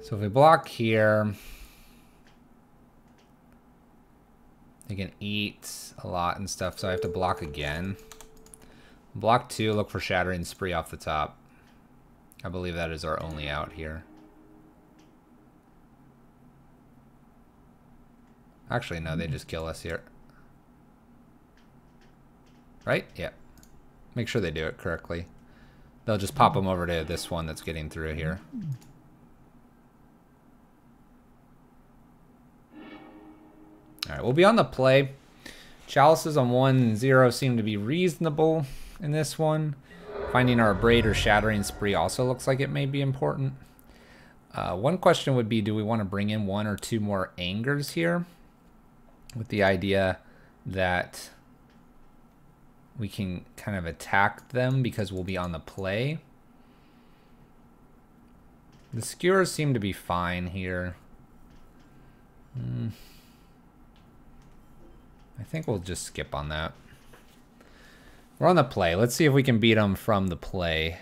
So if we block here, they can eat a lot and stuff, so I have to block again. Block 2, look for Shattering Spree off the top. I believe that is our only out here. Actually, no, they just kill us here. Right? Yeah. Make sure they do it correctly. They'll just pop them over to this one that's getting through here. Alright, we'll be on the play. Chalices on 1 and 0 seem to be reasonable in this one. Finding our Abrade or Shattering Spree also looks like it may be important. One question would be, do we want to bring in 1 or 2 more Angers here? With the idea that we can kind of attack them because we'll be on the play. The Skewers seem to be fine here. I think we'll just skip on that. We're on the play. Let's see if we can beat them from the play.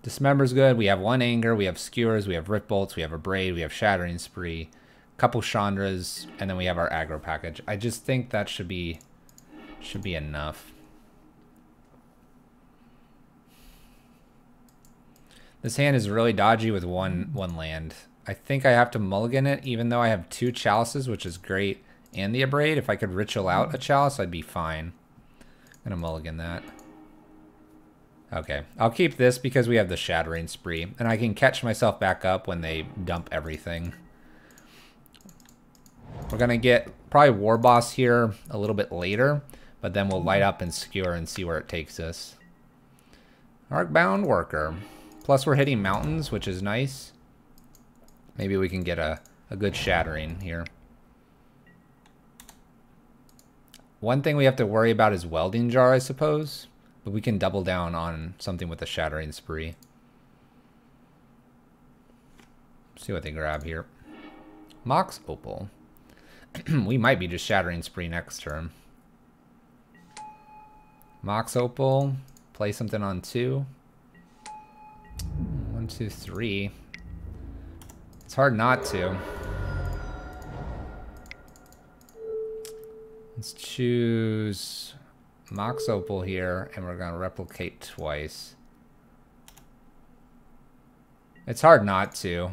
Dismember's good. We have 1 Anger. We have Skewers. We have Rift Bolts. We have Abrade. We have Shattering Spree. Couple Chandras. And then we have our aggro package. I just think that should be enough. This hand is really dodgy with one land. I think I have to mulligan it, even though I have 2 Chalices, which is great. And the Abrade. If I could ritual out a Chalice, I'd be fine. I'm gonna mulligan that. Okay, I'll keep this because we have the Shattering Spree, and I can catch myself back up when they dump everything. We're gonna get probably War Boss here a little bit later, But then we'll light up and skewer and see where it takes us. Arcbound worker. Plus we're hitting mountains, which is nice. Maybe we can get a good shattering here. One thing we have to worry about is welding jar, I suppose. But we can double down on something with a shattering spree. See what they grab here. Mox Opal. We might be just shattering spree next turn. Mox Opal. Play something on 2. 1, 2, 3. It's hard not to. Let's choose Mox Opal here, and we're gonna replicate twice. It's hard not to.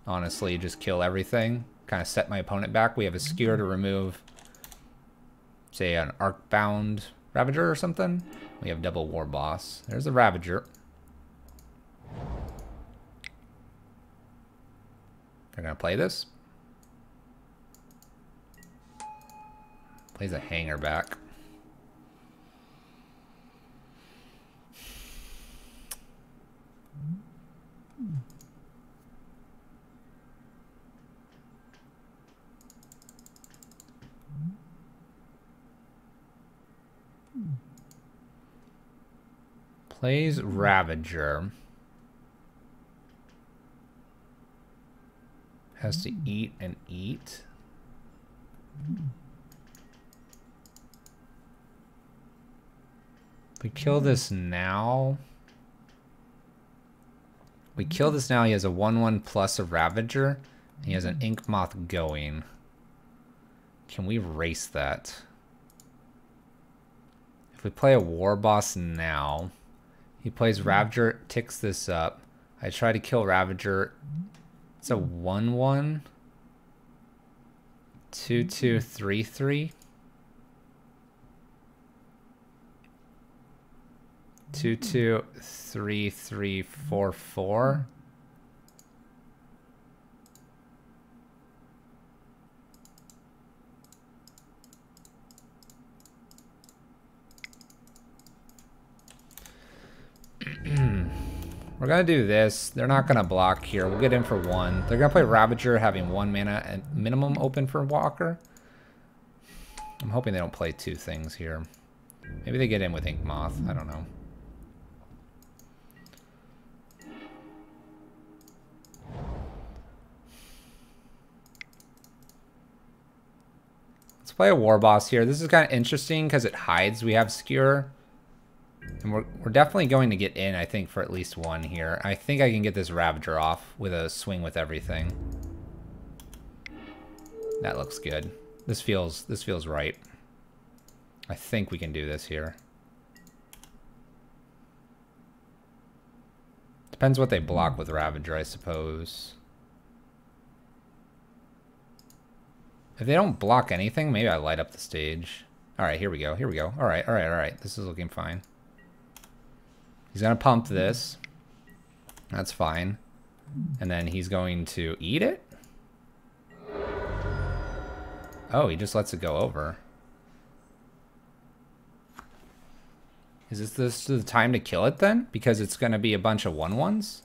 Honestly, just kill everything. Kind of set my opponent back. We have a skewer to remove, say, an Arcbound Ravager or something. We have double War Boss. There's the Ravager. They're gonna play this. Plays a hanger back. Plays Ravager. Has to eat and eat. If we kill this now. We kill this now, he has a 1/1 plus a Ravager. And he has an Ink Moth going. Can we race that? If we play a War Boss now, he plays Ravager, ticks this up. I try to kill Ravager. It's a 1/1. 2/2 3/3. 2/2 3/3 4/4. We're gonna do this. They're not gonna block here. We'll get in for 1. They're gonna play Ravager, having 1 mana and minimum open for Walker. I'm hoping they don't play 2 things here. Maybe they get in with Ink Moth. I don't know. Let's play a War Boss here. This is kind of interesting because it hides. We have Skewer. And we're definitely going to get in, I think, for at least 1 here. I think I can get this Ravager off with a swing with everything. That looks good. This feels right. I think we can do this here. Depends what they block with Ravager, I suppose. If they don't block anything, maybe I light up the stage. All right, here we go. Here we go. All right, all right, all right. This is looking fine. He's going to pump this. That's fine. And then he's going to eat it? Oh, he just lets it go over. Is this the time to kill it then? Because it's going to be a bunch of 1/1s?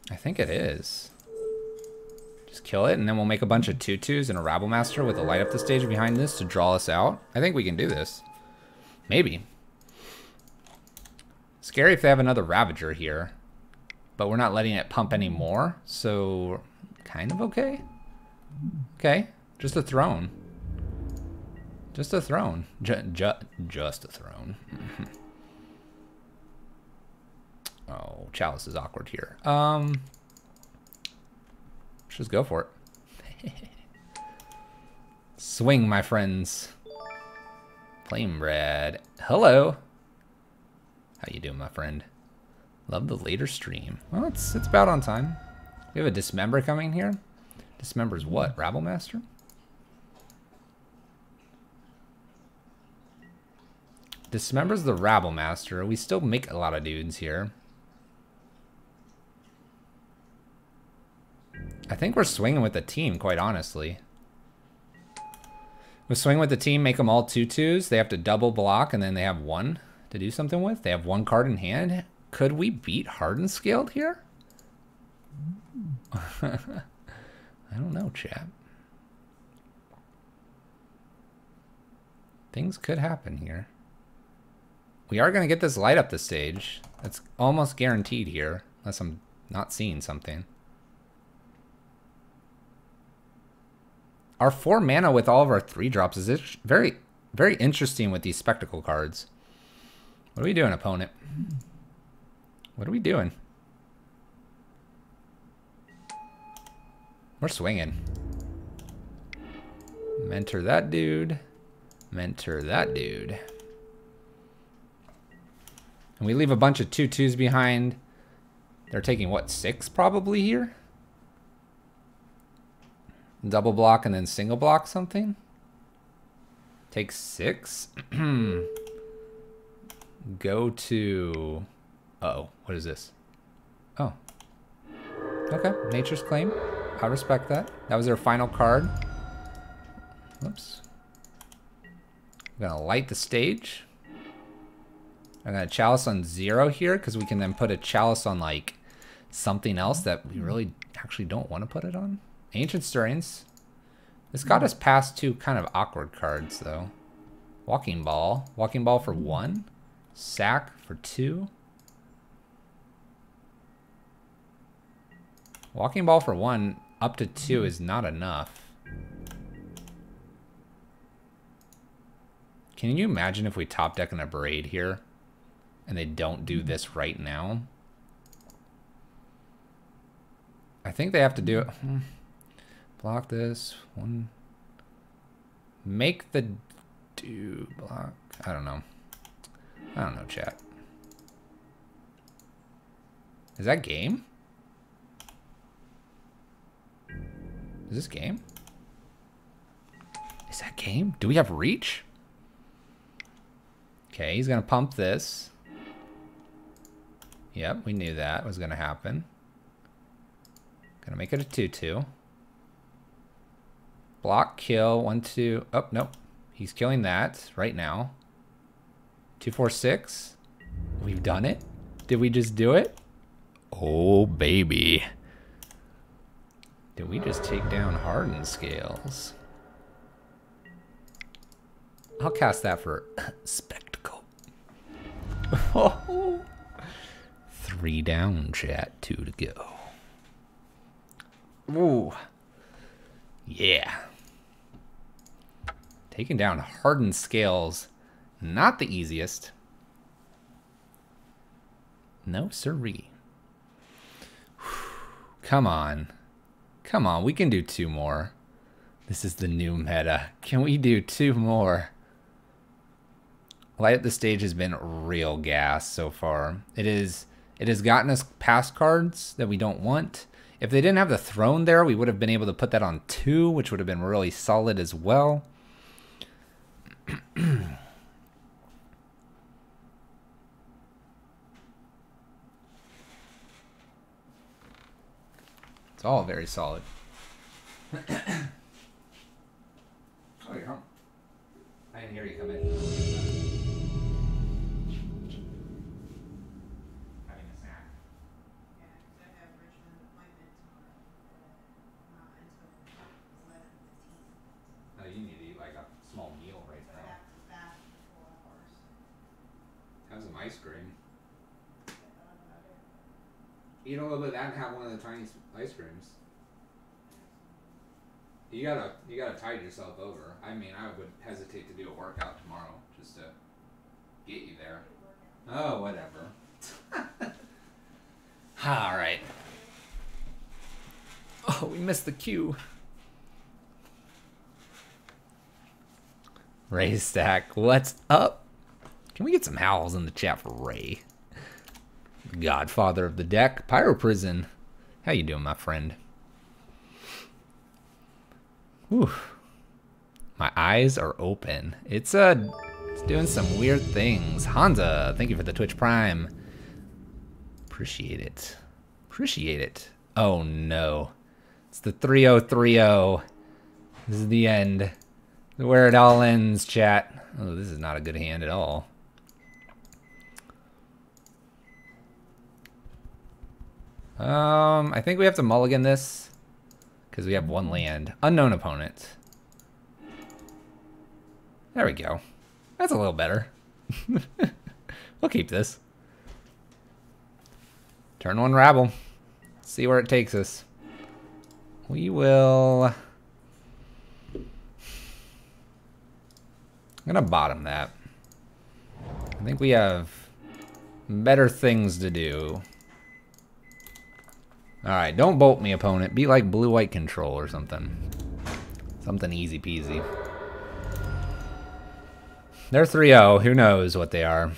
I think it is. Just kill it, and then we'll make a bunch of 2/2s and a Rabble Master with a light up the stage behind this to draw us out. I think we can do this. Maybe. Scary if they have another Ravager here. But we're not letting it pump anymore, so kind of okay. Okay, just a throne. Just a throne. Just a throne. Oh, Chalice is awkward here. Let's just go for it. Swing, my friends. Flame Bread. Hello. How you doing, my friend? Love the later stream. Well, it's about on time. We have a Dismember coming here. Dismember's what? Rabble Master? Dismember's the Rabble Master. We still make a lot of dudes here. think we're swinging with the team, quite honestly. We swing with the team, make them all 2/2s. They have to double block, and then they have one to do something with. They have one card in hand. Could we beat Hardened Scaled here? I don't know, chat. Things could happen here. We are going to get this light up the stage. That's almost guaranteed here, unless I'm not seeing something. Our 4 mana with all of our 3-drops is very, very interesting with these spectacle cards. What are we doing, opponent? What are we doing? We're swinging. Mentor that dude. Mentor that dude. And we leave a bunch of 2/2s behind. They're taking, what, 6 probably here? Double block and then single block something? Take 6? Go to... Uh-oh, what is this? Oh. Okay, Nature's Claim. I respect that. That was their final card. Whoops. I'm gonna light the stage. I'm gonna Chalice on 0 here, because we can then put a Chalice on, like, something else that we really actually don't want to put it on. Ancient Stirrings. This got us past 2 kind of awkward cards, though. Walking Ball. Walking Ball for 1. Sack for 2. Walking Ball for 1 up to 2 is not enough. Can you imagine if we top deck in a Braid here and they don't do this right now? I think they have to do it. Block this one. Make the dude block. I don't know. I don't know, chat. Is that game? Is this game? Is that game? Do we have reach? Okay, he's gonna pump this. Yep, we knew that was gonna happen. Gonna make it a 2/2. Block, kill, 1/2. Oh, nope. He's killing that right now. 2/4/6. We've done it. Did we just do it? Oh, baby. Did we just take down Hardened Scales? I'll cast that for spectacle. 3 down, chat. 2 to go. Ooh. Yeah. Taking down Hardened Scales. Not the easiest. No siree. Come on. Come on, we can do 2 more. This is the new meta. Can we do 2 more? Light Up the Stage has been real gas so far. It has gotten us past cards that we don't want. If they didn't have the throne there, we would have been able to put that on 2, which would have been really solid as well. It's all very solid. Oh, you're home. I didn't hear you come in. Having a snack. Yeah, because I have Richmond appointment tomorrow, not until 11:15. Oh, you need to eat like a small meal right So I now. have to fast for 4 hours. Have some ice cream. Get that about it. Eat a little bit of that and have one of the tiny ice creams. You gotta tide yourself over. I mean, I would hesitate to do a workout tomorrow just to get you there. Oh, whatever. All right. Oh, we missed the cue. Ray Stack, what's up? Can we get some howls in the chat for Ray? Godfather of the deck, Pyro Prison. How you doing, my friend? Whew. My eyes are open. It's doing some weird things. Hansa, thank you for the Twitch Prime. Appreciate it. Appreciate it. Oh no. It's the 3-0-3-0. This is the end. Where it all ends, chat. Oh, this is not a good hand at all. I think we have to mulligan this because we have one land. Unknown opponent. There we go. That's a little better. We'll keep this. Turn one rabble. See where it takes us. We will... I'm gonna bottom that. I think we have better things to do. Alright, don't bolt me, opponent. Be like blue-white control or something. Something easy peasy. They're 3-0. Who knows what they are?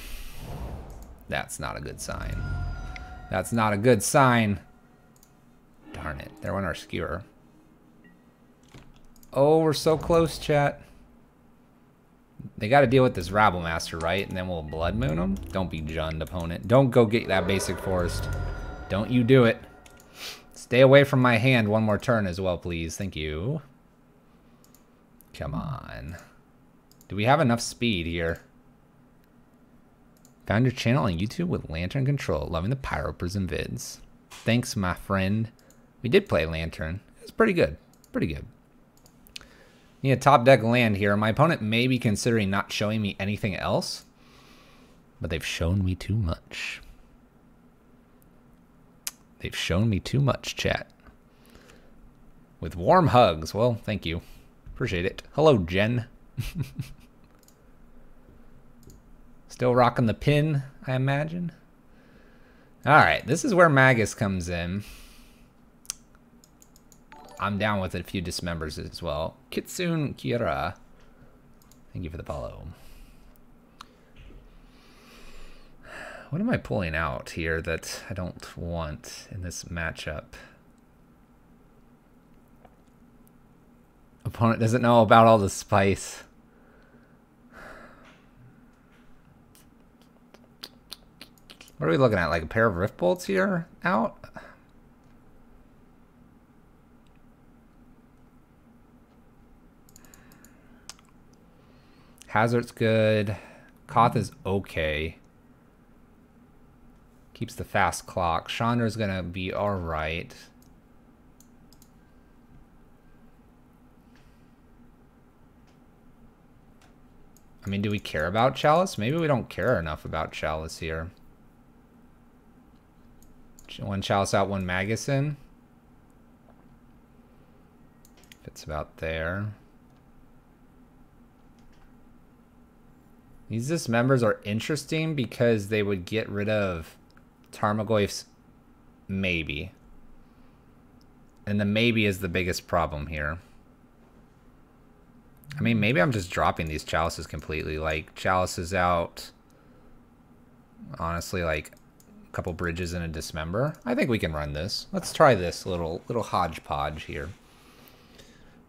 That's not a good sign. That's not a good sign. Darn it. They're on our skewer. Oh, we're so close, chat. They got to deal with this Rabble Master, right? And then we'll Blood Moon them? Don't be Jund, opponent. Don't go get that basic forest. Don't you do it. Stay away from my hand one more turn as well, please. Thank you. Come on. Do we have enough speed here? Found your channel on YouTube with Lantern Control. Loving the Pyro Prism vids. Thanks, my friend. We did play Lantern. It was pretty good. Pretty good. Need a top deck land here. My opponent may be considering not showing me anything else, but they've shown me too much. They've shown me too much, chat. With warm hugs. Well, thank you. Appreciate it. Hello, Jen. Still rocking the pin, I imagine. Alright, this is where Magus comes in. I'm down with a few dismembers as well. Kitsune Kira. Thank you for the follow. What am I pulling out here that I don't want in this matchup? Opponent doesn't know about all the spice. What are we looking at? Like a pair of Rift Bolts here out? Hazard's good. Koth is okay. Keeps the fast clock. Chandra's gonna be alright. I mean, do we care about Chalice? Maybe we don't care enough about Chalice here. One Chalice out, one Magus in. Fits about there. These dismembers are interesting because they would get rid of Tarmogoyf's maybe. And the maybe is the biggest problem here. I mean, maybe I'm just dropping these Chalices completely. Like, Chalice is out. Honestly, like a couple bridges and a dismember. I think we can run this. Let's try this little hodgepodge here.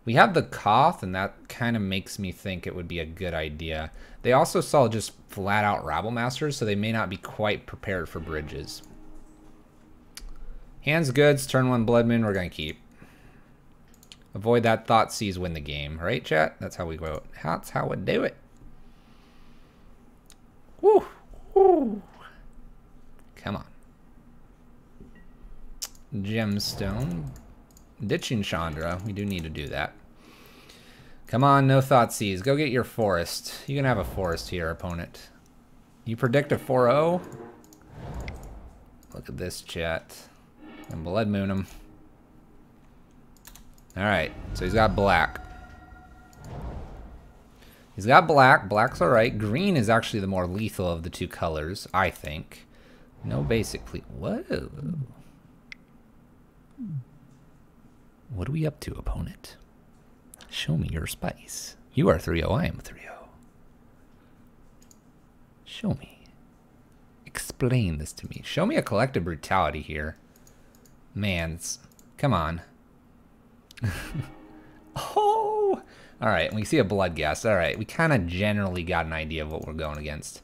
We have the Koth, and that kind of makes me think it would be a good idea. They also saw just flat out Rabble Masters, so they may not be quite prepared for bridges. Hands goods, turn one Blood Moon, we're going to keep. Avoid that Thought Seize, win the game. Right, chat? That's how we go. That's how we do it. Woo! Woo! Come on. Gemstone. Ditching Chandra. We do need to do that. Come on, no Thought Seize. Go get your forest. You can have a forest here, opponent. You predict a 4-0? Look at this, chat. And Blood Moon him. Alright, so he's got black. He's got black. Black's alright. Green is actually the more lethal of the two colors, I think. No basic, please. Whoa. What are we up to, opponent? Show me your spice. You are 3-0, I am 3-0. Show me. Explain this to me. Show me a collective brutality here. Man, come on. Oh! Alright, we see a blood gas. Alright, we kind of generally got an idea of what we're going against.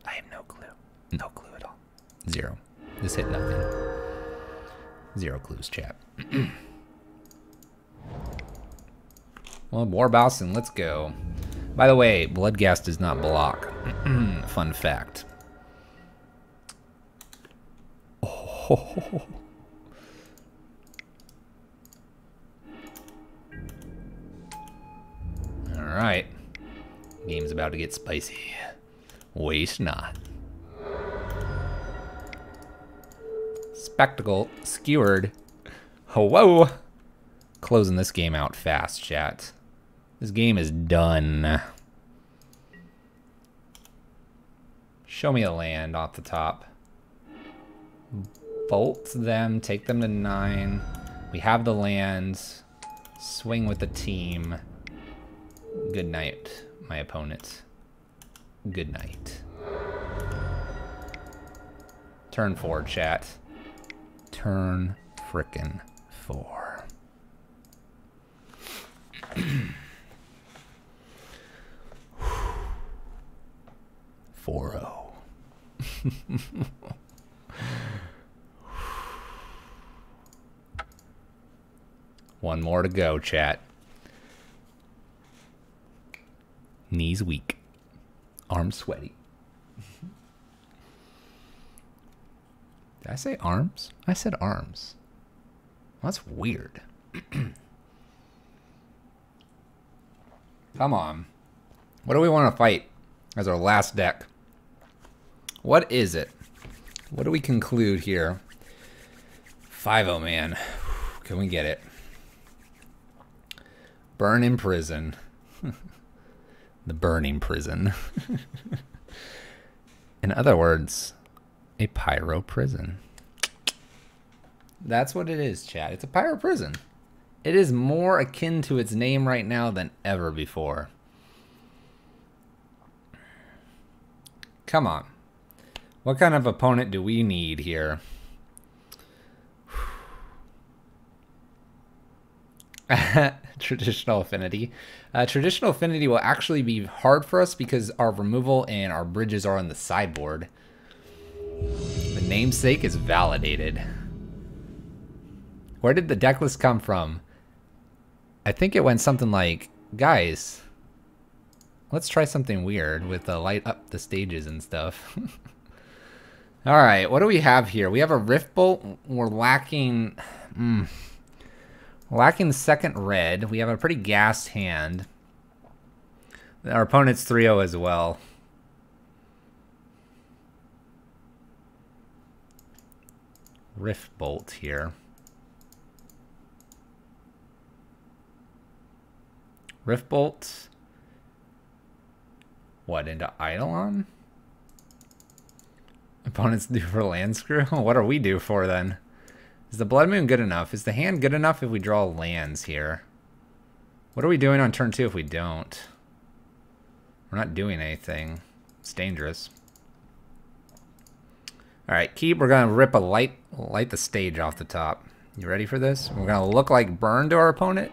I have no clue. No clue at all. Zero. This hit nothing. Zero clues, chat. Well, Warbausen, let's go. By the way, Bloodghast does not block. Fun fact. Oh. Alright. Game's about to get spicy. Waste not. Spectacle skewered. Whoa! Closing this game out fast, chat. This game is done. Show me a land off the top. Bolt them, take them to 9. We have the lands. Swing with the team. Good night, my opponent. Good night. Turn 4, chat. Turn frickin' 4. 4-0. One more to go, chat. Knees weak. Arms sweaty. Did I say arms? I said arms. Well, that's weird. Come on. What do we want to fight as our last deck? What is it? What do we conclude here? 5-0, man. Can we get it? Burn in prison. The burning prison. In other words, a pyro prison. That's what it is, chat. It's a pyro prison. It is more akin to its name right now than ever before. Come on. What kind of opponent do we need here? Traditional affinity. Traditional affinity will actually be hard for us because our removal and our bridges are on the sideboard. The namesake is validated. Where did the deck list come from? I think it went something like, guys, let's try something weird with the light up the stages and stuff. All right, what do we have here? We have a Rift Bolt. We're lacking... lacking the second red. We have a pretty gassed hand. Our opponent's 3-0 as well. Rift Bolt here. Rift Bolt. What, into Eidolon? Opponents due for land screw? What are we due for then? Is the Blood Moon good enough? Is the hand good enough if we draw lands here? What are we doing on turn 2 if we don't? We're not doing anything. It's dangerous. Alright, keep. We're going to rip a light the stage off the top. You ready for this? We're going to look like burn to our opponent.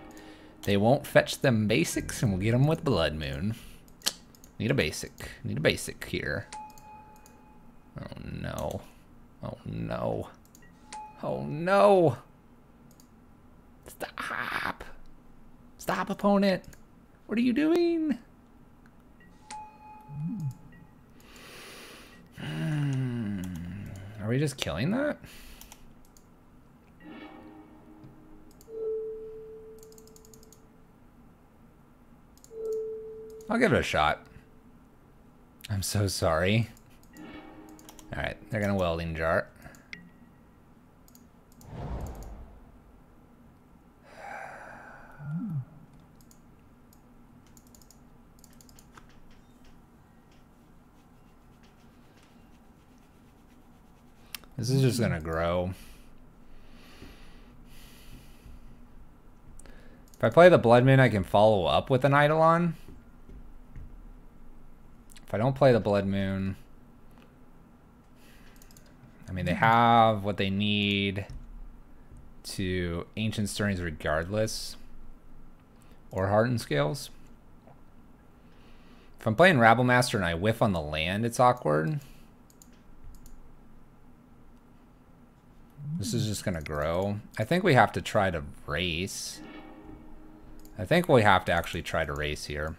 They won't fetch them basics, and we'll get them with Blood Moon. Need a basic. Need a basic here. Oh no. Oh no. Oh no. Stop. Stop, opponent. What are you doing? Are we just killing that? I'll give it a shot. I'm so sorry. Alright, they're gonna welding jar. This is just gonna grow. If I play the Blood Moon, I can follow up with an Eidolon. If I don't play the Blood Moon, I mean, they have what they need to Ancient Stirrings regardless, or Hardened Scales. If I'm playing Rabblemaster and I whiff on the land, it's awkward. This is just gonna grow. I think we have to try to race. I think we have to actually try to race here.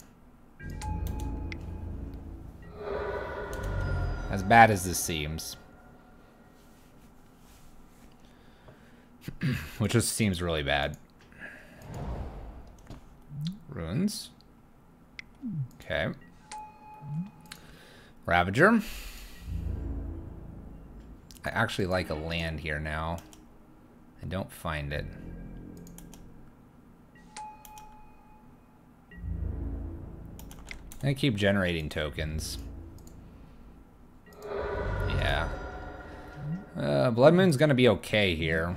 As bad as this seems. Which just seems really bad. Ruins. Okay. Ravager. I actually like a land here now. I don't find it. I keep generating tokens. Yeah. Blood Moon's gonna be okay here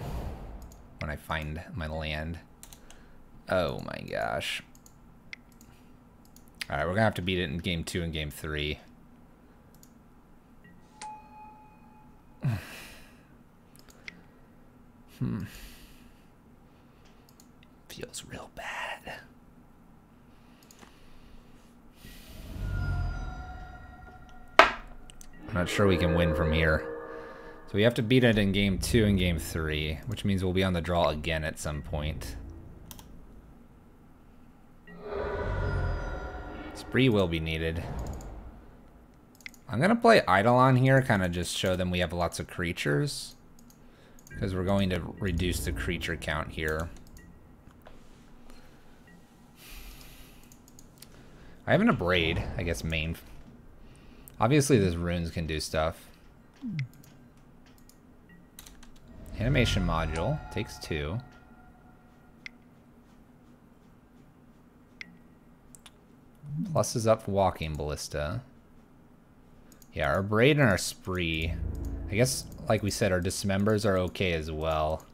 when I find my land. Oh my gosh. Alright, we're gonna have to beat it in game 2 and game 3. Feels real bad. I'm not sure we can win from here. So we have to beat it in game 2 and game 3, which means we'll be on the draw again at some point. Spree will be needed. I'm gonna play Eidolon here, kind of just show them we have lots of creatures. Because we're going to reduce the creature count here. I have an Abrade, I guess main. Obviously these runes can do stuff. Animation module, takes 2. Pluses up walking ballista. Yeah, our Braid and our Spree. I guess, like we said, our Dismembers are okay as well.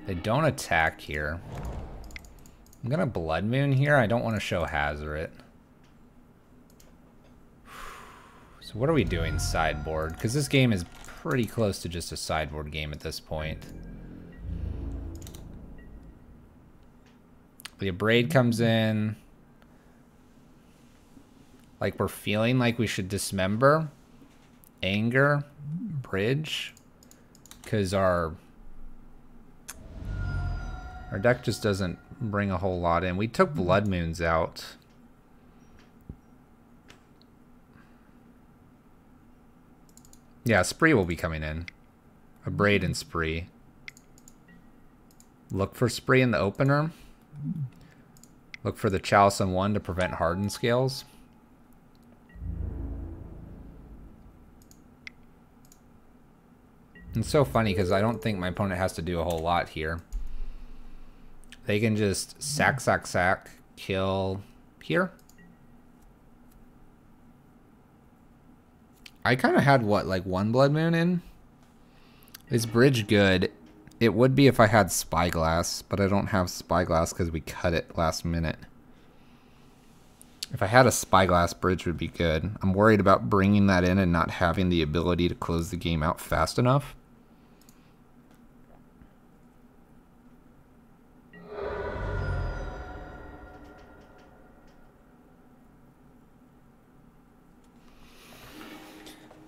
They don't attack here. I'm gonna Blood Moon here. I don't want to show Hazoret. So what are we doing sideboard? Because this game is pretty close to just a sideboard game at this point. The Abrade comes in. Like we're feeling like we should Dismember, Anger, Bridge, because our deck just doesn't bring a whole lot in. We took Blood Moons out. Yeah, Spree will be coming in. Abrade and Spree. Look for Spree in the opener. Look for the Chalice on 1 to prevent Hardened Scales. It's so funny because I don't think my opponent has to do a whole lot here. They can just sack, kill here. I kind of had, what, like 1 Blood Moon in? Is Bridge good? It would be if I had Spyglass, but I don't have Spyglass because we cut it last minute. If I had a Spyglass, Bridge would be good. I'm worried about bringing that in and not having the ability to close the game out fast enough.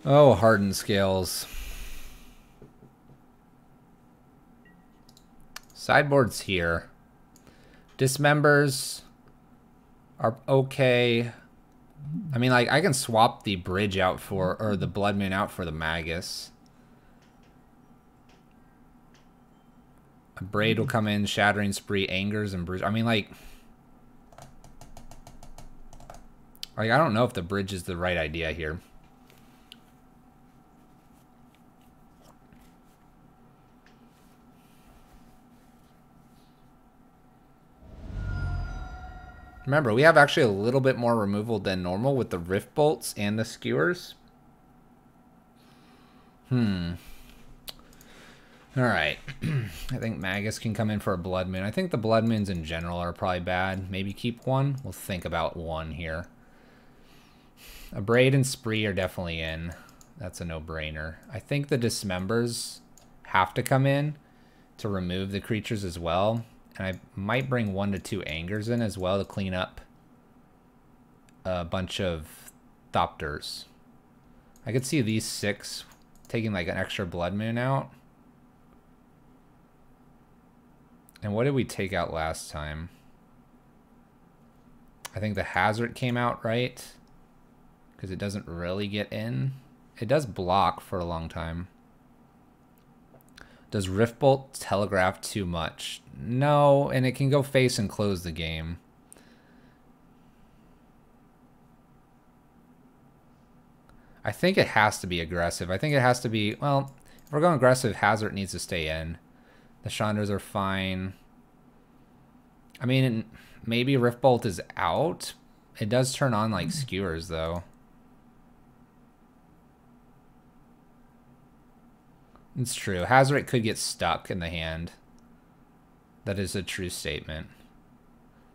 Oh, Hardened Scales. Sideboard's here. Dismembers are okay. I mean, like, I can swap the Bridge out for, or the Blood Moon out for the Magus. A Braid will come in, Shattering Spree, Angers, and Bridge. I mean, like, I don't know if the Bridge is the right idea here. Remember, we have actually a little bit more removal than normal with the Rift Bolts and the Skewers. Alright. I think Magus can come in for a Blood Moon. I think the Blood Moons in general are probably bad. Maybe keep 1. We'll think about 1 here. A Braid and Spree are definitely in. That's a no-brainer. I think the Dismembers have to come in to remove the creatures as well. And I might bring 1 to 2 Angers in as well to clean up a bunch of Thopters. I could see these 6 taking like an extra Blood Moon out. And what did we take out last time? I think the Hazard came out, right? Because it doesn't really get in. It does block for a long time. Does Riftbolt telegraph too much? No, and it can go face and close the game. I think it has to be aggressive. I think it has to be, well, if we're going aggressive, Hazard needs to stay in. The Chandras are fine. I mean, maybe Riftbolt is out. It does turn on like skewers though. It's true. Hazard could get stuck in the hand. That is a true statement.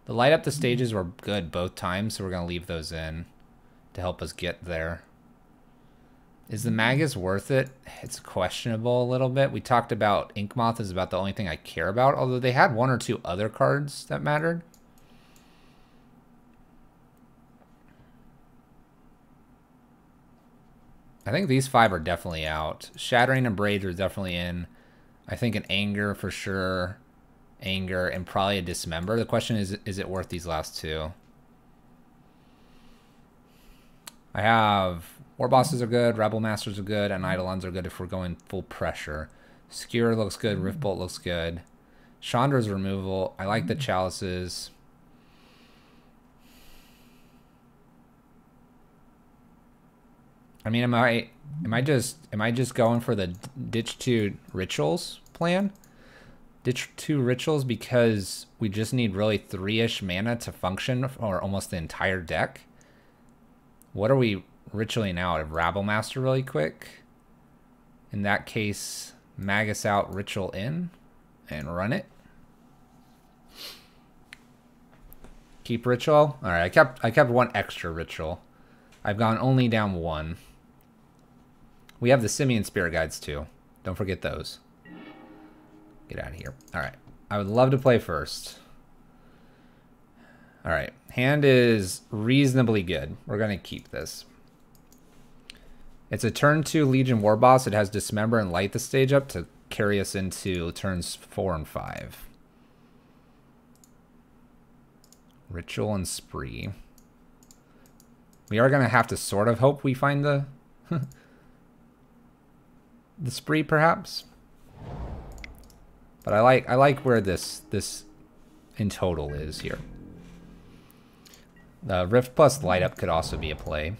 The light up the stages were good both times, so we're going to leave those in to help us get there. Is the Magus worth it? It's questionable a little bit. We talked about Inkmoth is about the only thing I care about, although they had one or two other cards that mattered. I think these 5 are definitely out. Shattering and Braids are definitely in. I think an Anger for sure. Anger and probably a Dismember. The question is it worth these last 2? I have War Bosses are good, Rebel Masters are good, and Eidolons are good if we're going full pressure. Skewer looks good, Riftbolt looks good. Chandra's removal. I like the Chalices. I mean, am I just going for the ditch 2 rituals plan? Ditch 2 rituals because we just need really 3-ish mana to function for almost the entire deck. What are we ritualing out? Of Rabble Master really quick? In that case, Magus out, ritual in, and run it. Keep ritual. All right, I kept 1 extra ritual. I've gone only down 1. We have the Simian Spirit Guides too. Don't forget those. Get out of here. All right. I would love to play first. All right. Hand is reasonably good. We're going to keep this. It's a turn 2 Legion War Boss. It has Dismember and light the stage up to carry us into turns 4 and 5. Ritual and Spree. We are going to have to sort of hope we find the the Spree perhaps. But I like where this in total is here. The Rift plus light up could also be a play.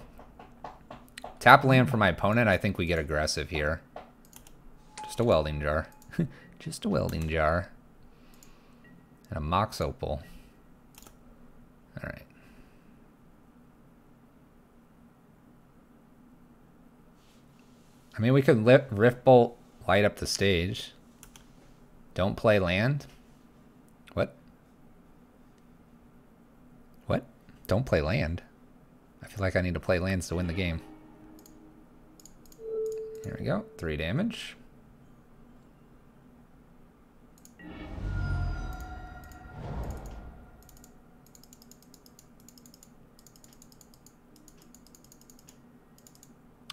Tap land for my opponent. I think we get aggressive here. Just a welding jar. Just a welding jar. And a Mox Opal. Alright. I mean, we could Rift Bolt light up the stage. Don't play land? What? What? Don't play land? I feel like I need to play lands to win the game. Here we go. 3 damage.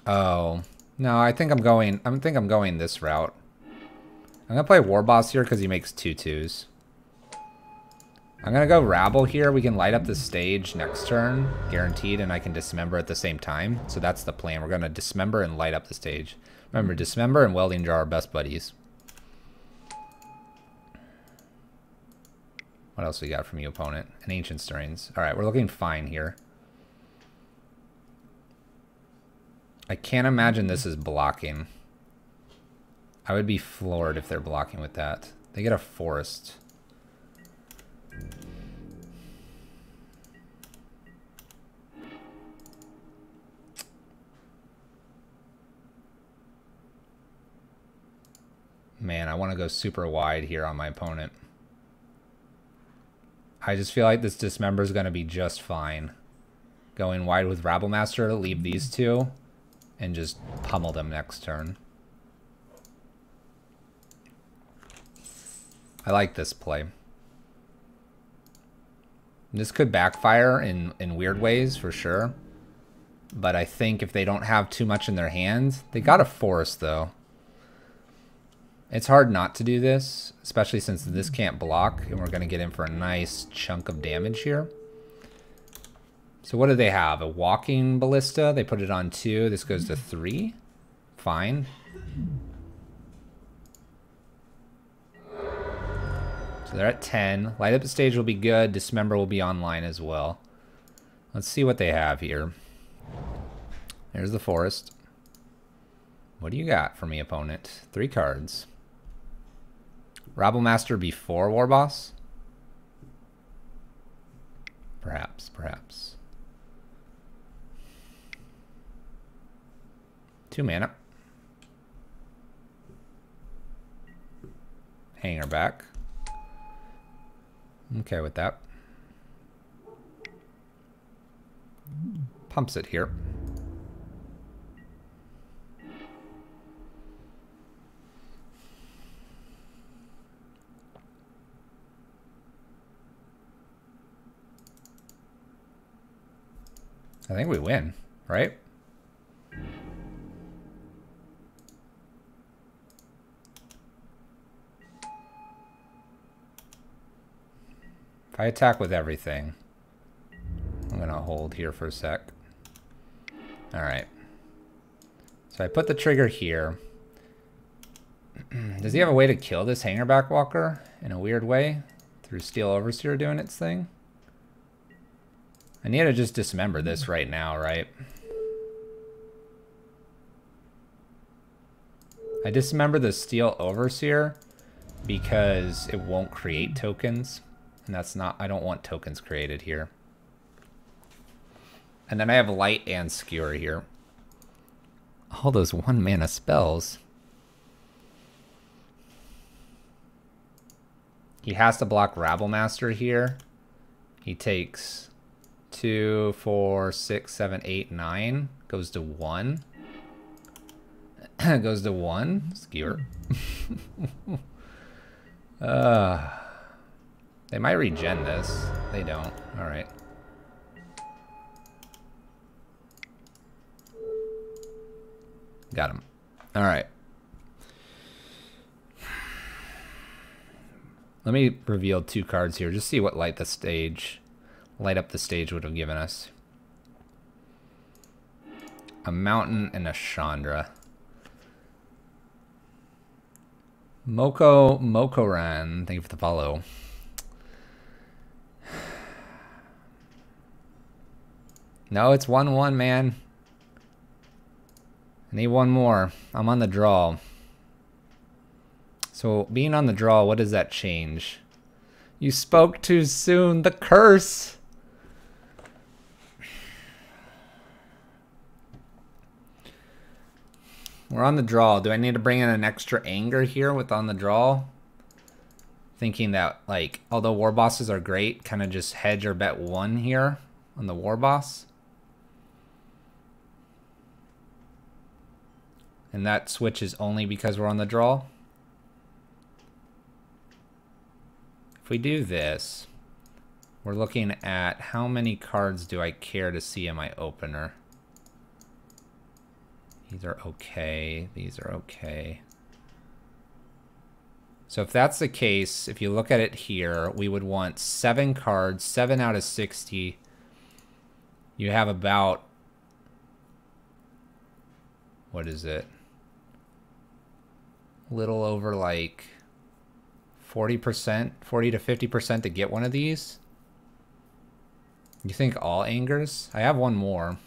Oh. No, I think I'm going this route. I'm gonna play War Boss here because he makes 2/2s. I'm gonna go Rabble here. We can light up the stage next turn, guaranteed, and I can Dismember at the same time. So that's the plan. We're gonna Dismember and light up the stage. Remember, Dismember and Welding Jar are best buddies. What else we got from you, opponent? An Ancient Stirrings. All right, we're looking fine here. I can't imagine this is blocking. I would be floored if they're blocking with that. They get a Forest. Man, I want to go super wide here on my opponent. I just feel like this Dismember is going to be just fine. Going wide with Rabble Master, leave these 2, and just pummel them next turn. I like this play. This could backfire in weird ways, for sure. But I think if they don't have too much in their hand... They got a Forest, though. It's hard not to do this, especially since this can't block, and we're going to get in for a nice chunk of damage here. So what do they have? A walking ballista. They put it on 2. This goes to 3. Fine. So they're at 10. Light up the stage will be good. Dismember will be online as well. Let's see what they have here. There's the forest. What do you got for me, opponent? 3 cards. Rabblemaster before Warboss? Perhaps, perhaps. 2 mana. Hanger back. Okay with that. Pumps it here. I think we win, right? If I attack with everything, I'm gonna hold here for a sec. Alright. So I put the trigger here. Does he have a way to kill this Hangerback Walker in a weird way? Through Steel Overseer doing its thing? I need to just dismember this right now, right? I dismember the Steel Overseer because it won't create tokens. And that's not, I don't want tokens created here. And then I have Light and Skewer here. All those 1 mana spells. He has to block Rabblemaster here. He takes 2, 4, 6, 7, 8, 9. Goes to 1. Goes to 1. Skewer. They might regen this. They don't. Alright. Got him. Alright. Let me reveal 2 cards here. Just see what light up the stage would have given us. A mountain and a Chandra. Mokoran, thank you for the follow. No, it's 1-1, man. I need 1 more. I'm on the draw. So being on the draw, what does that change? You spoke too soon. The curse. We're on the draw. Do I need to bring in an extra anger here with on the draw? Thinking that, like, although war bosses are great, kind of just hedge or bet 1 here on the war boss. And that switches only because we're on the draw. If we do this, we're looking at how many cards do I care to see in my opener. These are okay. These are okay. So if that's the case, if you look at it here, we would want 7 cards, 7 out of 60. You have about, what is it? A little over like 40%, 40 to 50% to get one of these. You think all angers? I have 1 more.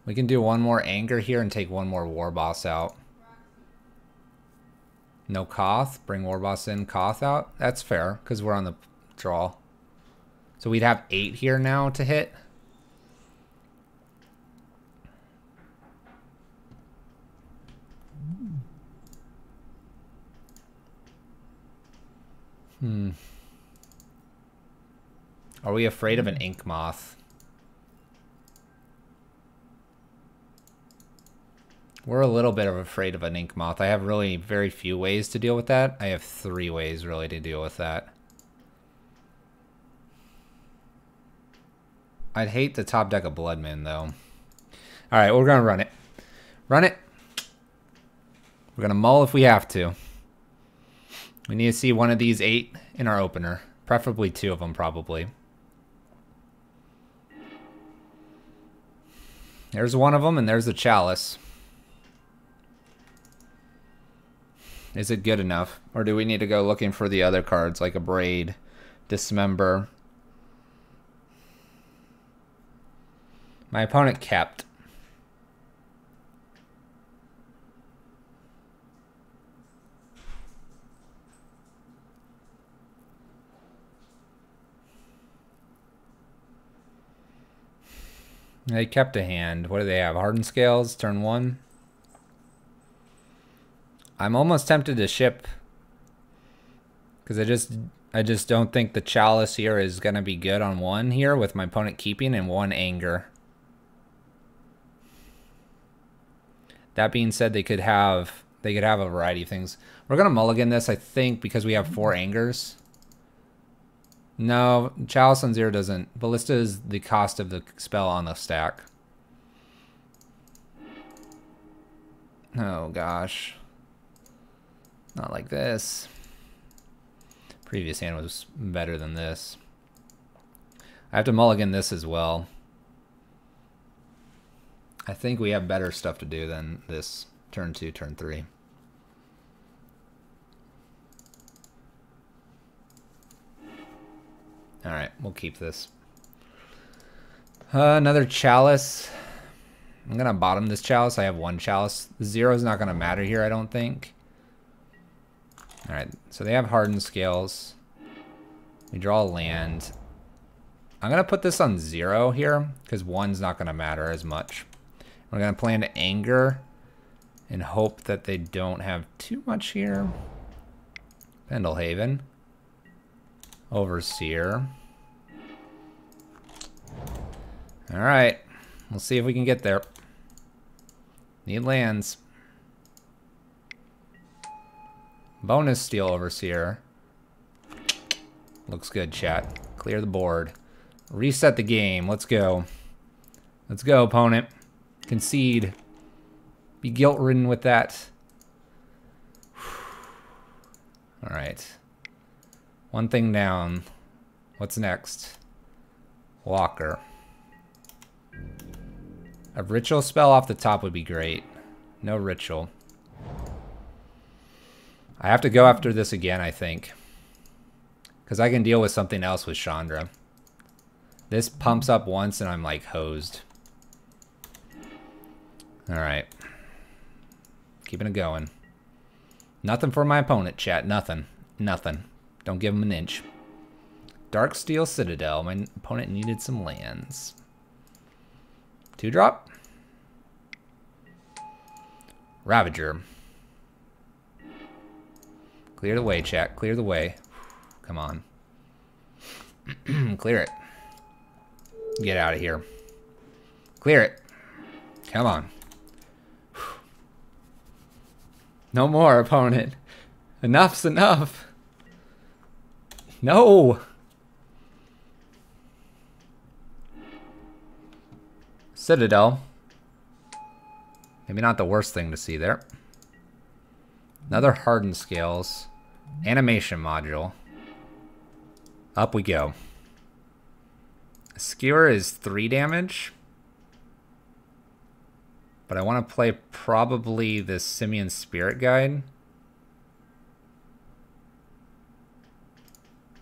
We can do 1 more anger here and take 1 more war boss out. No Koth. Bring war boss in, Koth out. That's fair because we're on the draw. So we'd have 8 here now to hit. Are we afraid of an ink moth? We're a little bit afraid of an ink moth. I have really very few ways to deal with that. I have 3 ways really to deal with that. I'd hate the top deck of Bloodman though. Alright, we're gonna run it. Run it. We're going to mull if we have to. We need to see one of these 8 in our opener. Preferably 2 of them, probably. There's one of them, and there's the chalice. Is it good enough? Or do we need to go looking for the other cards, like a braid, dismember? My opponent kept. They kept a hand. What do they have? Hardened Scales, turn 1. I'm almost tempted to ship. Because I just don't think the chalice here is going to be good on 1 here with my opponent keeping and 1 anger. That being said, they could have a variety of things. We're going to mulligan this, I think, because we have 4 angers. No, Chalice on 0 doesn't. Ballista is the cost of the spell on the stack. Oh, gosh. Not like this. Previous hand was better than this. I have to mulligan this as well. I think we have better stuff to do than this turn 2, turn 3. Alright, we'll keep this. Another chalice. I'm going to bottom this chalice. I have 1 chalice. 0 is not going to matter here, I don't think. Alright, so they have hardened scales. We draw a land. I'm going to put this on 0 here, because 1's not going to matter as much. We're going to plan to anger and hope that they don't have too much here. Pendelhaven. Overseer. Alright. We'll see if we can get there. Need lands. Bonus Steel Overseer. Looks good, chat. Clear the board. Reset the game. Let's go. Let's go, opponent. Concede. Be guilt-ridden with that. Alright. One thing down. What's next? Walker. A ritual spell off the top would be great. No ritual. I have to go after this again, I think. Because I can deal with something else with Chandra. This pumps up once and I'm like hosed. Alright. Keeping it going. Nothing for my opponent, chat. Nothing. Nothing. Don't give him an inch. Darksteel Citadel. My opponent needed some lands. 2-drop. Ravager. Clear the way, chat. Clear the way. Come on. Clear it. Get out of here. Clear it. Come on. No more, opponent. Enough's enough. No. Citadel. Maybe not the worst thing to see there. Another hardened scales. Animation module. Up we go. Skewer is 3 damage. But I want to play probably the Simian Spirit Guide.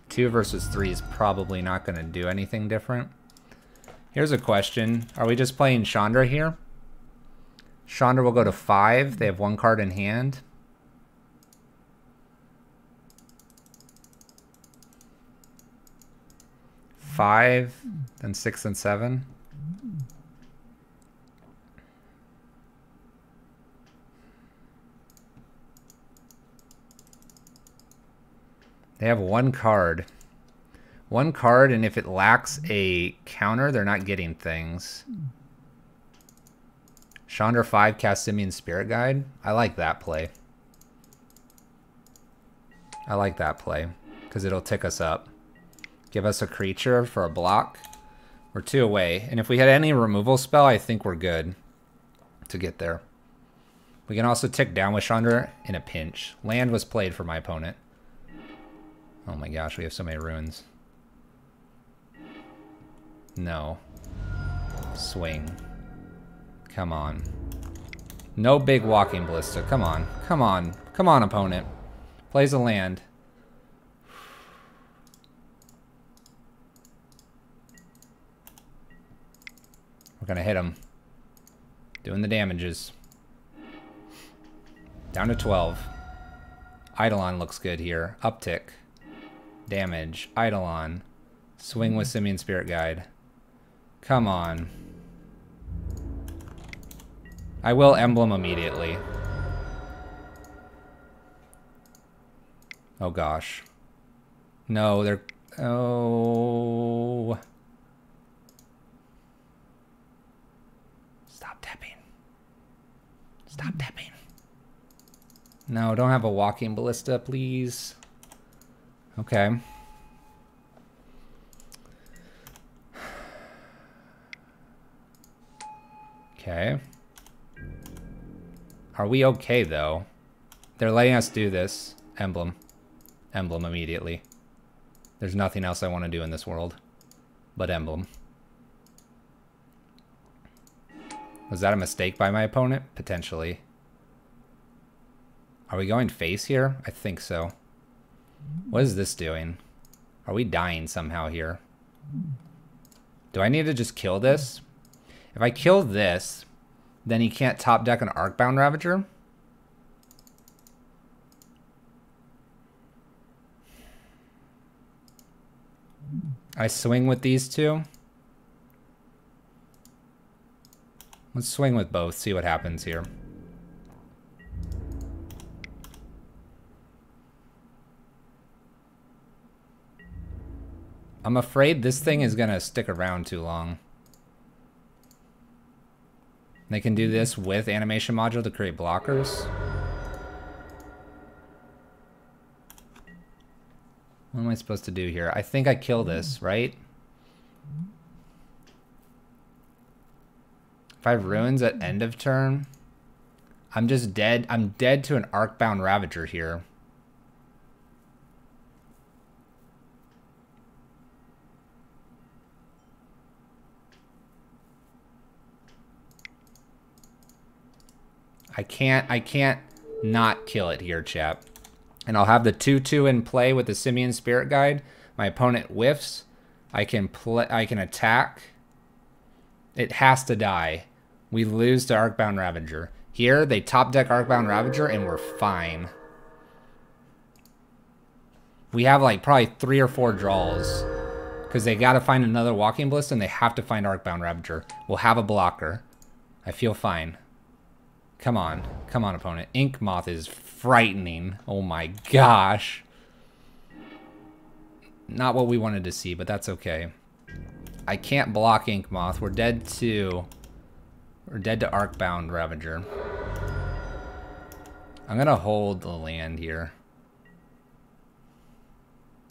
2 versus 3 is probably not going to do anything different. Here's a question. Are we just playing Chandra here? Chandra will go to 5. They have 1 card in hand. Five, then 6 and 7. They have 1 card. 1 card, and if it lacks a counter, they're not getting things. Chandra 5 cast Simian Spirit Guide. I like that play. I like that play, because it'll tick us up. Give us a creature for a block. We're 2 away. And if we had any removal spell, I think we're good to get there. We can also tick down with Chandra in a pinch. Land was played for my opponent. Oh my gosh, we have so many ruins. No. Swing. Come on. No big walking ballista. Come on. Come on. Come on, opponent. Plays a land. We're gonna hit him. Doing the damages. Down to 12. Eidolon looks good here. Uptick. Damage. Eidolon. Swing with Simian Spirit Guide. Come on. I will emblem immediately. Oh gosh. No, they're... Oh... Stop tapping. Stop tapping. No, don't have a walking ballista, please. Okay. Okay. Are we okay, though? They're letting us do this. Emblem. Emblem immediately. There's nothing else I want to do in this world but emblem. Was that a mistake by my opponent? Potentially. Are we going face here? I think so. What is this doing? Are we dying somehow here? Do I need to just kill this? If I kill this, then he can't top deck an Arcbound Ravager. I swing with these two. Let's swing with both, see what happens here. I'm afraid this thing is gonna stick around too long. They can do this with animation module to create blockers. What am I supposed to do here? I think I kill this, right? If I have ruins at end of turn, I'm just dead. I'm dead to an Arcbound Ravager here. I can't not kill it here, chap. And I'll have the 2/2 in play with the Simian Spirit Guide. My opponent whiffs. I can attack. It has to die. We lose to Arcbound Ravager. Here, they top deck Arcbound Ravager and we're fine. We have like probably 3 or 4 draws. Because they gotta find another Walking Ballista and they have to find Arcbound Ravager. We'll have a blocker. I feel fine. Come on. Come on, opponent. Ink Moth is frightening. Oh my gosh. Not what we wanted to see, but that's okay. I can't block Ink Moth. We're dead to Arcbound Ravager. I'm gonna hold the land here.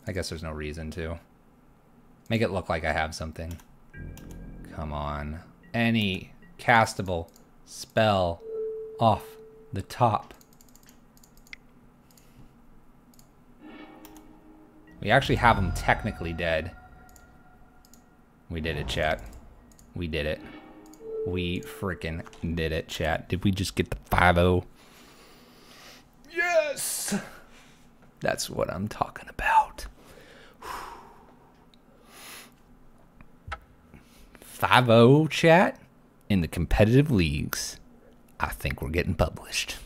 I guess there's no reason to. Make it look like I have something. Come on. Any castable spell off the top. We actually have him technically dead. We did it, chat. We did it. We freaking did it, chat. Did we just get the 5-0? Yes! That's what I'm talking about. 5-0, chat, in the competitive leagues. I think we're getting published.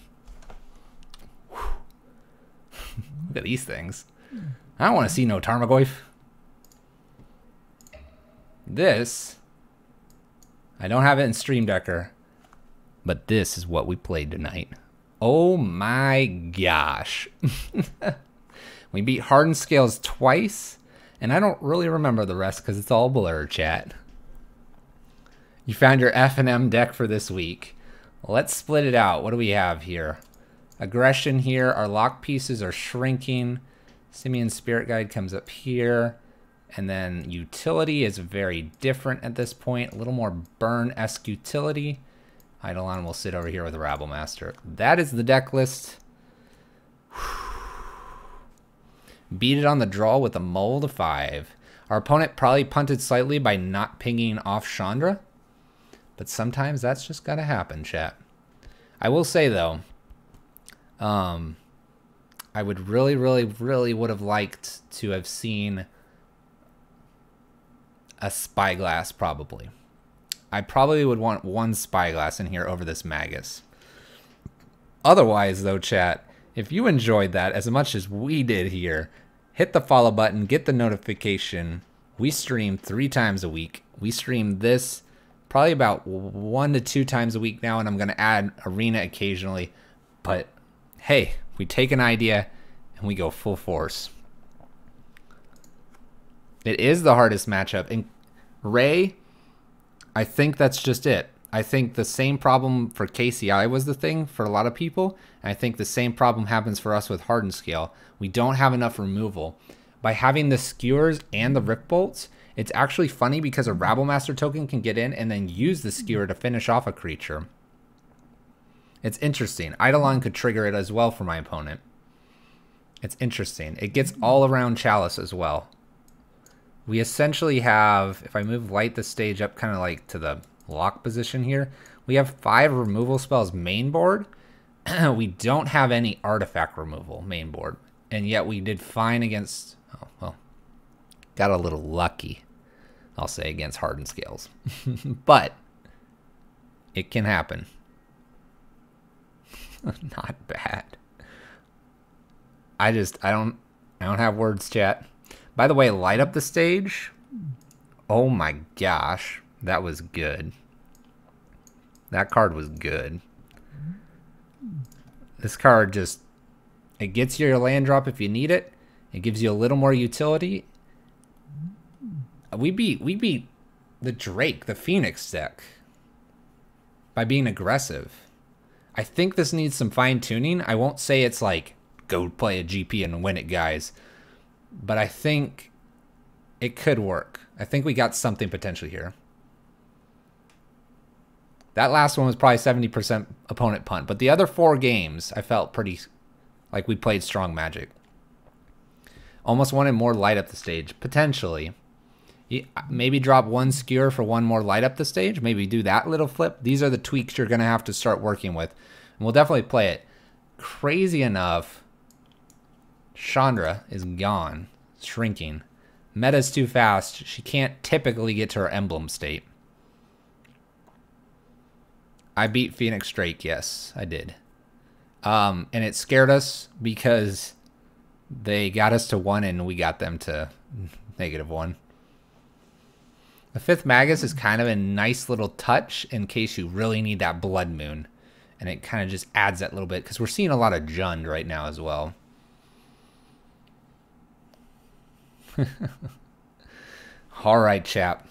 Look at these things. I don't want to see no Tarmogoyf. This, I don't have it in Stream Decker, but this is what we played tonight. Oh my gosh. We beat Hardened Scales twice, and I don't really remember the rest because it's all blur, chat. You found your F&M deck for this week. Let's split it out. What do we have here? Aggression here. Our lock pieces are shrinking. Simian Spirit Guide comes up here. And then utility is very different at this point. A little more burn-esque utility. Eidolon will sit over here with Rabble Master. That is the deck list. Beat it on the draw with a Mull to 5. Our opponent probably punted slightly by not pinging off Chandra. But sometimes that's just gotta happen, chat. I will say, though, I would really would have liked to have seen a Spyglass, probably. I probably would want one Spyglass in here over this Magus. Otherwise, though, chat, if you enjoyed that as much as we did here, hit the follow button, get the notification. We stream 3 times a week. We stream this probably about 1 to 2 times a week now, and I'm going to add Arena occasionally. But, hey, we take an idea and we go full force. It is the hardest matchup. And Ray, I think that's just it. I think the same problem for KCI was the thing for a lot of people. And I think the same problem happens for us with Hardened Scale. We don't have enough removal. By having the Skewers and the Rift Bolts, it's actually funny because a Rabble Master token can get in and then use the Skewer to finish off a creature. It's interesting. Eidolon could trigger it as well for my opponent. It's interesting. It gets all around Chalice as well. We essentially have, if I move Light the stage up kind of like to the lock position here, we have 5 removal spells main board. We don't have any artifact removal main board. And yet we did fine against, oh, well, got a little lucky, I'll say, against Hardened Scales. But it can happen. Not bad. I don't have words, chat. By the way, light up the stage. Oh my gosh, that was good. That card was good. This card just, it gets you your land drop if you need it. It gives you a little more utility. We beat the Drake, the Phoenix deck, by being aggressive. I think this needs some fine tuning. I won't say it's like, go play a GP and win it, guys. But I think it could work. I think we got something potentially here. That last one was probably 70% opponent punt. But the other 4 games, I felt pretty like we played strong Magic. Almost wanted more light up the stage, potentially. Maybe drop 1 Skewer for 1 more light up the stage. Maybe do that little flip. These are the tweaks you're going to have to start working with. And we'll definitely play it. Crazy enough, Chandra is gone, shrinking. Meta's too fast. She can't typically get to her emblem state. I beat Phoenix Drake, yes, I did. And it scared us because they got us to 1 and we got them to -1. The 5th Magus is kind of a nice little touch in case you really need that Blood Moon. And it kind of just adds that little bit because we're seeing a lot of Jund right now as well. All right, chap.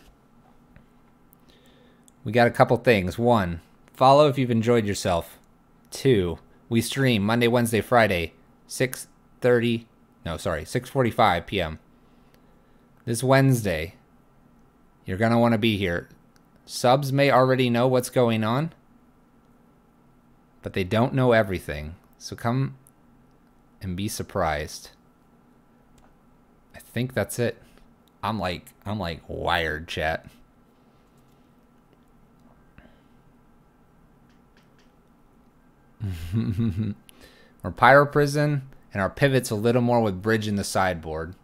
We got a couple things. 1, follow if you've enjoyed yourself. 2, we stream Monday, Wednesday, Friday, 6:45 p.m. This Wednesday, you're going to want to be here. Subs may already know what's going on, but they don't know everything. So come and be surprised. I think that's it. I'm like wired, chat. We're Pyro Prison, and our pivot's a little more with Bridge in the sideboard.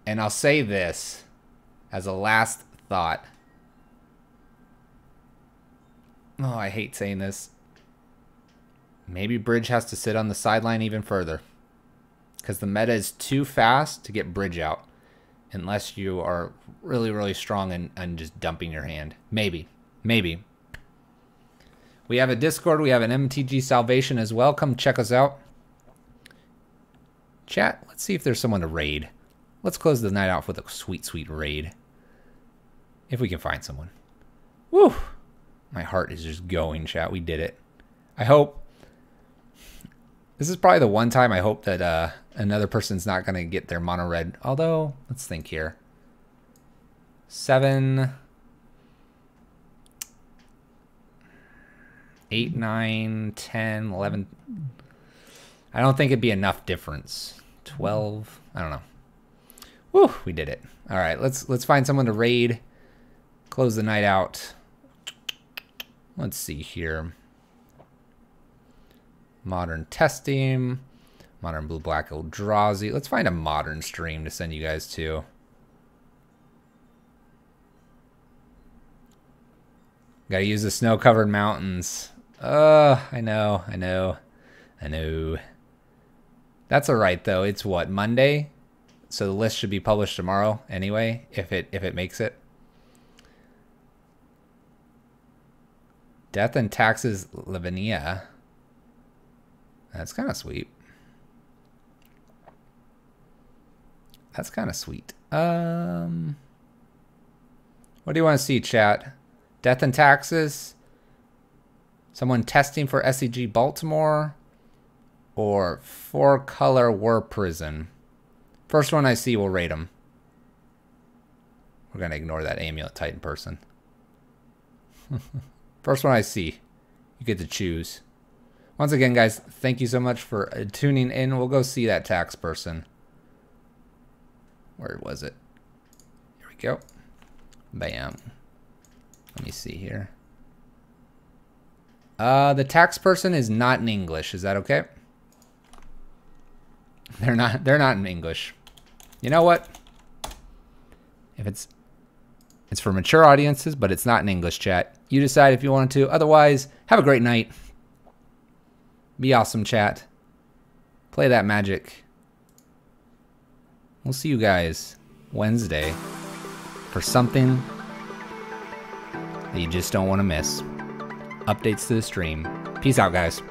And I'll say this as a last thought. Oh, I hate saying this. Maybe Bridge has to sit on the sideline even further. Because the meta is too fast to get Bridge out. Unless you are really strong and just dumping your hand. Maybe. Maybe. We have a Discord. We have an MTG Salvation as well. Come check us out. Chat, let's see if there's someone to raid. Let's close the night off with a sweet raid. If we can find someone. Woo! My heart is just going, chat. We did it. I hope. This is probably the one time I hope that another person's not going to get their mono red. Although, let's think here. 7. 8, 9, 10, 11. I don't think it'd be enough difference. 12. I don't know. Woo, we did it. All right, let's find someone to raid. Close the night out. Let's see here. Modern testing. Modern blue black Eldrazi. Let's find a modern stream to send you guys to. Gotta use the snow-covered mountains. I know. That's alright though. It's what, Monday? So the list should be published tomorrow anyway, if it makes it. Death and Taxes Lavinia. That's kind of sweet. That's kind of sweet. What do you want to see, chat? Death and Taxes? Someone testing for SEG Baltimore? Or 4-color War Prison? First one I see, we'll rate them. We're going to ignore that Amulet Titan person. First one I see, you get to choose. Once again, guys, thank you so much for tuning in. We'll go see that tax person. Where was it? Here we go. Bam. Let me see here. The tax person is not in English. Is that okay? They're not in English. You know what? If it's for mature audiences, but it's not in English, chat. You decide if you want to. Otherwise, have a great night. Be awesome, chat. Play that magic. We'll see you guys Wednesday for something that you just don't want to miss. Updates to the stream. Peace out, guys.